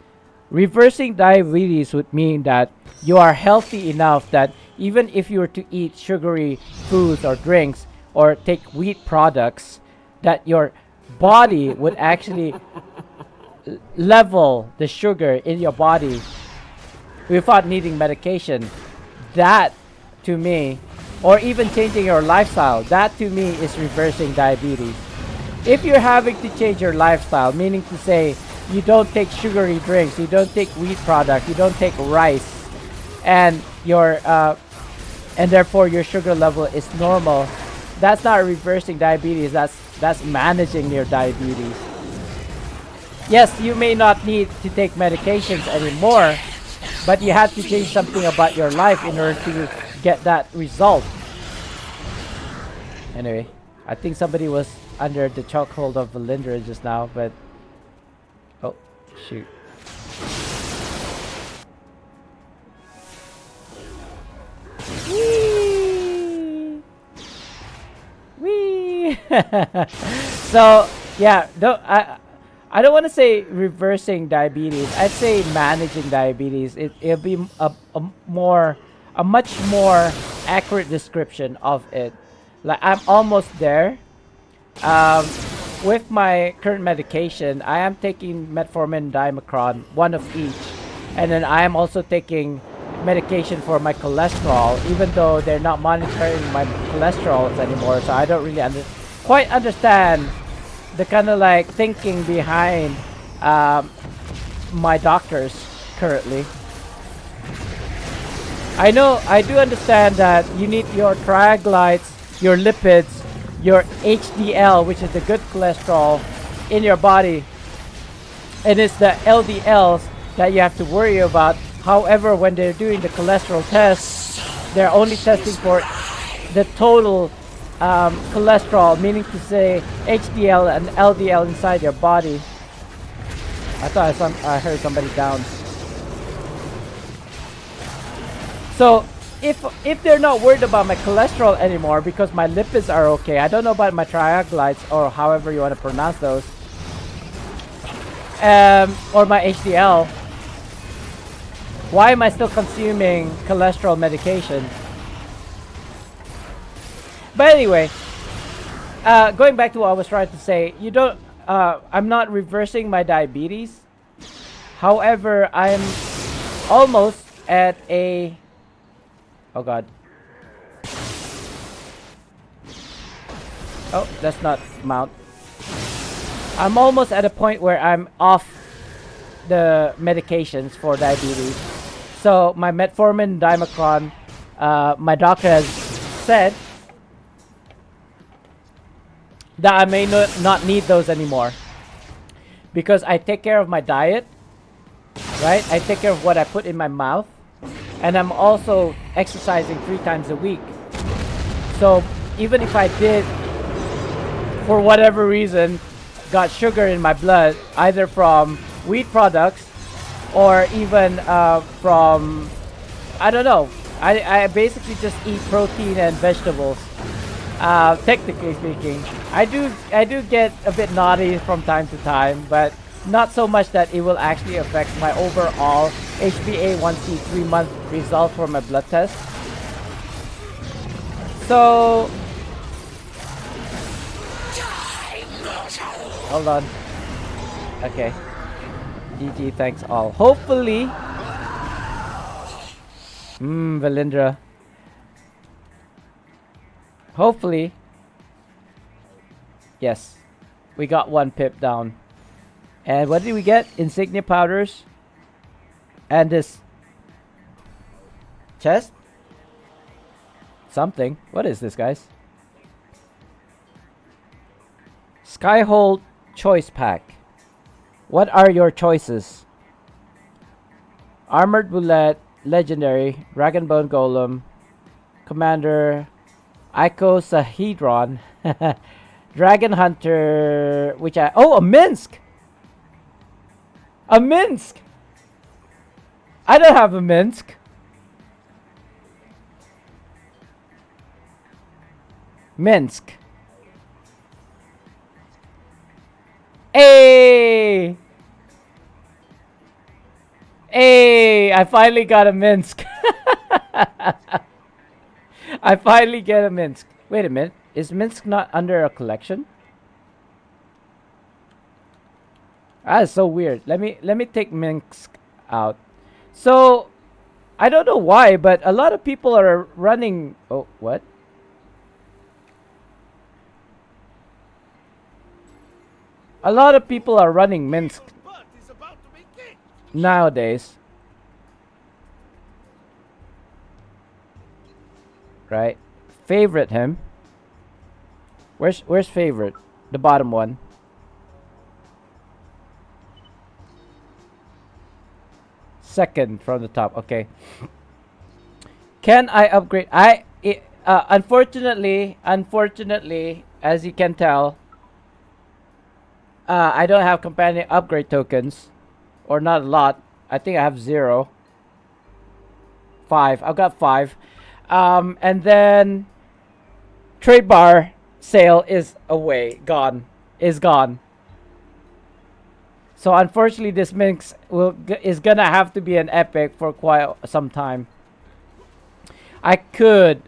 Reversing diabetes would mean that you are healthy enough that even if you were to eat sugary foods or drinks or take wheat products, that your body would actually level the sugar in your body without needing medication. That to me, or even changing your lifestyle, that to me is reversing diabetes. If you're having to change your lifestyle, meaning to say you don't take sugary drinks, you don't take wheat products, you don't take rice, and and therefore your sugar level is normal, that's not reversing diabetes, that's managing your diabetes. Yes, you may not need to take medications anymore, but you have to change something about your life in order to get that result. Anyway, I think somebody was under the chokehold of Valindra just now, but oh shoot. Whee! Whee! So yeah, I don't want to say reversing diabetes. I'd say managing diabetes. It'll be a much more accurate description of it. Like, I'm almost there. With my current medication, I am taking metformin, dimecron, one of each, and then I am also taking medication for my cholesterol, even though they're not monitoring my cholesterol anymore. So I don't really quite understand the kind of like thinking behind my doctors currently. I do understand that you need your triglycerides, your lipids, your HDL, which is the good cholesterol in your body, and it's the LDLs that you have to worry about. However, when they're doing the cholesterol tests, they're only testing for the total cholesterol, meaning to say HDL and LDL inside your body. I thought I heard somebody down. So if they're not worried about my cholesterol anymore because my lipids are okay, I don't know about my triglycerides or however you want to pronounce those, or my HDL, why am I still consuming cholesterol medication? But anyway, going back to what I was trying to say, I'm not reversing my diabetes. However, I'm almost at a, oh god. Oh, that's not mount. I'm almost at a point where I'm off the medications for diabetes. So my metformin, Dimacron, my doctor has said that I may not need those anymore because I take care of my diet, right? I take care of what I put in my mouth, and I'm also exercising 3 times a week. So even if I did, for whatever reason, got sugar in my blood, either from wheat products or even from, I don't know, I basically just eat protein and vegetables. Technically speaking, I do get a bit naughty from time to time, but not so much that it will actually affect my overall HbA1c 3-month result for my blood test. So hold on. Okay. GG, thanks all. Hopefully, Valindra. Hopefully, yes, we got 1 pip down. And what did we get? Insignia powders. And this chest? Something. What is this, guys? Skyhold choice pack. What are your choices? Armored Bullet, Legendary, Dragon Bone Golem, Commander, Icosahedron, Dragon Hunter, which oh, a Minsk! A Minsk! I don't have a Minsk. Minsk. Hey! Hey! I finally got a Minsk. I finally get a Minsk. Wait a minute. Is Minsk not under a collection? That is so weird. Let me take Minsk out. So I don't know why, but a lot of people are running. Oh, what? A lot of people are running Minsk nowadays. Right? Favorite him. Where's favorite? The bottom one. Second from the top. Okay. Can I upgrade? Unfortunately, as you can tell, I don't have companion upgrade tokens, or not a lot. I think I have 0. 5. I've got 5. And then trade bar sale is gone. So unfortunately, this mix is gonna have to be an epic for quite some time. I could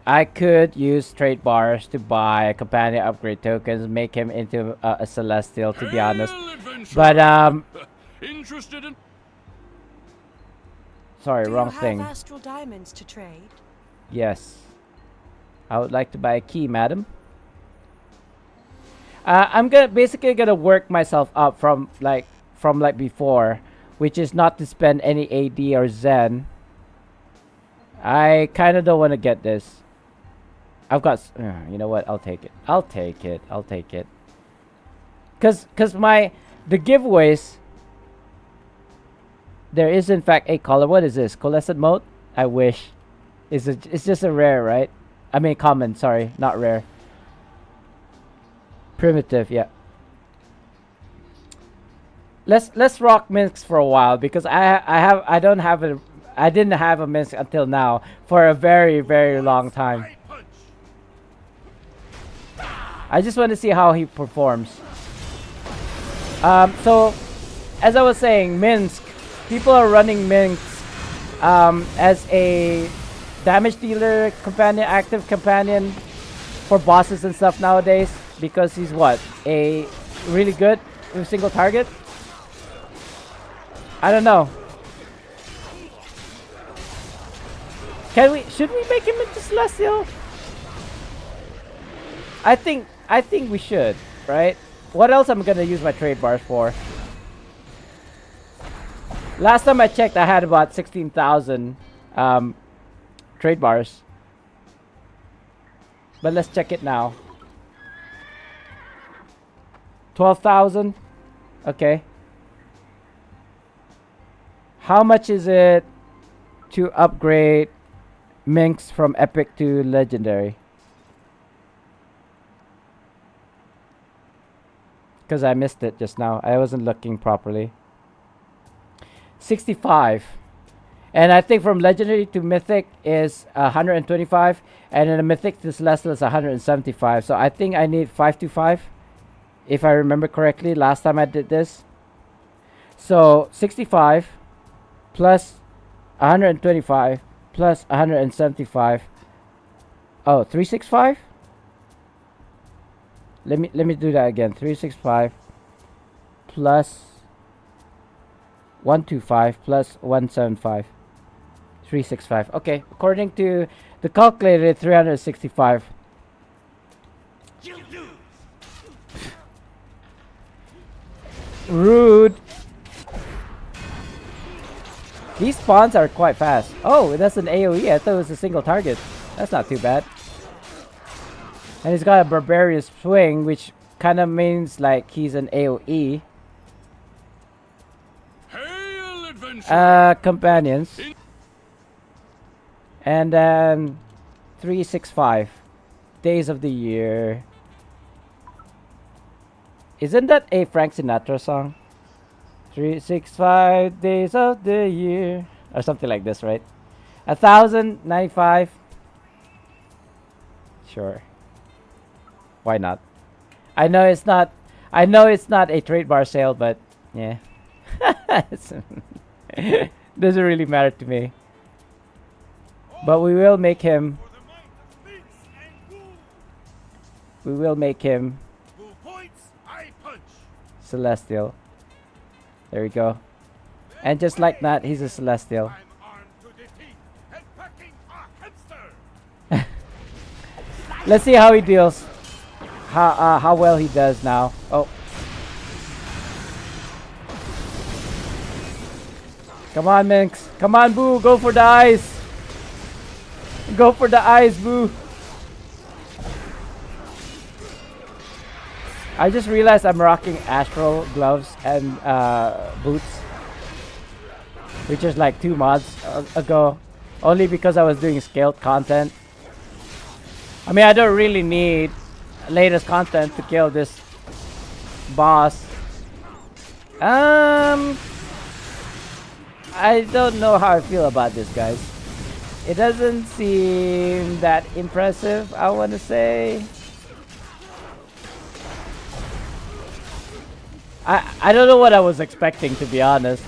use trade bars to buy companion upgrade tokens, make him into a celestial, to be honest. But Interested in sorry, Do wrong you have thing. astral diamonds to trade? Yes. I would like to buy a key, madam. I'm basically gonna work myself up from like before, which is not to spend any AD or Zen. I kind of don't want to get this. I've got. You know what? I'll take it. I'll take it. I'll take it. Cause the giveaways. There is in fact a color. What is this? Coalescent mode? I wish. It's just a rare, right? I mean common. Sorry, not rare. Primitive, yeah. Let's rock Minsk for a while because I didn't have a Minsk until now for a very long time. I just want to see how he performs. So as I was saying, Minsk, people are running Minsk as a damage dealer companion, active companion for bosses and stuff nowadays because he's what, a really good with single target. I don't know. Should we make him into Celestial? I think we should, right? What else I'm gonna use my trade bars for? Last time I checked, I had about 16,000 trade bars. But let's check it now. 12,000. Okay. How much is it to upgrade Minx from epic to legendary? Because I missed it just now. I wasn't looking properly. 65. And I think from legendary to mythic is 125. And then a mythic to celestial is 175. So I think I need 525. If I remember correctly, last time I did this. So 65 plus 125 plus 175. Oh, 365? Let me do that again. 365 plus 125 plus 175. 365. Okay, according to the calculator, 365. Rude. These spawns are quite fast. Oh, that's an AoE. I thought it was a single target. That's not too bad. And he's got a barbarian swing, which kind of means like he's an AoE. Companions. And then 365 days of the year. Isn't that a Frank Sinatra song? 365 days of the year, or something like this, right? 1,095. Sure. Why not? I know it's not. I know it's not a trade bar sale, but yeah. Doesn't really matter to me. But we will make him. We will make him Celestial. There we go. And just like that, he's a Celestial. Let's see how he deals. How well he does now. Oh. Come on, Minx. Come on, Boo. Go for the eyes. Go for the eyes, Boo. I just realized I'm rocking Astral gloves and boots, which is like 2 mods ago, only because I was doing scaled content. I mean, I don't really need latest content to kill this boss. I don't know how I feel about this, guys. It doesn't seem that impressive, I want to say. I don't know what I was expecting, to be honest.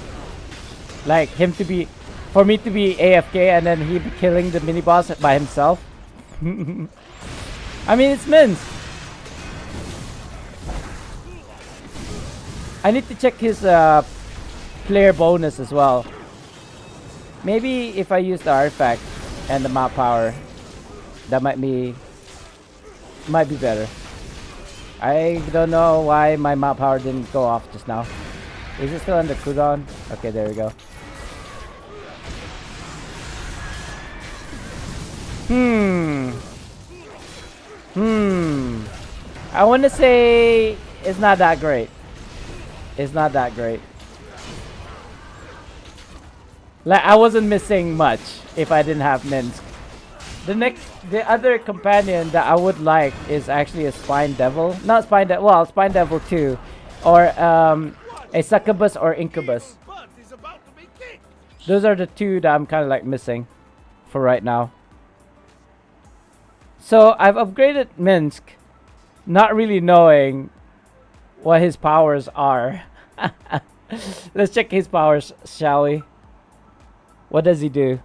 Like him to be, for me to be AFK and then he be killing the mini boss by himself. I mean, it's Minsk. I need to check his player bonus as well. Maybe if I use the artifact and the map power, that might be better. I don't know why my map power didn't go off just now. Is it still under cooldown? Okay, there we go. I want to say it's not that great. It's not that great. Like, I wasn't missing much if I didn't have Minsk. The other companion that I would like is actually a Spine Devil. Not Spine Devil, well, Spine Devil 2. Or a Succubus or Incubus. Those are the two that I'm kind of like missing for right now. So I've upgraded Minsk, not really knowing what his powers are. Let's check his powers, shall we? What does he do?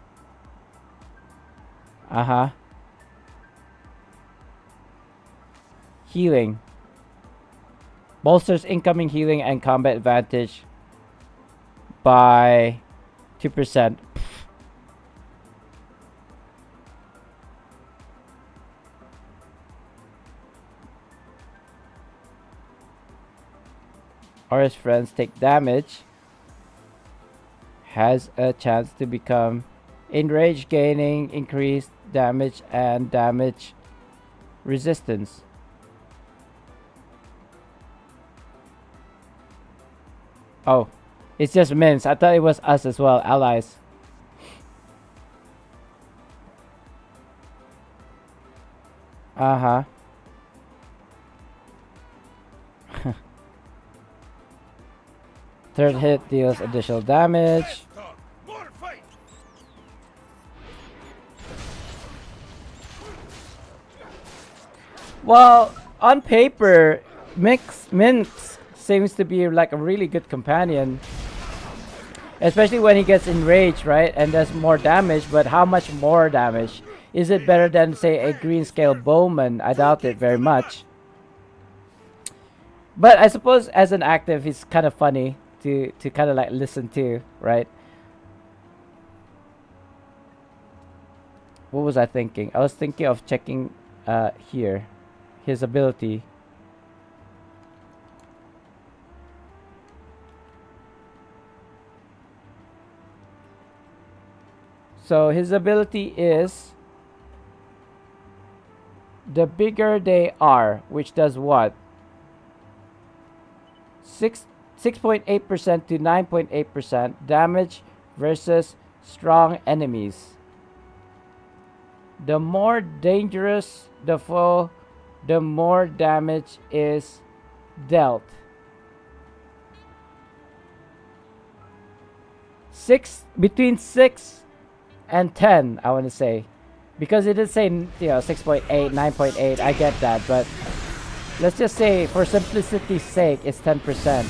Healing. Bolsters incoming healing and combat advantage by 2%. Or his friends take damage. Has a chance to become enraged, gaining increased damage and damage resistance. Oh, it's just Minsk. I thought it was us as well, allies. Third hit deals additional damage. Well, on paper, Minx seems to be like a really good companion. Especially when he gets enraged, right? And does more damage, but how much more damage? Is it better than, say, a green scale bowman? I doubt it very much. But I suppose as an active, he's kind of funny to kind of like listen to, right? What was I thinking? I was thinking of checking here, his ability. So his ability is the bigger they are, which does what? 6.8% to 9.8% damage versus strong enemies. The more dangerous the foe, the more damage is dealt. 6 between 6 and 10, I want to say, because it did say 6.8, 9.8. I get that, but let's just say for simplicity's sake, it's 10%.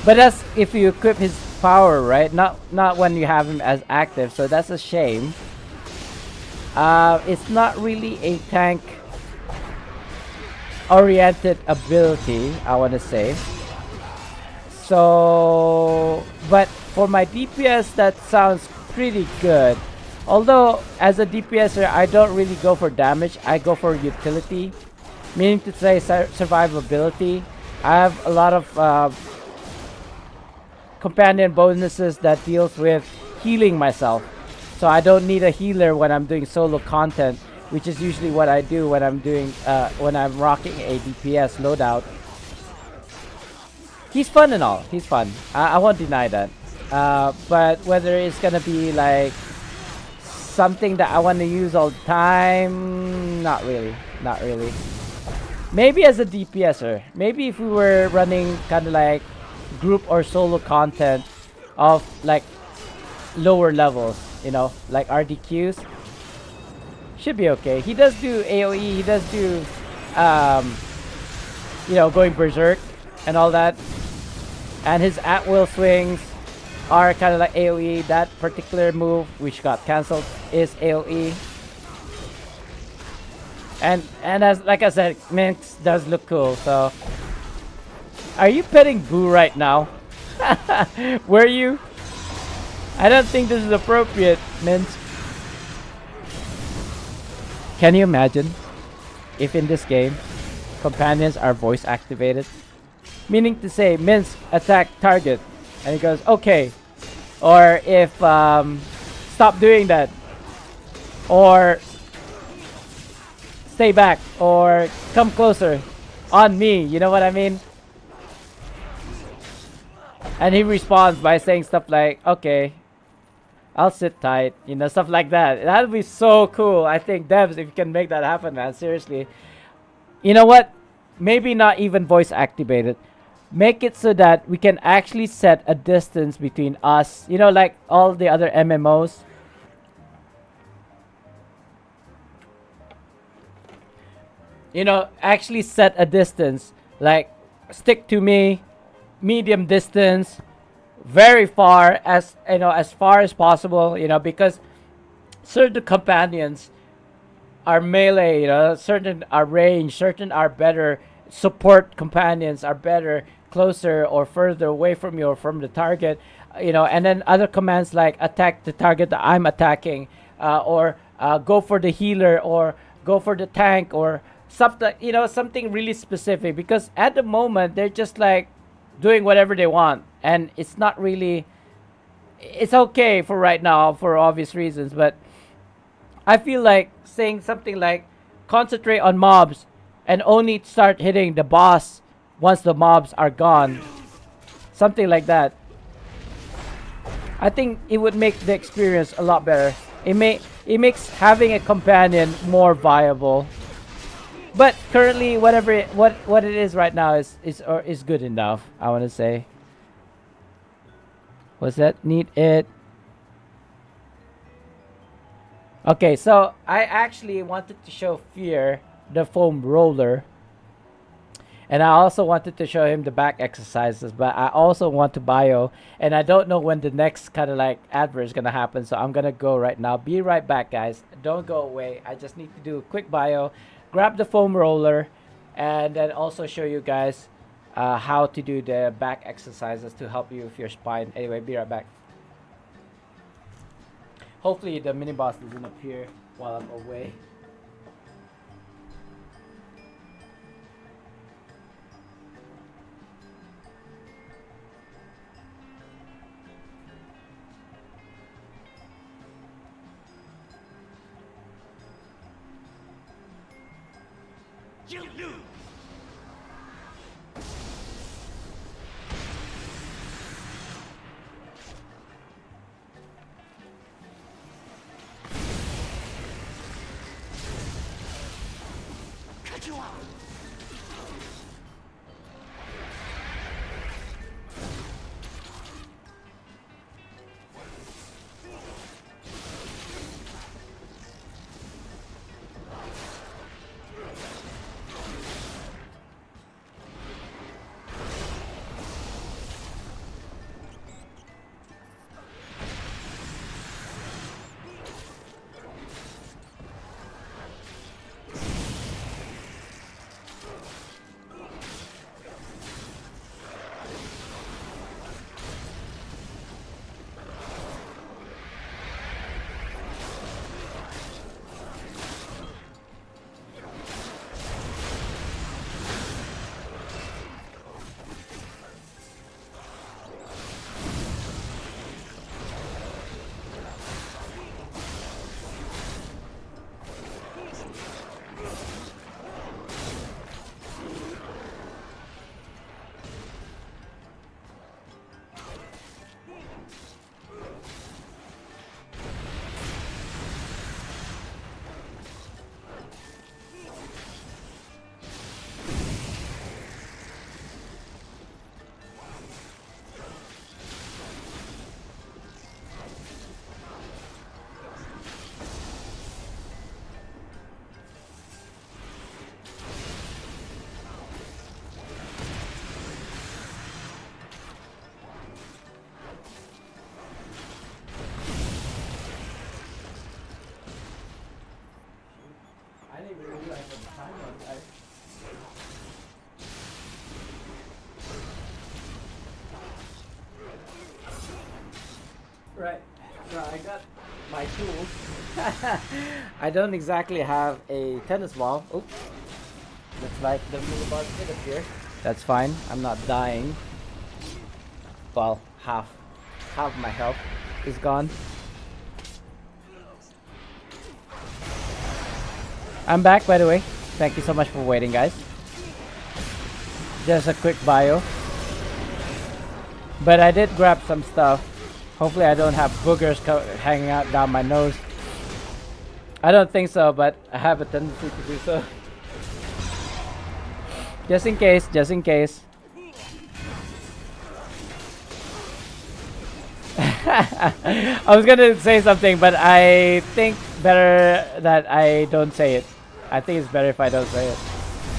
But that's if you equip his power, right? Not when you have him as active. So that's a shame. It's not really a tank oriented ability, I want to say. So, but for my DPS, that sounds pretty good. Although as a DPSer, I don't really go for damage. I go for utility, meaning to say survivability. I have a lot of companion bonuses that deals with healing myself, so I don't need a healer when I'm doing solo content, which is usually what I do when I'm doing when I'm rocking a DPS loadout. He's fun and all. He's fun. I won't deny that. But whether it's gonna be like something that I want to use all the time, not really. Not really. Maybe as a DPSer. Maybe if we were running kind of like group or solo content of like lower levels, like RDQs, should be okay. He does do AoE. He does do, going berserk and all that. And his at-will swings are kind of like AoE. That particular move, which got cancelled, is AoE. And as like I said, Minx does look cool. So, are you petting Boo right now? Were you? I don't think this is appropriate, Minsk. Can you imagine if in this game companions are voice activated? Meaning to say, Minsk attack target, and he goes, okay. Or if, stop doing that. Or stay back. Or come closer on me. You know what I mean? And he responds by saying stuff like, okay, I'll sit tight. You know, stuff like that. That would be so cool. I think, devs, if you can make that happen, man. Seriously. You know what? Maybe not even voice activated. Make it so that we can actually set a distance between us. You know, like all the other MMOs. You know, actually set a distance. Like, stick to me, medium distance, very far, as you know, as far as possible. You know, because certain companions are melee. You know, certain are range, certain are better. Support companions are better closer or further away from you or from the target, you know, and then other commands like attack the target that I'm attacking, or go for the healer, or go for the tank, or something, you know, something really specific, because at the moment they're just like doing whatever they want, and it's not really, it's okay for right now for obvious reasons, but I feel like saying something like concentrate on mobs and only start hitting the boss once the mobs are gone. Something like that. I think it would make the experience a lot better. It makes having a companion more viable. But currently, whatever what it is right now is good enough, I want to say. Was that need it? Okay, so I actually wanted to show Fear the foam roller. And I also wanted to show him the back exercises, but I also want to bio, and I don't know when the next kind of like advert is gonna happen, so I'm gonna go right now. Be right back, guys. Don't go away. I just need to do a quick bio, grab the foam roller, and then also show you guys how to do the back exercises to help you with your spine. Anyway, be right back. Hopefully the mini boss doesn't appear while I'm away. You lose! Cut you off! Right. So I got my tools. I don't exactly have a tennis ball. Oops. Looks like the minibar did appear. That's fine. I'm not dying. Well, half my health is gone. I'm back, by the way. Thank you so much for waiting, guys. Just a quick bio. But I did grab some stuff. Hopefully I don't have boogers hanging out down my nose. I don't think so, but I have a tendency to do so. Just in case, just in case. I was gonna say something, but I think better that I don't say it. I think it's better if I don't say it.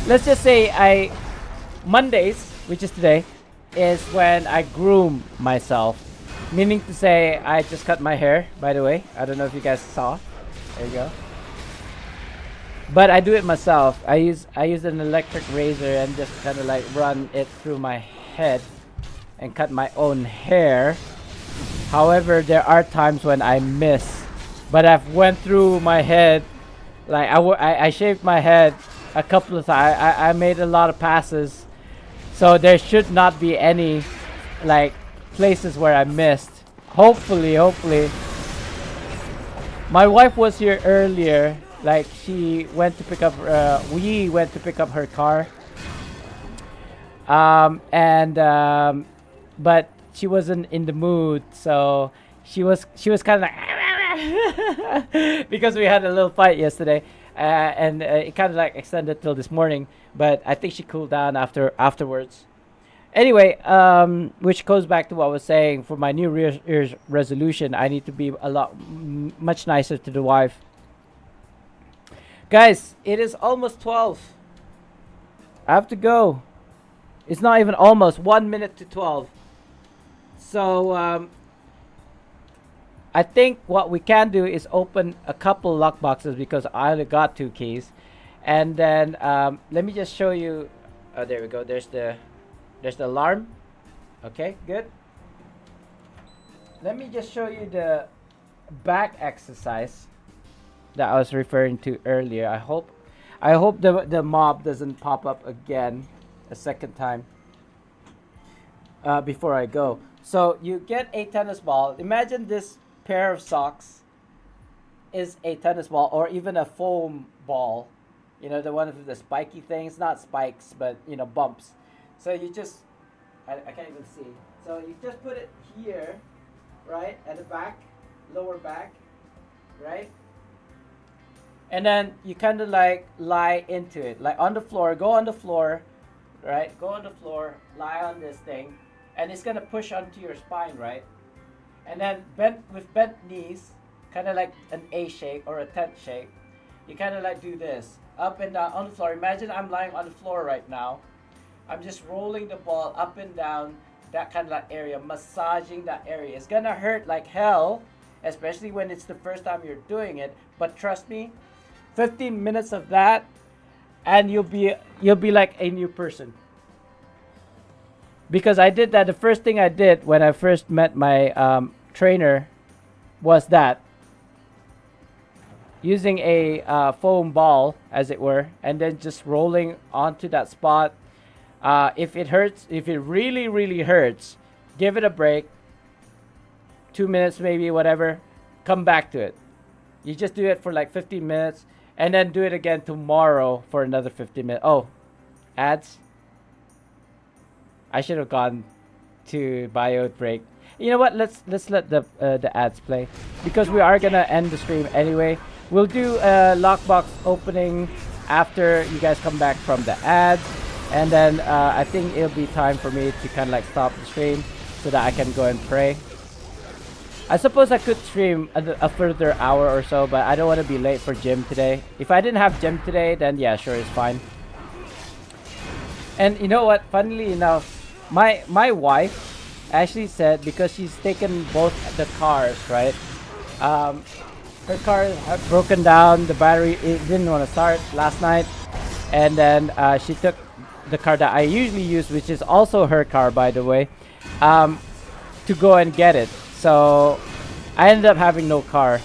Let's just say Mondays, which is today, is when I groom myself. Meaning to say, I just cut my hair, by the way. I don't know if you guys saw. There you go. But I do it myself. I use an electric razor and just kind of like run it through my head and cut my own hair. However, there are times when I miss. But I've went through my head, like I shaved my head a couple of times. I made a lot of passes. So there should not be any like places where I missed. Hopefully. My wife was here earlier. Like she went to pick up. We went to pick up her car. But she wasn't in the mood, so she was kind of like because we had a little fight yesterday, and it kind of like extended till this morning. But I think she cooled down afterwards. Anyway, which goes back to what I was saying. For my New Year's resolution, I need to be much nicer to the wife. Guys, it is almost 12. I have to go. It's not even almost 1 minute to 12. So, I think what we can do is open a couple lock boxes because I only got 2 keys. And then, let me just show you. Oh, there we go. There's the alarm. Okay, good. Let me just show you the back exercise that I was referring to earlier. I hope the mob doesn't pop up again a second time before I go. So you get a tennis ball. Imagine this pair of socks is a tennis ball or even a foam ball. You know, the one with the spiky things, not spikes, but you know, bumps. So you just, I can't even see. So you just put it here, right, at the back, lower back, right? And then you kind of like lie into it, like on the floor, go on the floor, right? Go on the floor, lie on this thing, and it's gonna push onto your spine, right? And then bent knees, kind of like an A shape or a tent shape. You kind of like do this, up and down on the floor. Imagine I'm lying on the floor right now. I'm just rolling the ball up and down that kind of like area, massaging that area. It's gonna hurt like hell, especially when it's the first time you're doing it. But trust me, 15 minutes of that, and you'll be like a new person. Because I did that. The first thing I did when I first met my trainer was that. Using a foam ball, as it were, and then just rolling onto that spot. If it hurts, if it really, really hurts, give it a break. 2 minutes maybe, whatever. Come back to it. You just do it for like 15 minutes. And then do it again tomorrow for another 15 minutes. Oh, ads. I should have gone to bio break. You know what? Let's let the ads play because we are gonna end the stream anyway. We'll do a lockbox opening after you guys come back from the ads, and then I think it'll be time for me to kind of like stop the stream so that I can go and pray. I suppose I could stream a further hour or so, but I don't want to be late for gym today. If I didn't have gym today, then yeah, sure, it's fine. And you know what? Funnily enough, my wife actually said, because she's taken both the cars, right? Her car had broken down, the battery, it didn't want to start last night. And then she took the car that I usually use, which is also her car, by the way, to go and get it. So I ended up having no car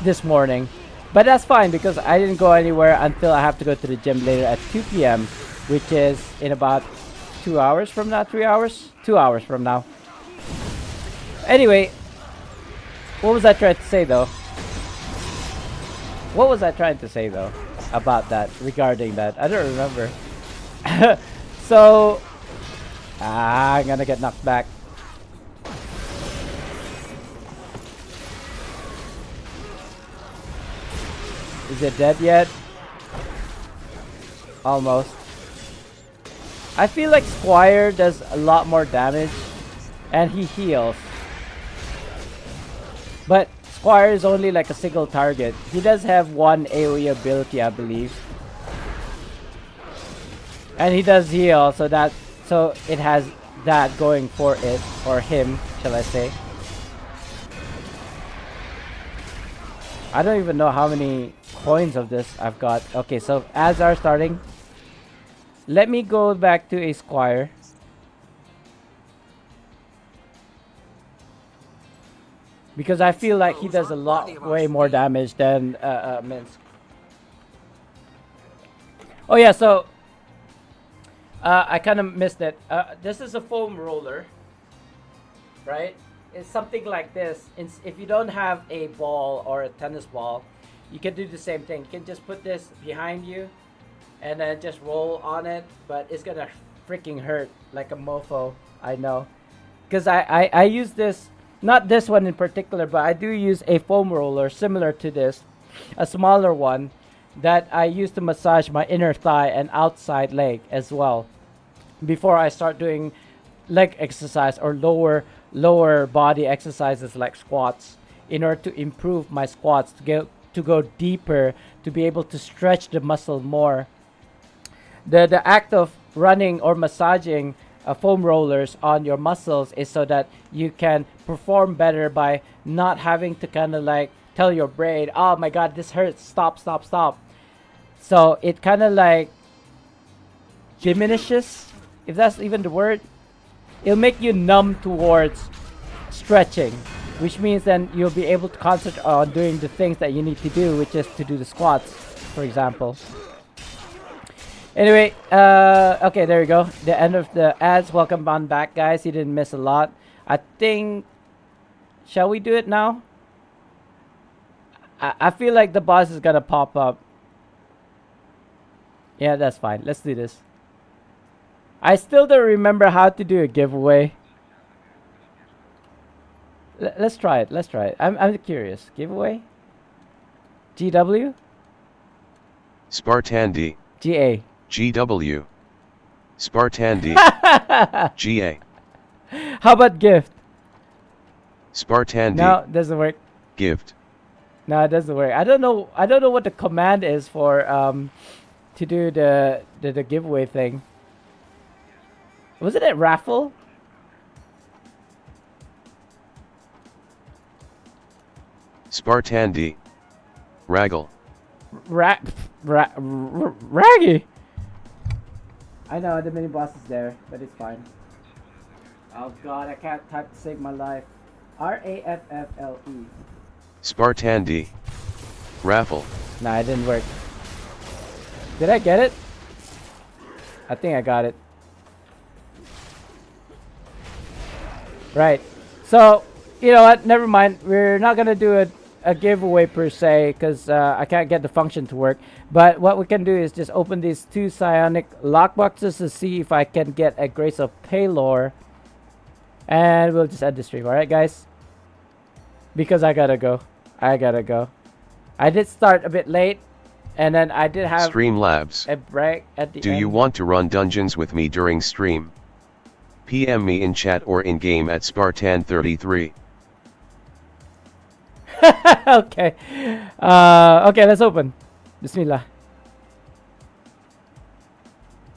this morning. But that's fine because I didn't go anywhere until I have to go to the gym later at 2 p.m. which is in about 2 hours from now, 3 hours? 2 hours from now. Anyway, what was I trying to say though? What was I trying to say though about that, regarding that? I don't remember. So, I'm gonna get knocked back. Is it dead yet? Almost. I feel like Squire does a lot more damage and he heals. But Squire is only like a single target. He does have one AoE ability, I believe. And he does heal, so it has that going for it, or him, shall I say. I don't even know how many coins of this I've got. Okay, so ads are starting. Let me go back to a Squire. Because I feel like he does a lot, way more damage than Minsk. Oh yeah, so I kind of missed it. This is a foam roller, right? It's something like this. If you don't have a ball or a tennis ball, you can do the same thing. You can just put this behind you and then just roll on it, but it's gonna freaking hurt like a mofo, I know. Because I use this, not this one in particular, but I do use a foam roller similar to this, a smaller one that I use to massage my inner thigh and outside leg as well before I start doing leg exercise or lower body exercises like squats, in order to improve my squats, to go deeper, to be able to stretch the muscle more. The act of running or massaging foam rollers on your muscles is so that you can perform better by not having to kind of like tell your brain, oh my god, this hurts, stop. So it kind of like diminishes, if that's even the word. It'll make you numb towards stretching, which means then you'll be able to concentrate on doing the things that you need to do, which is to do the squats, for example. Anyway, okay, there we go. The end of the ads. Welcome on back, guys. You didn't miss a lot. I think, shall we do it now? I feel like the boss is gonna pop up. Yeah, that's fine. Let's do this. I still don't remember how to do a giveaway. Let's try it. Let's try it. I'm curious. Giveaway? GW? SpartanDee. GA. GW. SpartanDee. GA. How about gift? SpartanDee. No, it doesn't work. Gift. No, it doesn't work. I don't know what the command is for to do the giveaway thing. Wasn't it raffle? SpartanDee. Raggle. Raggy. I know the mini boss is there, but it's fine. Oh god, I can't type to save my life. RAFFLE. SpartanDee. Raffle. Nah, it didn't work. Did I get it? I think I got it. Right. So, you know what? Never mind. We're not gonna do a giveaway per se because I can't get the function to work. But what we can do is just open these two psionic lockboxes to see if I can get a Grace of Palor, and we'll just end the stream. All right, guys? Because I gotta go. I did start a bit late, and then I did have Streamlabs. a break at the end. Do you want to run dungeons with me during stream? PM me in chat or in game at Spartan33. Okay. Okay, let's open. Bismillah.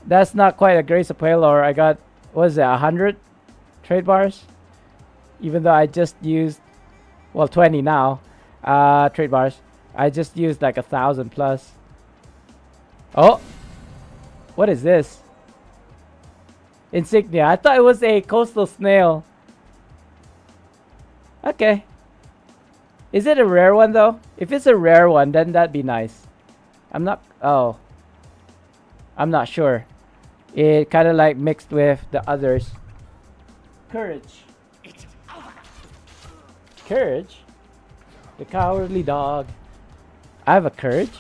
That's not quite a Grace of Palor. I got, what is it, 100 trade bars? Even though I just used, well, 20 now. Trade bars. I just used like 1,000 plus. Oh! What is this? Insignia. I thought it was a coastal snail. Okay. Is it a rare one though? If it's a rare one, then that'd be nice. I'm not. Oh. I'm not sure. It kind of like mixed with the others. Courage. Courage? The cowardly dog. I have a courage.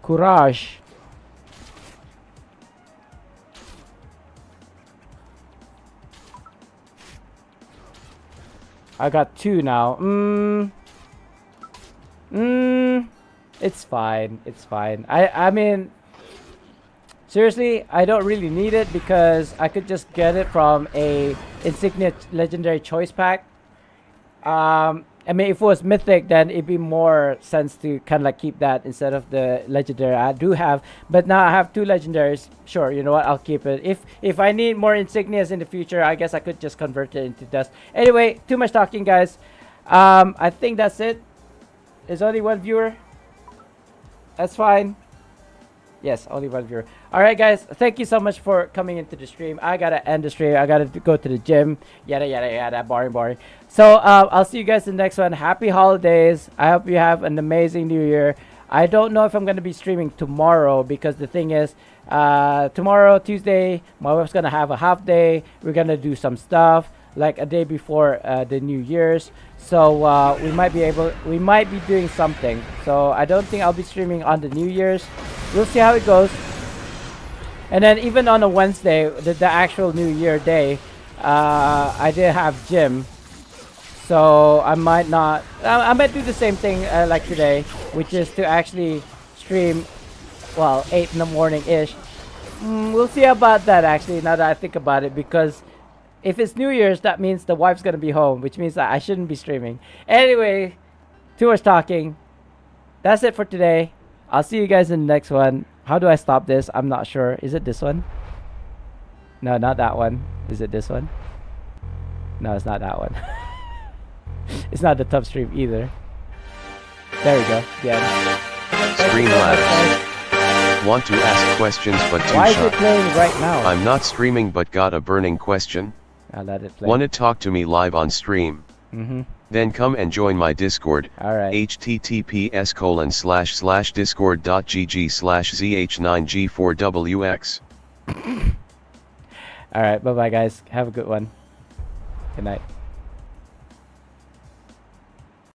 Courage. I got 2 now. It's fine. It's fine. I mean, seriously, I don't really need it because I could just get it from a Insignia Legendary Choice Pack. I mean, if it was Mythic, then it'd be more sense to kind of like keep that instead of the Legendary I do have. But now I have 2 Legendaries. Sure, you know what? I'll keep it. If I need more Insignias in the future, I guess I could just convert it into dust. Anyway, too much talking, guys. I think that's it. There's only 1 viewer. That's fine. Yes, only 1 viewer. All right, guys. Thank you so much for coming into the stream. I gotta end the stream. I gotta go to the gym. Yada yada yada. Boring. So I'll see you guys in the next one. Happy holidays. I hope you have an amazing New Year. I don't know if I'm gonna be streaming tomorrow because the thing is, tomorrow Tuesday, my wife's gonna have a half day. We're gonna do some stuff like a day before the New Year's. So we might be doing something. So I don't think I'll be streaming on the New Year's. We'll see how it goes. And then even on a Wednesday, the actual New Year day, I did have gym. So I might not. I might do the same thing like today, which is to actually stream, well, 8 in the morning ish. We'll see about that actually. Now that I think about it, because if it's New Year's, that means the wife's gonna be home, which means that I shouldn't be streaming. Anyway, too much talking. That's it for today. I'll see you guys in the next one. How do I stop this? I'm not sure. Is it this one? No, not that one. Is it this one? No, it's not that one. It's not the top stream either. There we go. Yeah. Streamlabs. Want to ask questions but too Why shy. is it playing right now? I'm not streaming but got a burning question. I'll let it play. Wanna talk to me live on stream? Then come and join my Discord. Alright. https://discord.gg/zh9g4wx. Alright, bye bye guys. Have a good one. Good night.